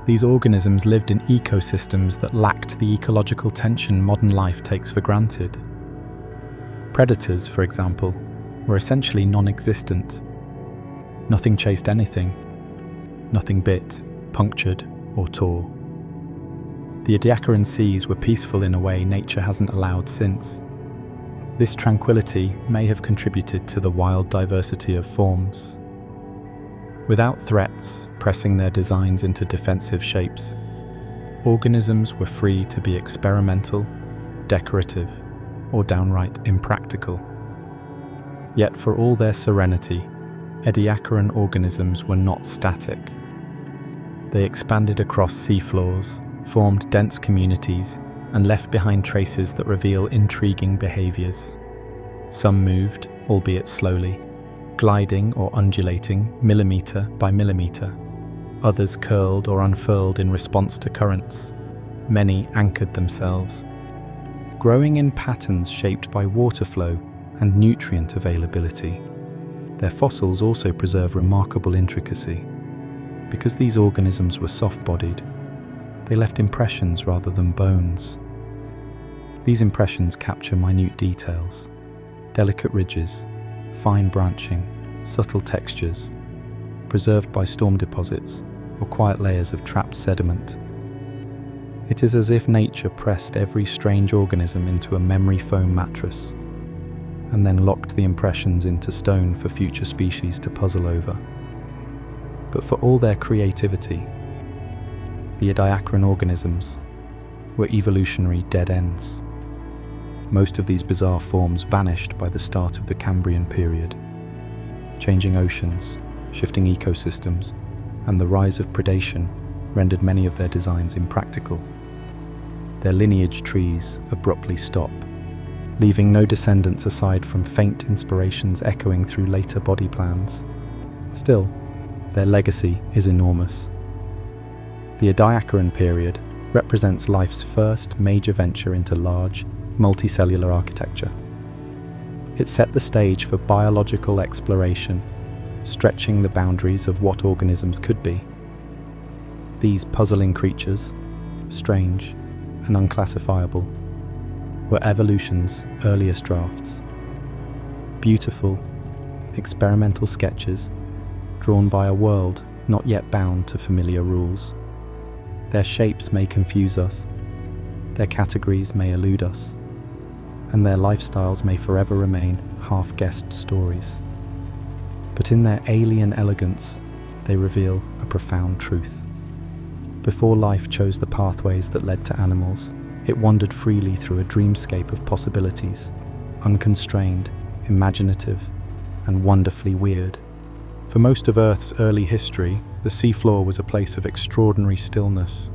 These organisms lived in ecosystems that lacked the ecological tension modern life takes for granted. Predators, for example, were essentially non-existent. Nothing chased anything. Nothing bit, punctured, or tore. The Ediacaran seas were peaceful in a way nature hasn't allowed since. This tranquility may have contributed to the wild diversity of forms. Without threats pressing their designs into defensive shapes, organisms were free to be experimental, decorative, or downright impractical. Yet for all their serenity, Ediacaran organisms were not static. They expanded across seafloors, formed dense communities, and left behind traces that reveal intriguing behaviors. Some moved, albeit slowly, gliding or undulating millimeter by millimeter. Others curled or unfurled in response to currents. Many anchored themselves, growing in patterns shaped by water flow and nutrient availability. Their fossils also preserve remarkable intricacy. Because these organisms were soft-bodied, They left impressions rather than bones. These impressions capture minute details, delicate ridges, fine branching, subtle textures, preserved by storm deposits or quiet layers of trapped sediment. It is as if nature pressed every strange organism into a memory foam mattress and then locked the impressions into stone for future species to puzzle over. But for all their creativity, the Ediacaran organisms were evolutionary dead ends. Most of these bizarre forms vanished by the start of the Cambrian period. Changing oceans, shifting ecosystems, and the rise of predation rendered many of their designs impractical. Their lineage trees abruptly stop, leaving no descendants aside from faint inspirations echoing through later body plans. Still, their legacy is enormous. The Ediacaran period represents life's first major venture into large, multicellular architecture. It set the stage for biological exploration, stretching the boundaries of what organisms could be. These puzzling creatures, strange and unclassifiable, were evolution's earliest drafts. Beautiful, experimental sketches drawn by a world not yet bound to familiar rules. Their shapes may confuse us, their categories may elude us, and their lifestyles may forever remain half-guessed stories. But in their alien elegance, they reveal a profound truth. Before life chose the pathways that led to animals, it wandered freely through a dreamscape of possibilities, unconstrained, imaginative, and wonderfully weird. For most of Earth's early history, the seafloor was a place of extraordinary stillness.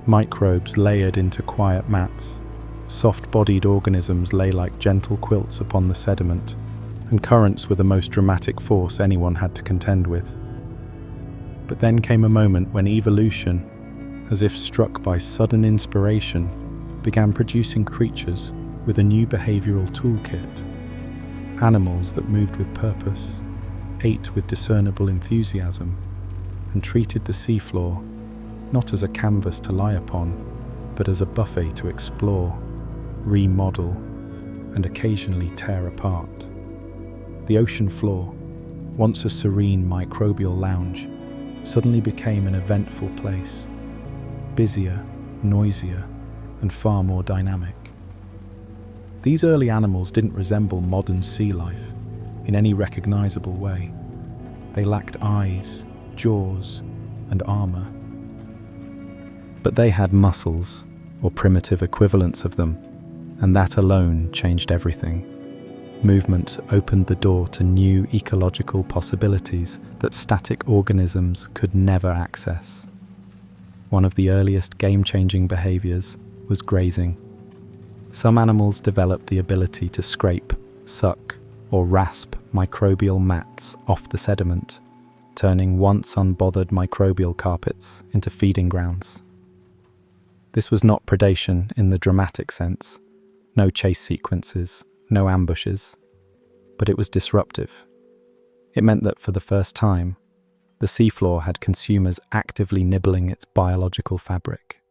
Microbes layered into quiet mats, soft-bodied organisms lay like gentle quilts upon the sediment, and currents were the most dramatic force anyone had to contend with. But then came a moment when evolution, as if struck by sudden inspiration, began producing creatures with a new behavioral toolkit. Animals that moved with purpose, ate with discernible enthusiasm, and treated the seafloor not as a canvas to lie upon, but as a buffet to explore, remodel, and occasionally tear apart. The ocean floor, once a serene microbial lounge, suddenly became an eventful place, busier, noisier, and far more dynamic. These early animals didn't resemble modern sea life in any recognizable way. They lacked eyes, jaws, and armor. But they had muscles, or primitive equivalents of them, and that alone changed everything. Movement opened the door to new ecological possibilities that static organisms could never access. One of the earliest game-changing behaviors was grazing. Some animals developed the ability to scrape, suck, or rasp microbial mats off the sediment, turning once unbothered microbial carpets into feeding grounds. This was not predation in the dramatic sense, no chase sequences, no ambushes, but it was disruptive. It meant that for the first time, the seafloor had consumers actively nibbling its biological fabric.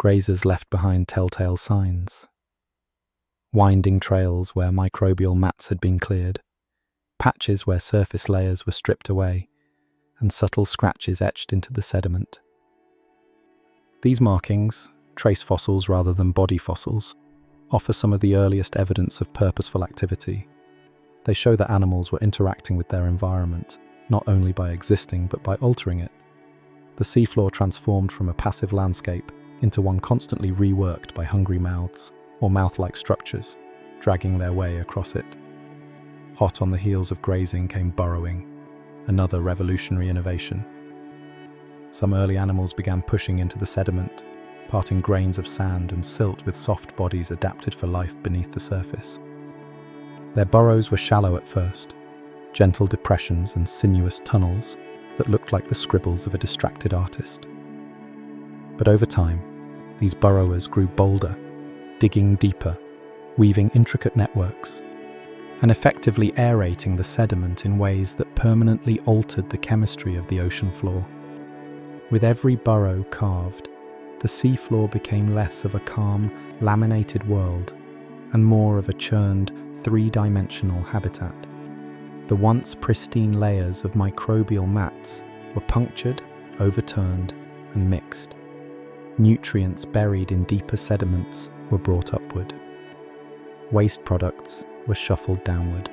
Grazers left behind telltale signs. Winding trails where microbial mats had been cleared, patches where surface layers were stripped away, and subtle scratches etched into the sediment. These markings, trace fossils rather than body fossils, offer some of the earliest evidence of purposeful activity. They show that animals were interacting with their environment, not only by existing but by altering it. The seafloor transformed from a passive landscape into one constantly reworked by hungry mouths or mouth-like structures, dragging their way across it. Hot on the heels of grazing came burrowing, another revolutionary innovation. Some early animals began pushing into the sediment, parting grains of sand and silt with soft bodies adapted for life beneath the surface. Their burrows were shallow at first, gentle depressions and sinuous tunnels that looked like the scribbles of a distracted artist. But over time, these burrowers grew bolder, digging deeper, weaving intricate networks, and effectively aerating the sediment in ways that permanently altered the chemistry of the ocean floor. With every burrow carved, the seafloor became less of a calm, laminated world and more of a churned, three-dimensional habitat. The once pristine layers of microbial mats were punctured, overturned, and mixed. Nutrients buried in deeper sediments were brought upward. Waste products were shuffled downward.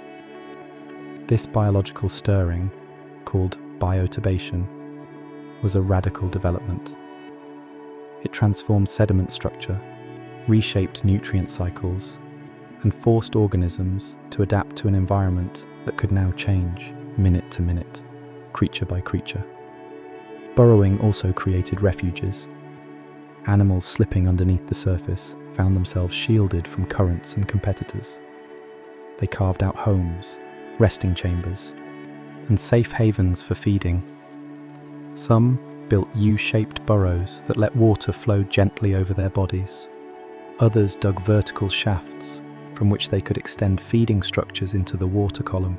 This biological stirring, called biotubation, was a radical development. It transformed sediment structure, reshaped nutrient cycles, and forced organisms to adapt to an environment that could now change minute to minute, creature by creature. Burrowing also created refuges. Animals slipping underneath the surface found themselves shielded from currents and competitors. They carved out homes, resting chambers, and safe havens for feeding. Some built U-shaped burrows that let water flow gently over their bodies. Others dug vertical shafts from which they could extend feeding structures into the water column.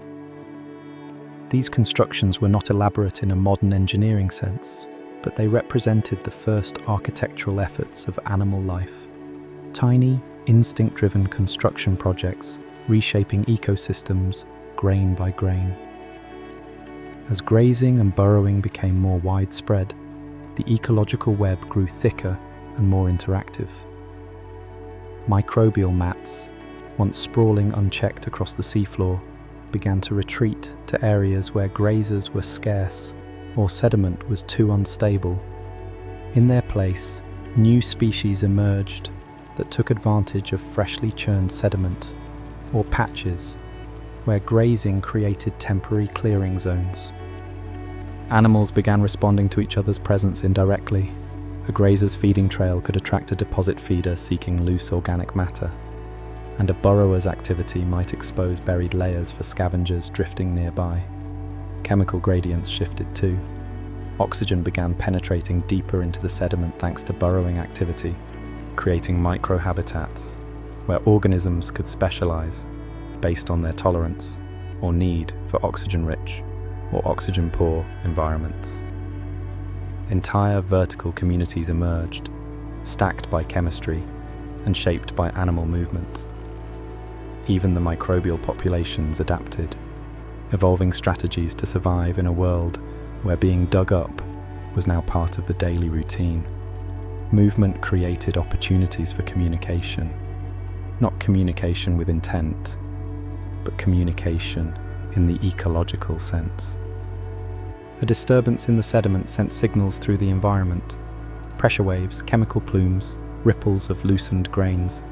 These constructions were not elaborate in a modern engineering sense, but they represented the first architectural efforts of animal life. Tiny, instinct-driven construction projects reshaping ecosystems grain by grain. As grazing and burrowing became more widespread, the ecological web grew thicker and more interactive. Microbial mats, once sprawling unchecked across the seafloor, began to retreat to areas where grazers were scarce or sediment was too unstable. In their place, new species emerged that took advantage of freshly churned sediment, or patches, where grazing created temporary clearing zones. Animals began responding to each other's presence indirectly. A grazer's feeding trail could attract a deposit feeder seeking loose organic matter, and a burrower's activity might expose buried layers for scavengers drifting nearby. Chemical gradients shifted too. Oxygen began penetrating deeper into the sediment thanks to burrowing activity, creating microhabitats where organisms could specialize based on their tolerance or need for oxygen-rich or oxygen-poor environments. Entire vertical communities emerged, stacked by chemistry and shaped by animal movement. Even the microbial populations adapted, evolving strategies to survive in a world where being dug up was now part of the daily routine. Movement created opportunities for communication, not communication with intent, but communication in the ecological sense. A disturbance in the sediment sent signals through the environment: pressure waves, chemical plumes, ripples of loosened grains.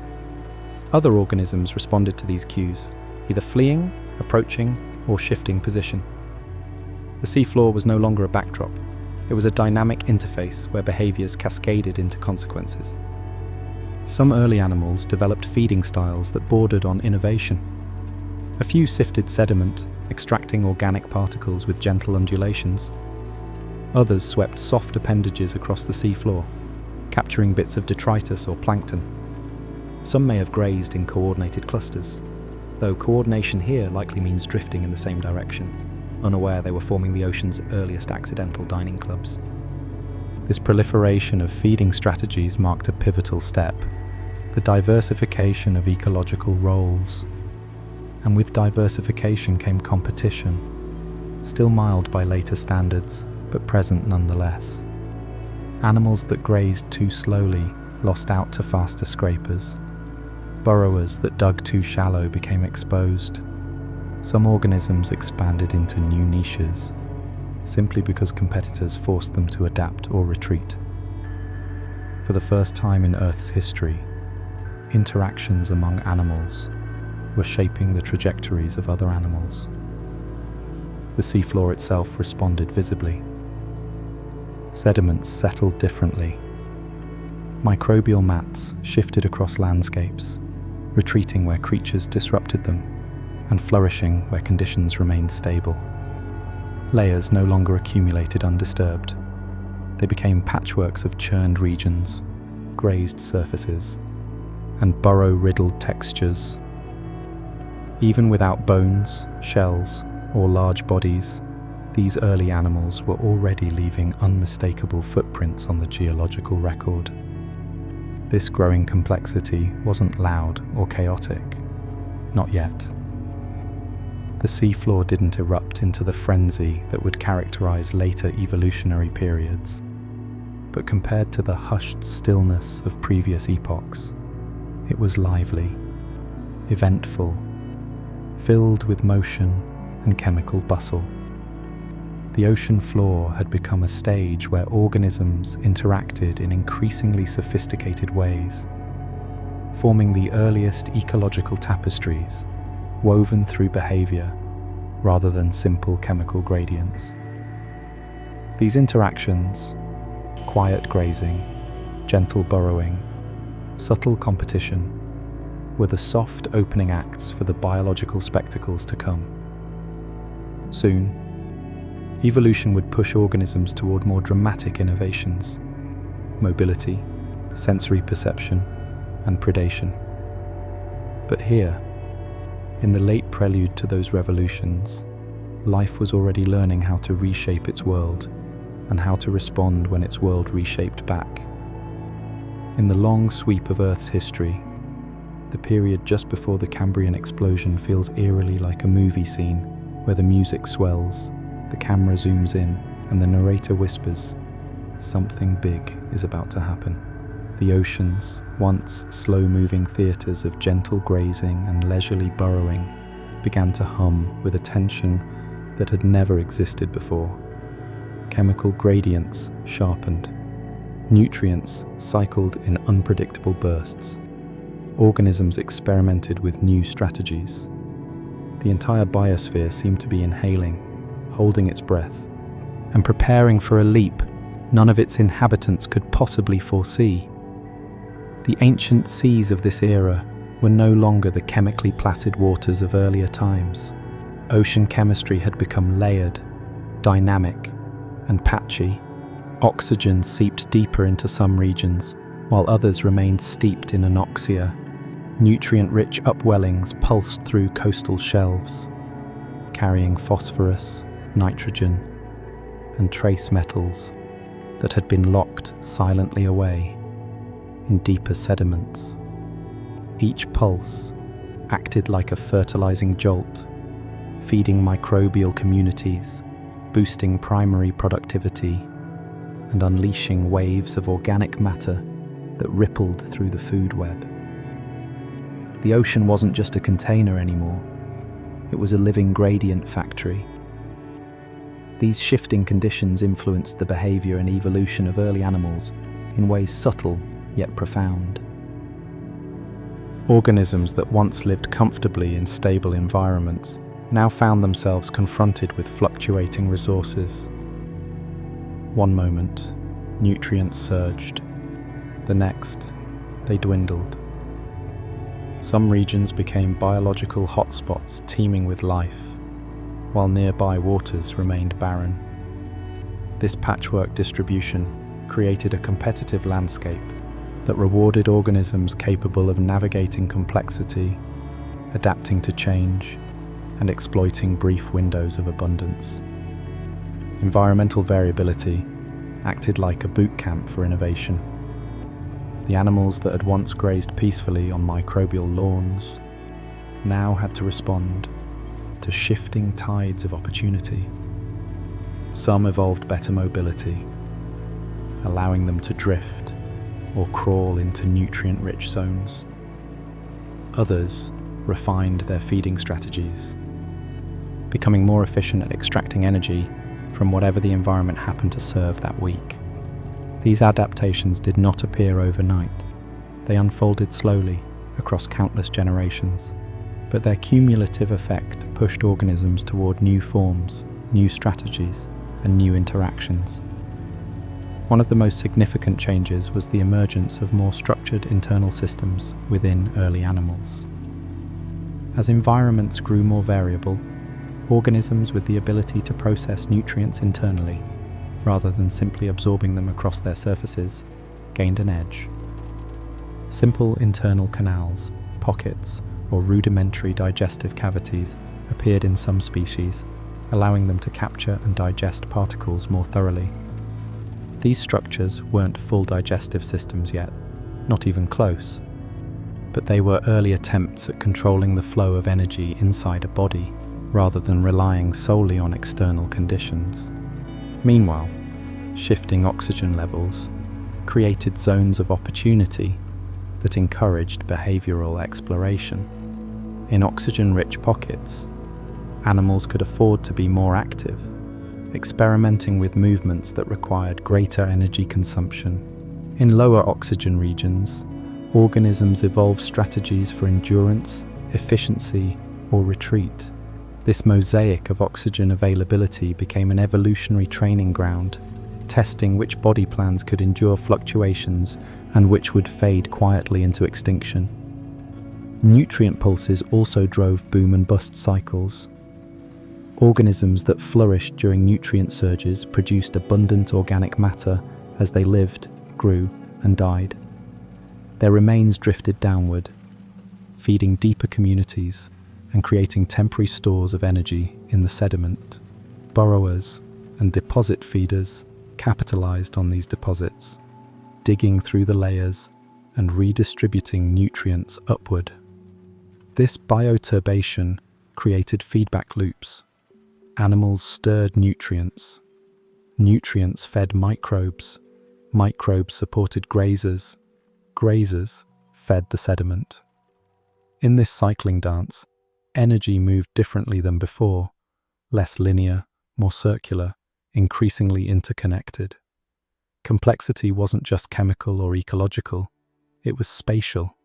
Other organisms responded to these cues, either fleeing, approaching, or shifting position. The seafloor was no longer a backdrop. It was a dynamic interface where behaviors cascaded into consequences. Some early animals developed feeding styles that bordered on innovation. A few sifted sediment, extracting organic particles with gentle undulations. Others swept soft appendages across the seafloor, capturing bits of detritus or plankton. Some may have grazed in coordinated clusters, though coordination here likely means drifting in the same direction, unaware they were forming the ocean's earliest accidental dining clubs. This proliferation of feeding strategies marked a pivotal step, the diversification of ecological roles. And with diversification came competition, still mild by later standards, but present nonetheless. Animals that grazed too slowly lost out to faster scrapers. Burrowers that dug too shallow became exposed. Some organisms expanded into new niches, simply because competitors forced them to adapt or retreat. For the first time in Earth's history, interactions among animals were shaping the trajectories of other animals. The seafloor itself responded visibly. Sediments settled differently. Microbial mats shifted across landscapes, retreating where creatures disrupted them, and flourishing where conditions remained stable. Layers no longer accumulated undisturbed. They became patchworks of churned regions, grazed surfaces, and burrow-riddled textures. Even without bones, shells, or large bodies, these early animals were already leaving unmistakable footprints on the geological record. This growing complexity wasn't loud or chaotic. Not yet. The seafloor didn't erupt into the frenzy that would characterize later evolutionary periods, but compared to the hushed stillness of previous epochs, it was lively, eventful, filled with motion and chemical bustle. The ocean floor had become a stage where organisms interacted in increasingly sophisticated ways, forming the earliest ecological tapestries, woven through behavior rather than simple chemical gradients. These interactions, quiet grazing, gentle burrowing, subtle competition, were the soft opening acts for the biological spectacles to come. Soon, evolution would push organisms toward more dramatic innovations: mobility, sensory perception, and predation. But here, in the late prelude to those revolutions, life was already learning how to reshape its world and how to respond when its world reshaped back. In the long sweep of Earth's history, the period just before the Cambrian explosion feels eerily like a movie scene where the music swells, the camera zooms in, and the narrator whispers, "Something big is about to happen." The oceans, once slow-moving theatres of gentle grazing and leisurely burrowing, began to hum with a tension that had never existed before. Chemical gradients sharpened. Nutrients cycled in unpredictable bursts. Organisms experimented with new strategies. The entire biosphere seemed to be inhaling, holding its breath, and preparing for a leap none of its inhabitants could possibly foresee. The ancient seas of this era were no longer the chemically placid waters of earlier times. Ocean chemistry had become layered, dynamic, and patchy. Oxygen seeped deeper into some regions, while others remained steeped in anoxia. Nutrient-rich upwellings pulsed through coastal shelves, carrying phosphorus, nitrogen, and trace metals that had been locked silently away in deeper sediments. Each pulse acted like a fertilizing jolt, feeding microbial communities, boosting primary productivity, and unleashing waves of organic matter that rippled through the food web. The ocean wasn't just a container anymore, it was a living gradient factory. These shifting conditions influenced the behavior and evolution of early animals in ways subtle yet profound. Organisms that once lived comfortably in stable environments now found themselves confronted with fluctuating resources. One moment, nutrients surged. The next, they dwindled. Some regions became biological hotspots teeming with life, while nearby waters remained barren. This patchwork distribution created a competitive landscape that rewarded organisms capable of navigating complexity, adapting to change, and exploiting brief windows of abundance. Environmental variability acted like a boot camp for innovation. The animals that had once grazed peacefully on microbial lawns now had to respond to shifting tides of opportunity. Some evolved better mobility, allowing them to drift or crawl into nutrient-rich zones. Others refined their feeding strategies, becoming more efficient at extracting energy from whatever the environment happened to serve that week. These adaptations did not appear overnight. They unfolded slowly across countless generations, but their cumulative effect pushed organisms toward new forms, new strategies, and new interactions. One of the most significant changes was the emergence of more structured internal systems within early animals. As environments grew more variable, organisms with the ability to process nutrients internally, rather than simply absorbing them across their surfaces, gained an edge. Simple internal canals, pockets, or rudimentary digestive cavities appeared in some species, allowing them to capture and digest particles more thoroughly. These structures weren't full digestive systems yet, not even close. But they were early attempts at controlling the flow of energy inside a body, rather than relying solely on external conditions. Meanwhile, shifting oxygen levels created zones of opportunity that encouraged behavioral exploration. In oxygen-rich pockets, animals could afford to be more active, experimenting with movements that required greater energy consumption. In lower oxygen regions, organisms evolved strategies for endurance, efficiency, or retreat. This mosaic of oxygen availability became an evolutionary training ground, testing which body plans could endure fluctuations and which would fade quietly into extinction. Nutrient pulses also drove boom and bust cycles. Organisms that flourished during nutrient surges produced abundant organic matter as they lived, grew, and died. Their remains drifted downward, feeding deeper communities and creating temporary stores of energy in the sediment. Burrowers and deposit feeders capitalized on these deposits, digging through the layers and redistributing nutrients upward. This bioturbation created feedback loops. Animals stirred nutrients. Nutrients fed microbes. Microbes supported grazers. Grazers fed the sediment. In this cycling dance, energy moved differently than before, less linear, more circular, increasingly interconnected. Complexity wasn't just chemical or ecological, it was spatial.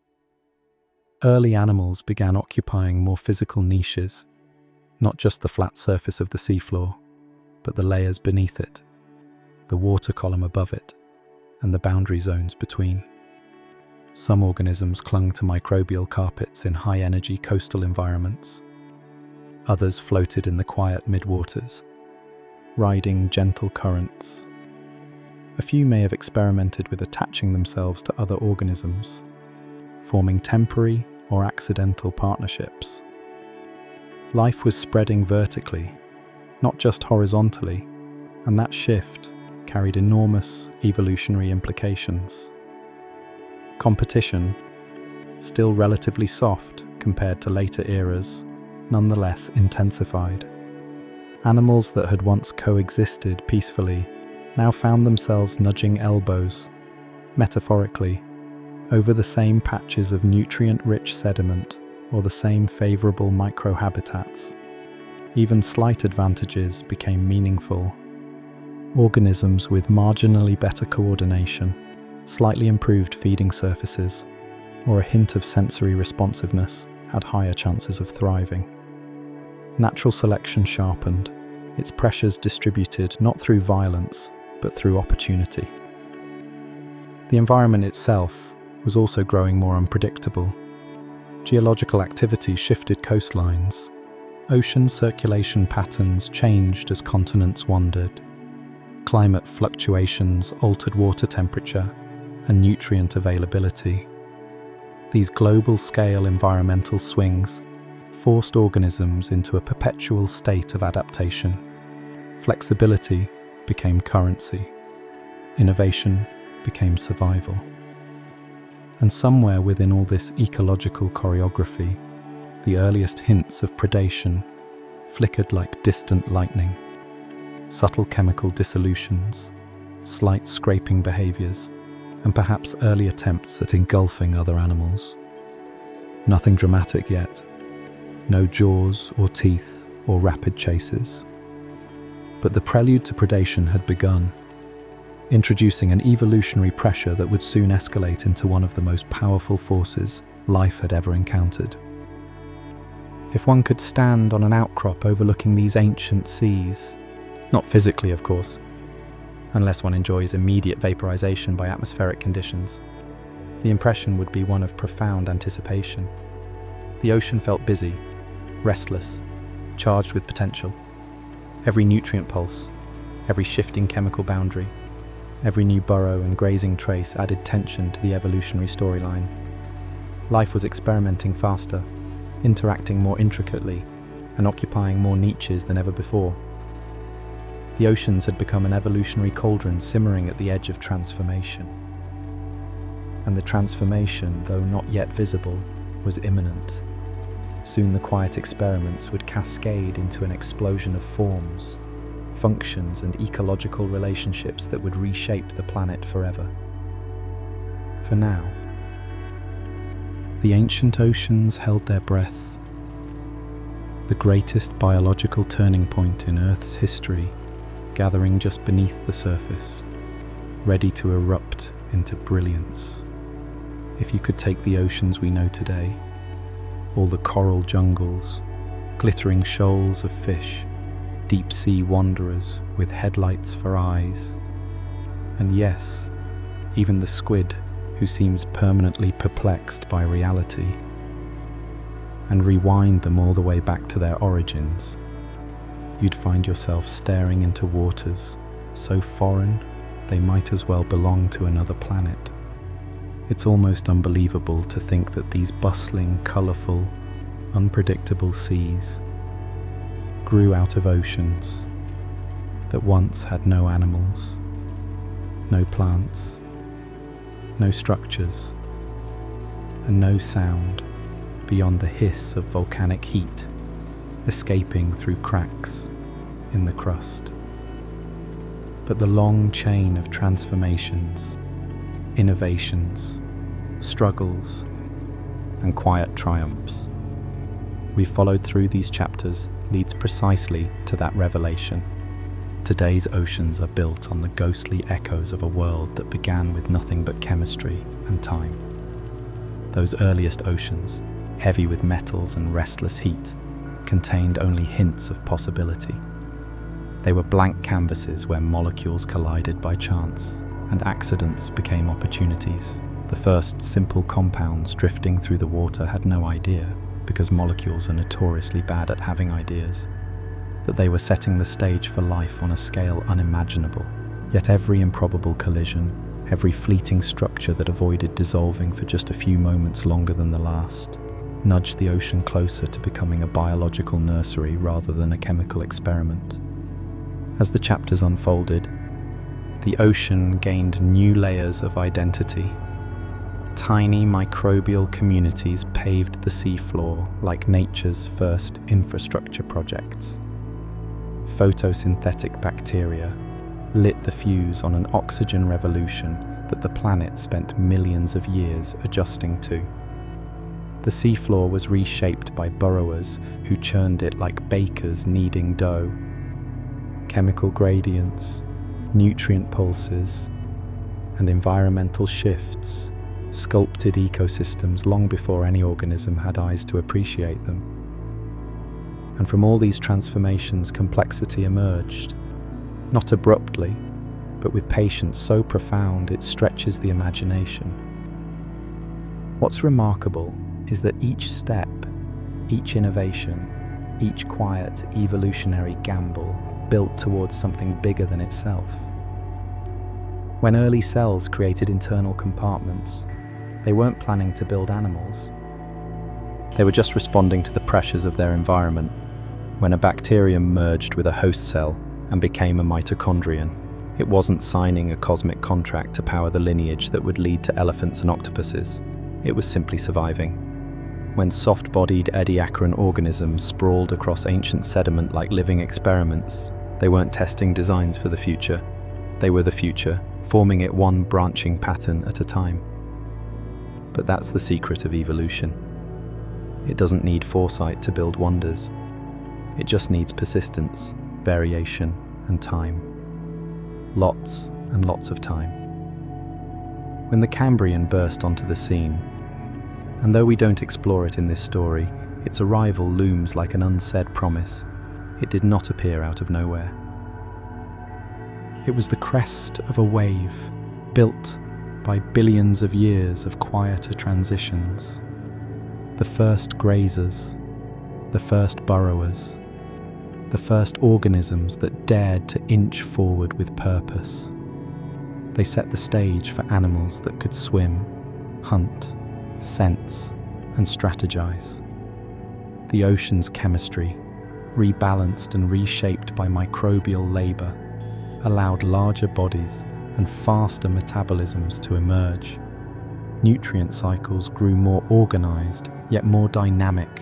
Early animals began occupying more physical niches, not just the flat surface of the seafloor, but the layers beneath it, the water column above it, and the boundary zones between. Some organisms clung to microbial carpets in high-energy coastal environments. Others floated in the quiet midwaters, riding gentle currents. A few may have experimented with attaching themselves to other organisms, forming temporary or accidental partnerships. Life was spreading vertically, not just horizontally, and that shift carried enormous evolutionary implications. Competition, still relatively soft compared to later eras, nonetheless intensified. Animals that had once coexisted peacefully now found themselves nudging elbows, metaphorically, over the same patches of nutrient-rich sediment or the same favorable microhabitats. Even slight advantages became meaningful. Organisms with marginally better coordination, slightly improved feeding surfaces, or a hint of sensory responsiveness had higher chances of thriving. Natural selection sharpened, its pressures distributed not through violence, but through opportunity. The environment itself was also growing more unpredictable. Geological activity shifted coastlines. Ocean circulation patterns changed as continents wandered. Climate fluctuations altered water temperature and nutrient availability. These global-scale environmental swings forced organisms into a perpetual state of adaptation. Flexibility became currency. Innovation became survival. And somewhere within all this ecological choreography, the earliest hints of predation flickered like distant lightning. Subtle chemical dissolutions, slight scraping behaviors, and perhaps early attempts at engulfing other animals. Nothing dramatic yet. No jaws or teeth or rapid chases. But the prelude to predation had begun, introducing an evolutionary pressure that would soon escalate into one of the most powerful forces life had ever encountered. If one could stand on an outcrop overlooking these ancient seas, not physically of course, unless one enjoys immediate vaporization by atmospheric conditions, the impression would be one of profound anticipation. The ocean felt busy, restless, charged with potential. Every nutrient pulse, every shifting chemical boundary, every new burrow and grazing trace added tension to the evolutionary storyline. Life was experimenting faster, interacting more intricately, and occupying more niches than ever before. The oceans had become an evolutionary cauldron simmering at the edge of transformation. and the transformation, though not yet visible, was imminent. Soon the quiet experiments would cascade into an explosion of forms, functions, and ecological relationships that would reshape the planet forever. For now, the ancient oceans held their breath, the greatest biological turning point in Earth's history, gathering just beneath the surface, ready to erupt into brilliance. If you could take the oceans we know today, all the coral jungles, glittering shoals of fish, deep-sea wanderers with headlights for eyes, and yes, even the squid who seems permanently perplexed by reality, and rewind them all the way back to their origins, you'd find yourself staring into waters so foreign they might as well belong to another planet. It's almost unbelievable to think that these bustling, colourful, unpredictable seas grew out of oceans that once had no animals, no plants, no structures, and no sound beyond the hiss of volcanic heat escaping through cracks in the crust. But the long chain of transformations, innovations, struggles, and quiet triumphs we followed through these chapters leads precisely to that revelation. Today's oceans are built on the ghostly echoes of a world that began with nothing but chemistry and time. Those earliest oceans, heavy with metals and restless heat, contained only hints of possibility. They were blank canvases where molecules collided by chance, and accidents became opportunities. The first simple compounds drifting through the water had no idea, because molecules are notoriously bad at having ideas, that they were setting the stage for life on a scale unimaginable. Yet every improbable collision, every fleeting structure that avoided dissolving for just a few moments longer than the last, nudged the ocean closer to becoming a biological nursery rather than a chemical experiment. As the chapters unfolded, the ocean gained new layers of identity. Tiny microbial communities paved the seafloor like nature's first infrastructure projects. Photosynthetic bacteria lit the fuse on an oxygen revolution that the planet spent millions of years adjusting to. The seafloor was reshaped by burrowers who churned it like bakers kneading dough. Chemical gradients, nutrient pulses, and environmental shifts sculpted ecosystems long before any organism had eyes to appreciate them. And from all these transformations, complexity emerged, not abruptly, but with patience so profound it stretches the imagination. What's remarkable is that each step, each innovation, each quiet evolutionary gamble built towards something bigger than itself. When early cells created internal compartments, they weren't planning to build animals. They were just responding to the pressures of their environment. When a bacterium merged with a host cell and became a mitochondrion, it wasn't signing a cosmic contract to power the lineage that would lead to elephants and octopuses. It was simply surviving. When soft-bodied Ediacaran organisms sprawled across ancient sediment like living experiments, they weren't testing designs for the future. They were the future, forming it one branching pattern at a time. But that's the secret of evolution. It doesn't need foresight to build wonders. It just needs persistence, variation, and time. Lots and lots of time. When the Cambrian burst onto the scene, and though we don't explore it in this story, its arrival looms like an unsaid promise. It did not appear out of nowhere. It was the crest of a wave, built by billions of years of quieter transitions. The first grazers, the first burrowers, the first organisms that dared to inch forward with purpose. They set the stage for animals that could swim, hunt, sense, and strategize. The ocean's chemistry, rebalanced and reshaped by microbial labor, allowed larger bodies and faster metabolisms to emerge. nutrient cycles grew more organized, yet more dynamic,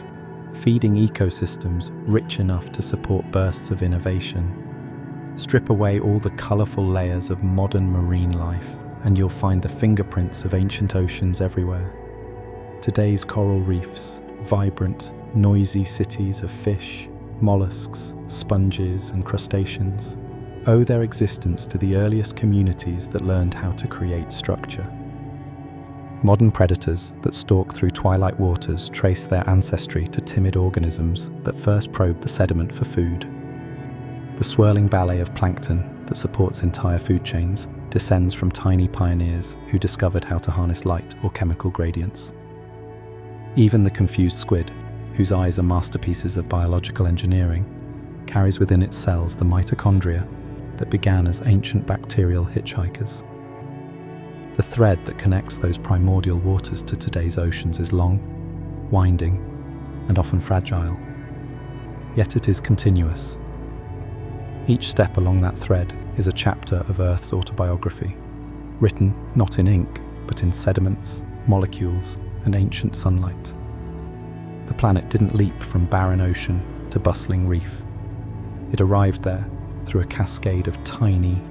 feeding ecosystems rich enough to support bursts of innovation. Strip away all the colorful layers of modern marine life, and you'll find the fingerprints of ancient oceans everywhere. Today's coral reefs, vibrant, noisy cities of fish, mollusks, sponges, and crustaceans, owe their existence to the earliest communities that learned how to create structure. Modern predators that stalk through twilight waters trace their ancestry to timid organisms that first probed the sediment for food. The swirling ballet of plankton that supports entire food chains descends from tiny pioneers who discovered how to harness light or chemical gradients. Even the confused squid, whose eyes are masterpieces of biological engineering, carries within its cells the mitochondria that began as ancient bacterial hitchhikers. The thread that connects those primordial waters to today's oceans is long, winding, and often fragile. Yet it is continuous. Each step along that thread is a chapter of Earth's autobiography, written not in ink, but in sediments, molecules, and ancient sunlight. The planet didn't leap from barren ocean to bustling reef. It arrived there through a cascade of tiny,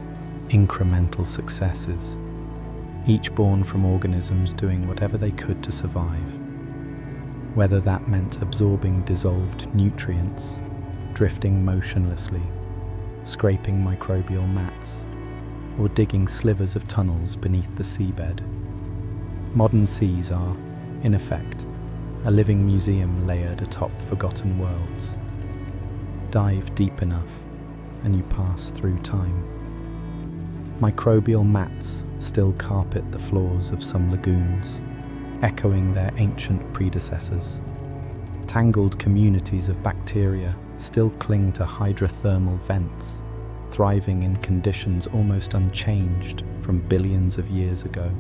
incremental successes, each born from organisms doing whatever they could to survive. Whether that meant absorbing dissolved nutrients, drifting motionlessly, scraping microbial mats, or digging slivers of tunnels beneath the seabed. Modern seas are, in effect, a living museum layered atop forgotten worlds. Dive deep enough, and you pass through time. Microbial mats still carpet the floors of some lagoons, echoing their ancient predecessors. Tangled communities of bacteria still cling to hydrothermal vents, thriving in conditions almost unchanged from billions of years ago.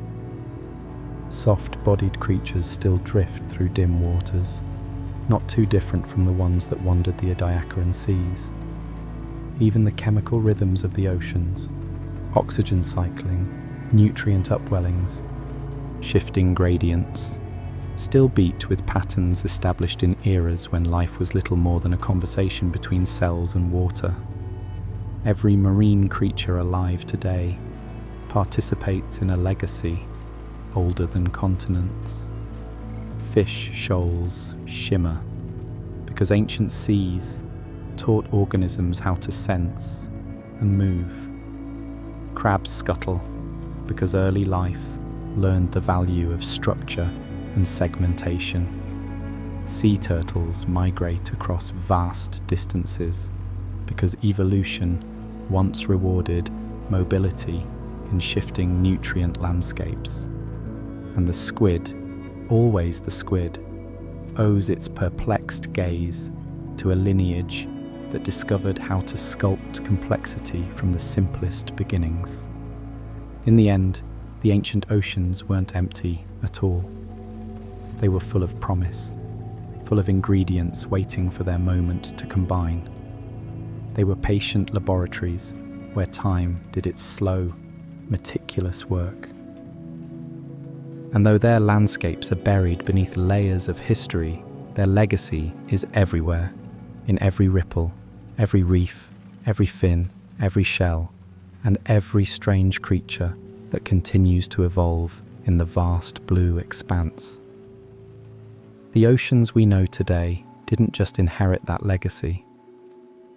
Soft-bodied creatures still drift through dim waters, not too different from the ones that wandered the Ediacaran seas. Even the chemical rhythms of the oceans, oxygen cycling, nutrient upwellings, shifting gradients, still beat with patterns established in eras when life was little more than a conversation between cells and water. Every marine creature alive today participates in a legacy older than continents. Fish shoals shimmer because ancient seas taught organisms how to sense and move. Crabs scuttle because early life learned the value of structure and segmentation. Sea turtles migrate across vast distances because evolution once rewarded mobility in shifting nutrient landscapes. And the squid, always the squid, owes its perplexed gaze to a lineage that discovered how to sculpt complexity from the simplest beginnings. In the end, the ancient oceans weren't empty at all. They were full of promise, full of ingredients waiting for their moment to combine. They were patient laboratories where time did its slow, meticulous work. And though their landscapes are buried beneath layers of history, their legacy is everywhere, in every ripple, every reef, every fin, every shell, and every strange creature that continues to evolve in the vast blue expanse. The oceans we know today didn't just inherit that legacy.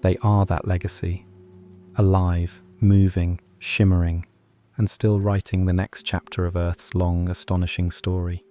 They are that legacy, alive, moving, shimmering, and still writing the next chapter of Earth's long, astonishing story.